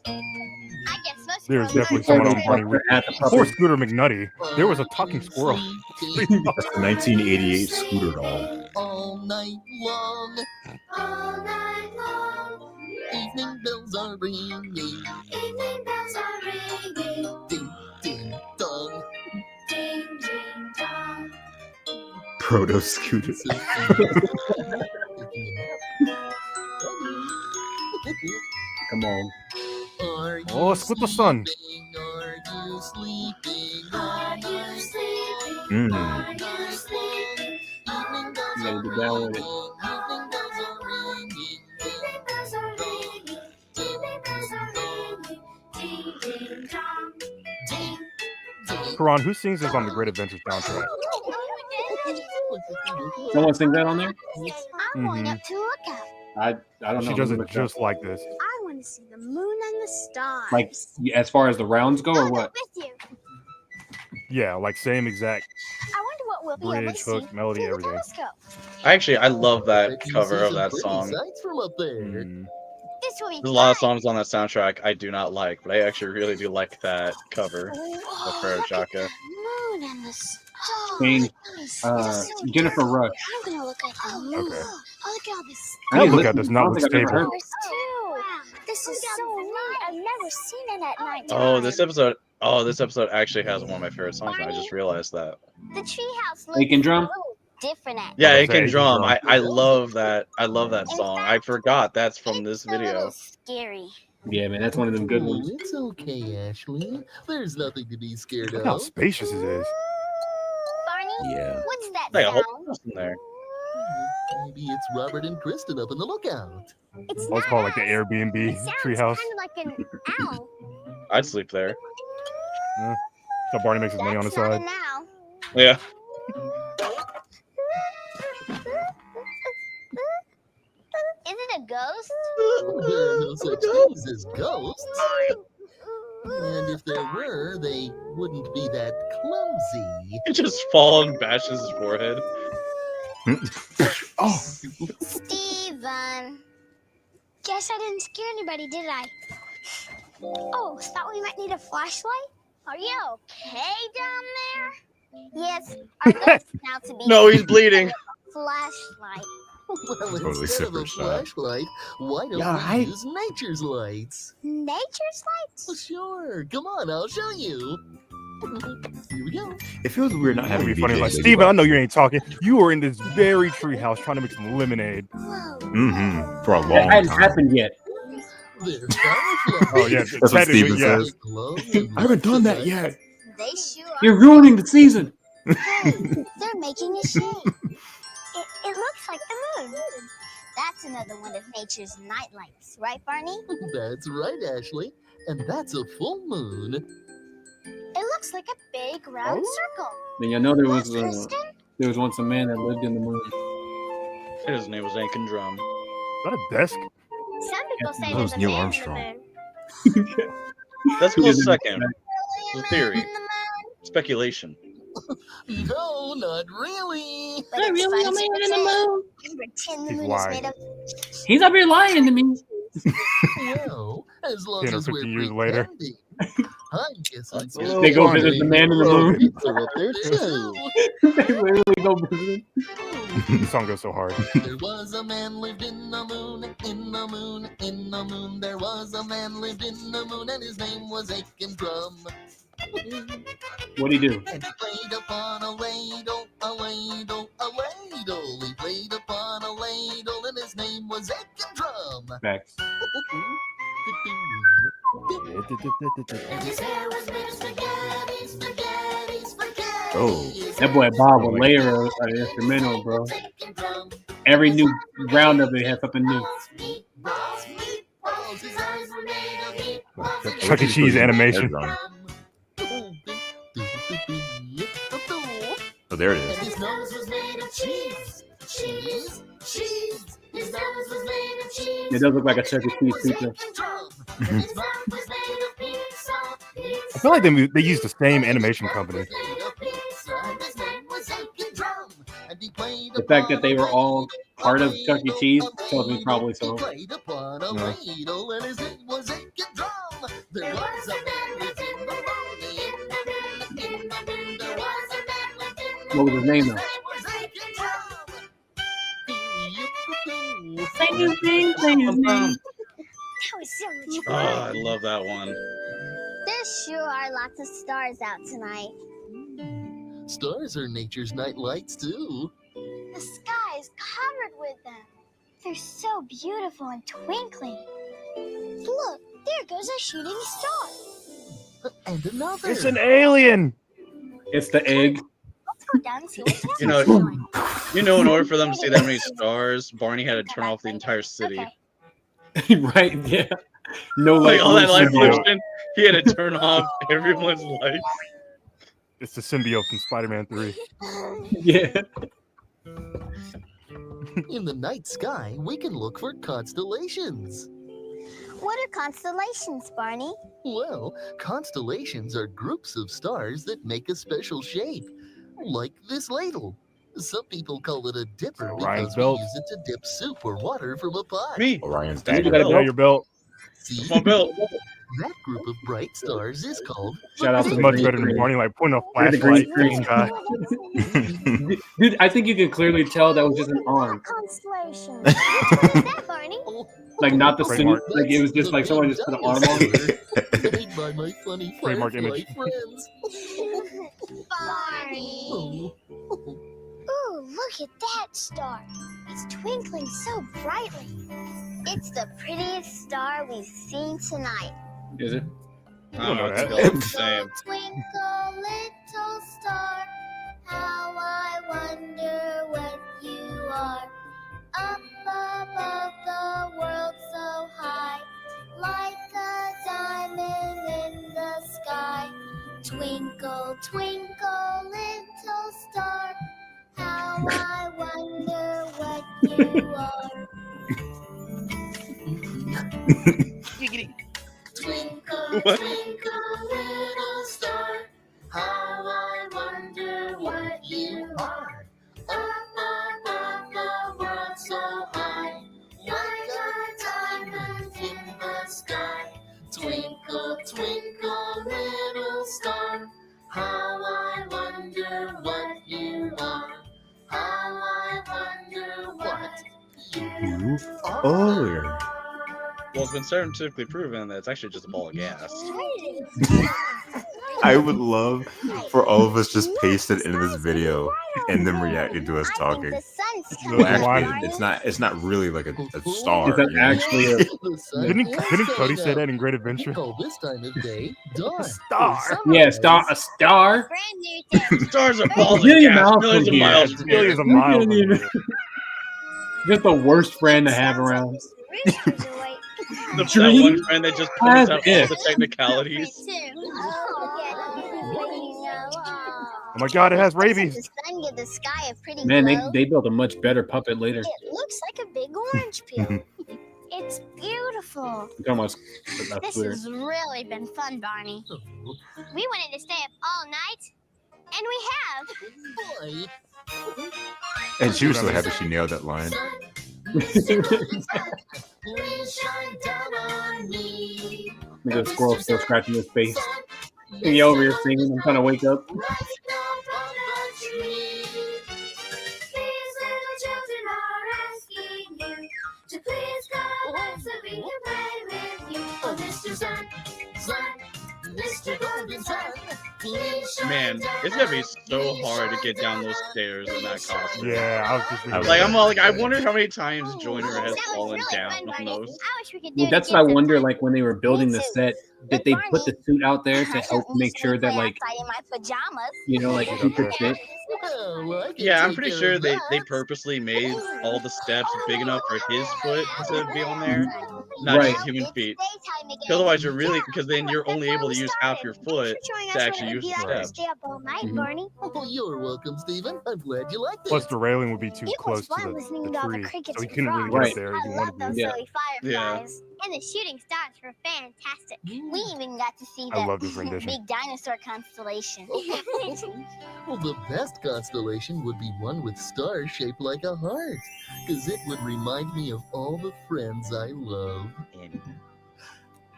I guess most There's people definitely learn someone on Barney. At the Before puppet. Scooter McNutty, there was a talking squirrel. That's the 1988 Scooter doll. All night long. all night long. Evening bells are ringing. Evening bells are ringing. Ding, ding, dong. Ding, ding, dong. Proto Scooter. Come on. Are you Oh, split the sun. sleeping? Are you sleeping? Are you sleeping? Mm. Are you sleeping? Evening bells Yeah, are the bell ringing. with it. Evening bells are ringing. Evening bells are ringing. Evening bells are ringing. Ding, ding, dong. Ding. Karan, who sings this on the Great Adventure soundtrack? Someone sing that on there? I'm going up to look out. I don't know. She does Let me it look just up. like this. I want to see the moon and the stars. Like as far as the rounds go, or I'll go what? with you. Yeah, like same exact I wonder what we'll be able bridge, to hook, see melody, through the everything. telescope. I love that Bet you cover see of some that pretty song. sights from up there. Mm. This will be There's a lot of fun. songs on that soundtrack I do not like, but I actually really do like that cover. Oh, Fair look at Chaka. the moon and the stars. Change, It's Uh, so Jennifer dark. Rush. I'm gonna look at the moon. Okay. Oh, look at all this. I didn't look listen- at this, I not don't look think I've ever stable. heard. Stars too. This is so neat. I've never seen it at night. Oh, this episode actually has one of my favorite songs, and I just realized that. The treehouse looks Aiken Drum? a little different at Yeah, I was it gonna can say, drum. Aiken I love that. I love that song. I forgot that's from this It's a little video. scary. Yeah, man, that's one of them good Oh, ones. it's okay, Ashley. There's nothing to be scared Look how of. spacious it is. Barney, Yeah. what's that Like a whole sound? house in there. Maybe it's Robert and Kristen up in the lookout. It's Let's not call it like the us. Airbnb It sounds treehouse. kind of like an owl. I'd sleep there. So Barney makes his money on the That's not side. an owl. Yeah. Is it a ghost? There are no such things as ghosts. And if there were, they wouldn't be that clumsy. It just falls and bashes his forehead. Oh, Steven. Guess I didn't scare anybody, did I? Oh, thought we might need a flashlight? Are you okay down there? Yes, our goal is now to be No, he's bleeding. flashlight. Well, Totally instead of a separate shot. flashlight, why don't Yeah, we hi. use nature's lights? Nature's lights? Well, sure. Come on, I'll show you. Here we go. It feels weird not That'd having be funny. BJ Like, Baby Steven, Bob. I know you ain't talking. You were in this very treehouse trying to make some lemonade. Whoa. Mm-hmm. For a That long hadn't time. happened yet. There's fireflies. Oh yeah, That's what technically, Steven yeah. says. They glow in I haven't done that the yet. They sure are. You're ruining the season. Hey, they're making a shape. It looks like the moon. That's another one of nature's night lights, right, Barney? That's right, Ashley. And that's a full moon. It looks like a big round circle. Then you know there Yes, was Kristen? once a man that lived in the moon. His name was Aiken Drum. Is that a desk? Some people say That was there's a Neil man Armstrong. in the moon. That's a close second. Really a Theory. man in the moon? Speculation. No, not really. But it's really fun a to man in the moon? Pretend the He's moon lying. is made of. He's up here lying to me. Well, as long 10 or as we're 15 years later. pretending. I'm guessing some They go Barney visit the man in the will moon. be up there too. They literally go visit. This song goes so hard. There was a man lived in the moon, in the moon, in the moon. There was a man lived in the moon, and his name was Aiken Drum. What'd he do? And he played upon a ladle, a ladle, a ladle. He played upon a ladle, and his name was Aiken Drum. Facts. And his hair was made of spaghetti, spaghetti, spaghetti. Oh, That boy Bob would layer an instrumental, bro. Every new round of it has something new. Chuck E. Cheese animation. Oh, there it is. And his nose was made of cheese. Cheese, cheese. His nose was made of cheese. It does look like a Chuck E. Cheese pizza. I feel like they used the same animation company. The fact that they were all part of Chuck E. Cheese tells me probably so. What was his name though? That was so much Oh, I love that one. There sure are lots of stars out tonight. Stars are nature's night lights too. The sky is covered with them. They're so beautiful and twinkling. Look, there goes a shooting star. And another. It's an alien. It's the egg. Let's go down and see what's You know, doing. in order for them to see that many stars, Barney had to turn off the entire city. Okay. Right? Yeah. No Like all that light pollution. pollution, he had to turn off everyone's lights. It's the symbiote from Spider-Man 3. Yeah. In the night sky, we can look for constellations. What are constellations, Barney? Well, constellations are groups of stars that make a special shape, like this ladle. Some people call it a dipper Orion's because belt. we use it to dip soup or water from a pot. Me, Orion's You Dagger. gotta Yeah, your belt. See, my belt. that group of bright stars is called Shout out This to is the much green better than screen. Barney like pointing a Here's the green flashlight in the screen. sky. Dude, I think you can clearly tell that was just an arm. Constellation. What is that, Barney? Like not the suit. Trademark. Like it was just like someone just put an arm on it. made by my funny Trademark firefly image. friends. Barney. Oh. Ooh, look at that star. It's twinkling so brightly. It's the prettiest star we've seen tonight. Is it? I don't know what to that. call it. Same. Twinkle, little star, how I wonder what you are. Up above the world so high, like a diamond in the sky. Twinkle, twinkle, little star, how I wonder what you are. Twinkle, What? twinkle, little star, how I wonder what you are. Up above the world so high, like a diamond in the sky. Twinkle, twinkle, little star, how I wonder what you are. How I wonder what you Oh, Well, it's been scientifically proven that it's actually just a ball of gas. I would love for all of us just pasted into this video and them reacting to us talking. The sun's Well, shining, actually, Barney. It's not really like a star. Is that you know? actually a The sun Didn't is Cody shining say out. that in Great We Adventure? call this time of day dawn. Star. or yeah, sunrise. a star? Brand new thing. Stars are balls of Million gas, miles millions from of here. miles from here. Millions of miles. can't even- Just the worst friend to have around. Roosters are white. That Dream one friend that just points out all as the technicalities. Oh my god, it has rabies. The sun give the sky a pretty Man, glow. they built a much better puppet later. It looks like a big orange peel. It's beautiful. I'm talking about that's This weird. has really been fun, Barney. We wanted to stay up all night, and we have. Boy, And she was so happy she nailed that line. please shine down on me. Look at the squirrel still scratching his face. And you over here singing. I'm trying to wake up. Right now on the tree. These little children are asking you to please come and so we can play with you. Oh, Mr. Sun, Sun, Mr. Golden Sun, Man, it's gonna be so hard to get down those stairs in that costume. Yeah, I was just thinking Like, I'm all like, I wonder how many times Joyner has fallen down on those. Well, that's what I wonder. Like when they were building the set, did they put the suit out there to help make sure that, like, in my pajamas. you know, like he could fit? Yeah, I'm pretty sure they purposely made all the steps big enough for his foot to be on there, not Right. just human feet. Otherwise, you're really, because then you're only able to use half your foot to actually use the steps. Stay up all night, Mhm. Barney. Oh, you're welcome, Stephen. I'm glad you liked plus it. the railing would be too It close was to fun the listening to all the tree, crickets so he and couldn't really frogs. get there if he I wanted love those to. Yeah. silly fireflies. And the shooting stars were fantastic. We even got to see I love the this rendition. big dinosaur constellation. Well, the best constellation would be one with stars shaped like a heart, because it would remind me of all the friends I love.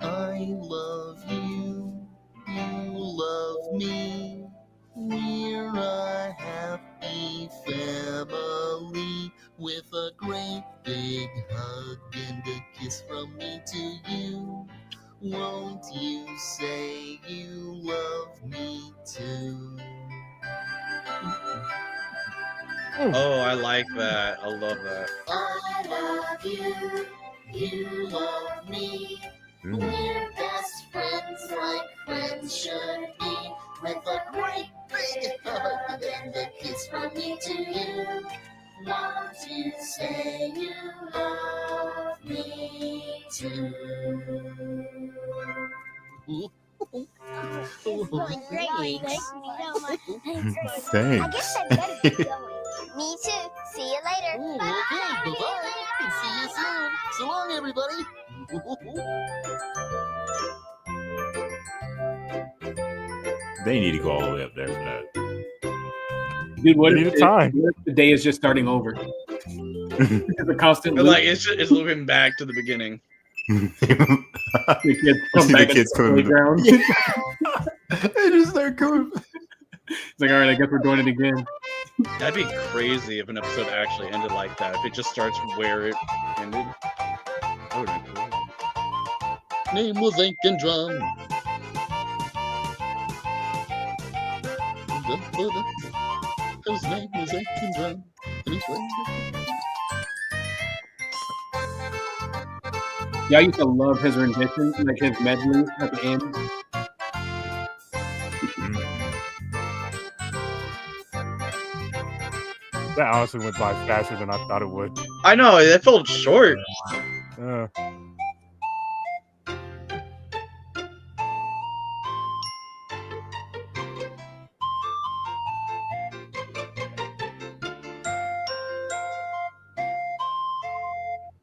I love you, you love me. We're a happy family with a great big hug and a kiss from me to you. Won't you say you love me too? Oh, I like that. I love that. I love you, you love me. We're best friends like friends should be. With a great big hug and a kiss from me to you. Won't you say you love me too? Going great. Thanks. Thanks. I guess I better get going. Me too. See you later. Oh, okay, bye-bye. See you soon. So long, everybody. They need to go all the way up there for that. Dude, what They if need time. what if the day is just starting over? It's a constant But, loop. like, it's looping back to the beginning. The kids come See the back kids to the coming. playground. They just start coming. It's like, all right, I guess we're doing it again. That'd be crazy if an episode actually ended like that. If it just starts where it ended. That would be cool. Name was Ink and Drum. His name was Ink and Drum. And he played. Yeah, I used to love his rendition, like his medley at the end. That honestly went by faster than I thought it would. I know, that felt short. Uh,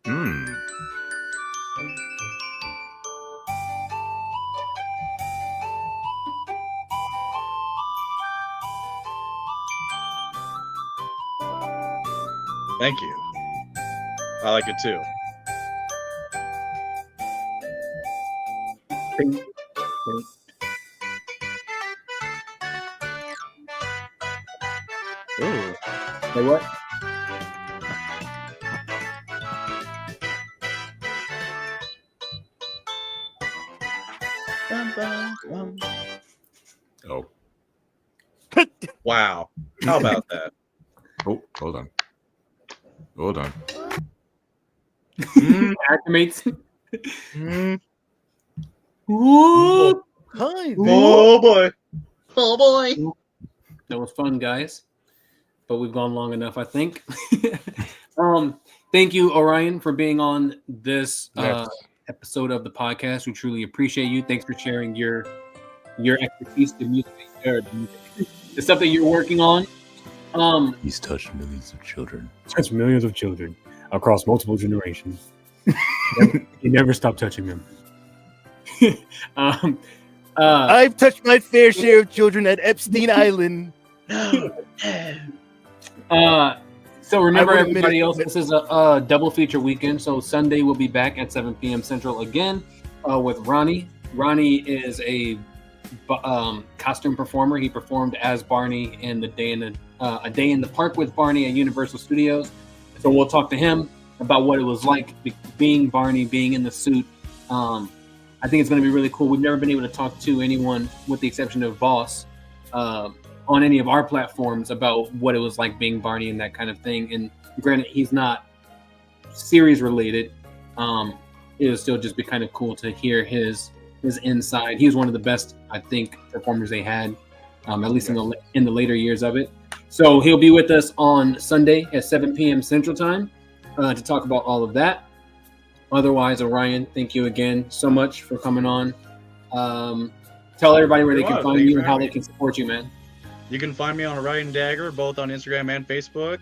Hmm. Thank you. I like it too. Ding, ding. Ooh. Say what? Oh. Wow. How about that? Oh, hold on. Hold on. Activates. Oh, Hi. oh boy. Oh boy. That was fun, guys. But we've gone long enough, I think. Thank you, Orion, for being on this Yes. episode of the podcast. We truly appreciate you. Thanks for sharing your expertise, the music, the stuff that you're working on. He's touched millions of children. Touch millions of children across multiple generations. You never stop touching them. I've touched my fair share of children at Epstein Island. So remember, I would admit everybody it- else, this is a double feature weekend. So Sunday we'll be back at 7 p.m. Central again with Ronnie. Ronnie is a costume performer. He performed as Barney in the A Day in the Park with Barney at Universal Studios. So we'll talk to him about what it was like being Barney, being in the suit. I think it's going to be really cool. We've never been able to talk to anyone with the exception of Voss on any of our platforms about what it was like being Barney and that kind of thing. And granted, he's not series related. It would still just be kind of cool to hear his inside. He was one of the best, I think, performers they had, at least in the later years of it. So he'll be with us on Sunday at 7 p.m. Central Time to talk about all of that. Otherwise, Orion, thank you again so much for coming on. Tell everybody where they can find you and how they can support you, man. You can find me on Orian Dagger, both on Instagram and Facebook.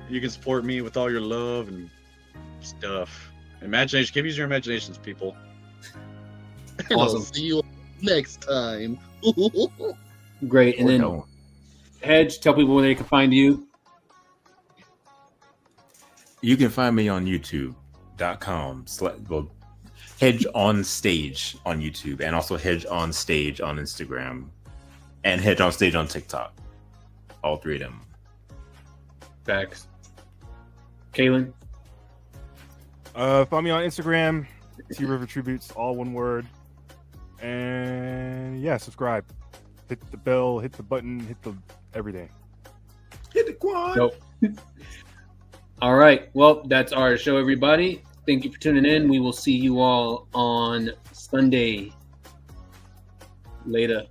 You can support me with all your love and stuff. Imagination. Keep using your imaginations, people. And Awesome. I'll see you next time. Great. And then, Hedge, tell people where they can find you. You can find me on youtube.com. Well, Hedge on Stage on YouTube, and also Hedge on Stage on Instagram, and Hedge on Stage on TikTok. All three of them. Facts. Kaylin? Find me on Instagram, Tee-Riffic Tributes, all one word. And yeah, subscribe. Hit the bell, hit the button, hit the everything. Hit the quad. Nope. All right. Well, that's our show, everybody. Thank you for tuning in. We will see you all on Sunday. Later.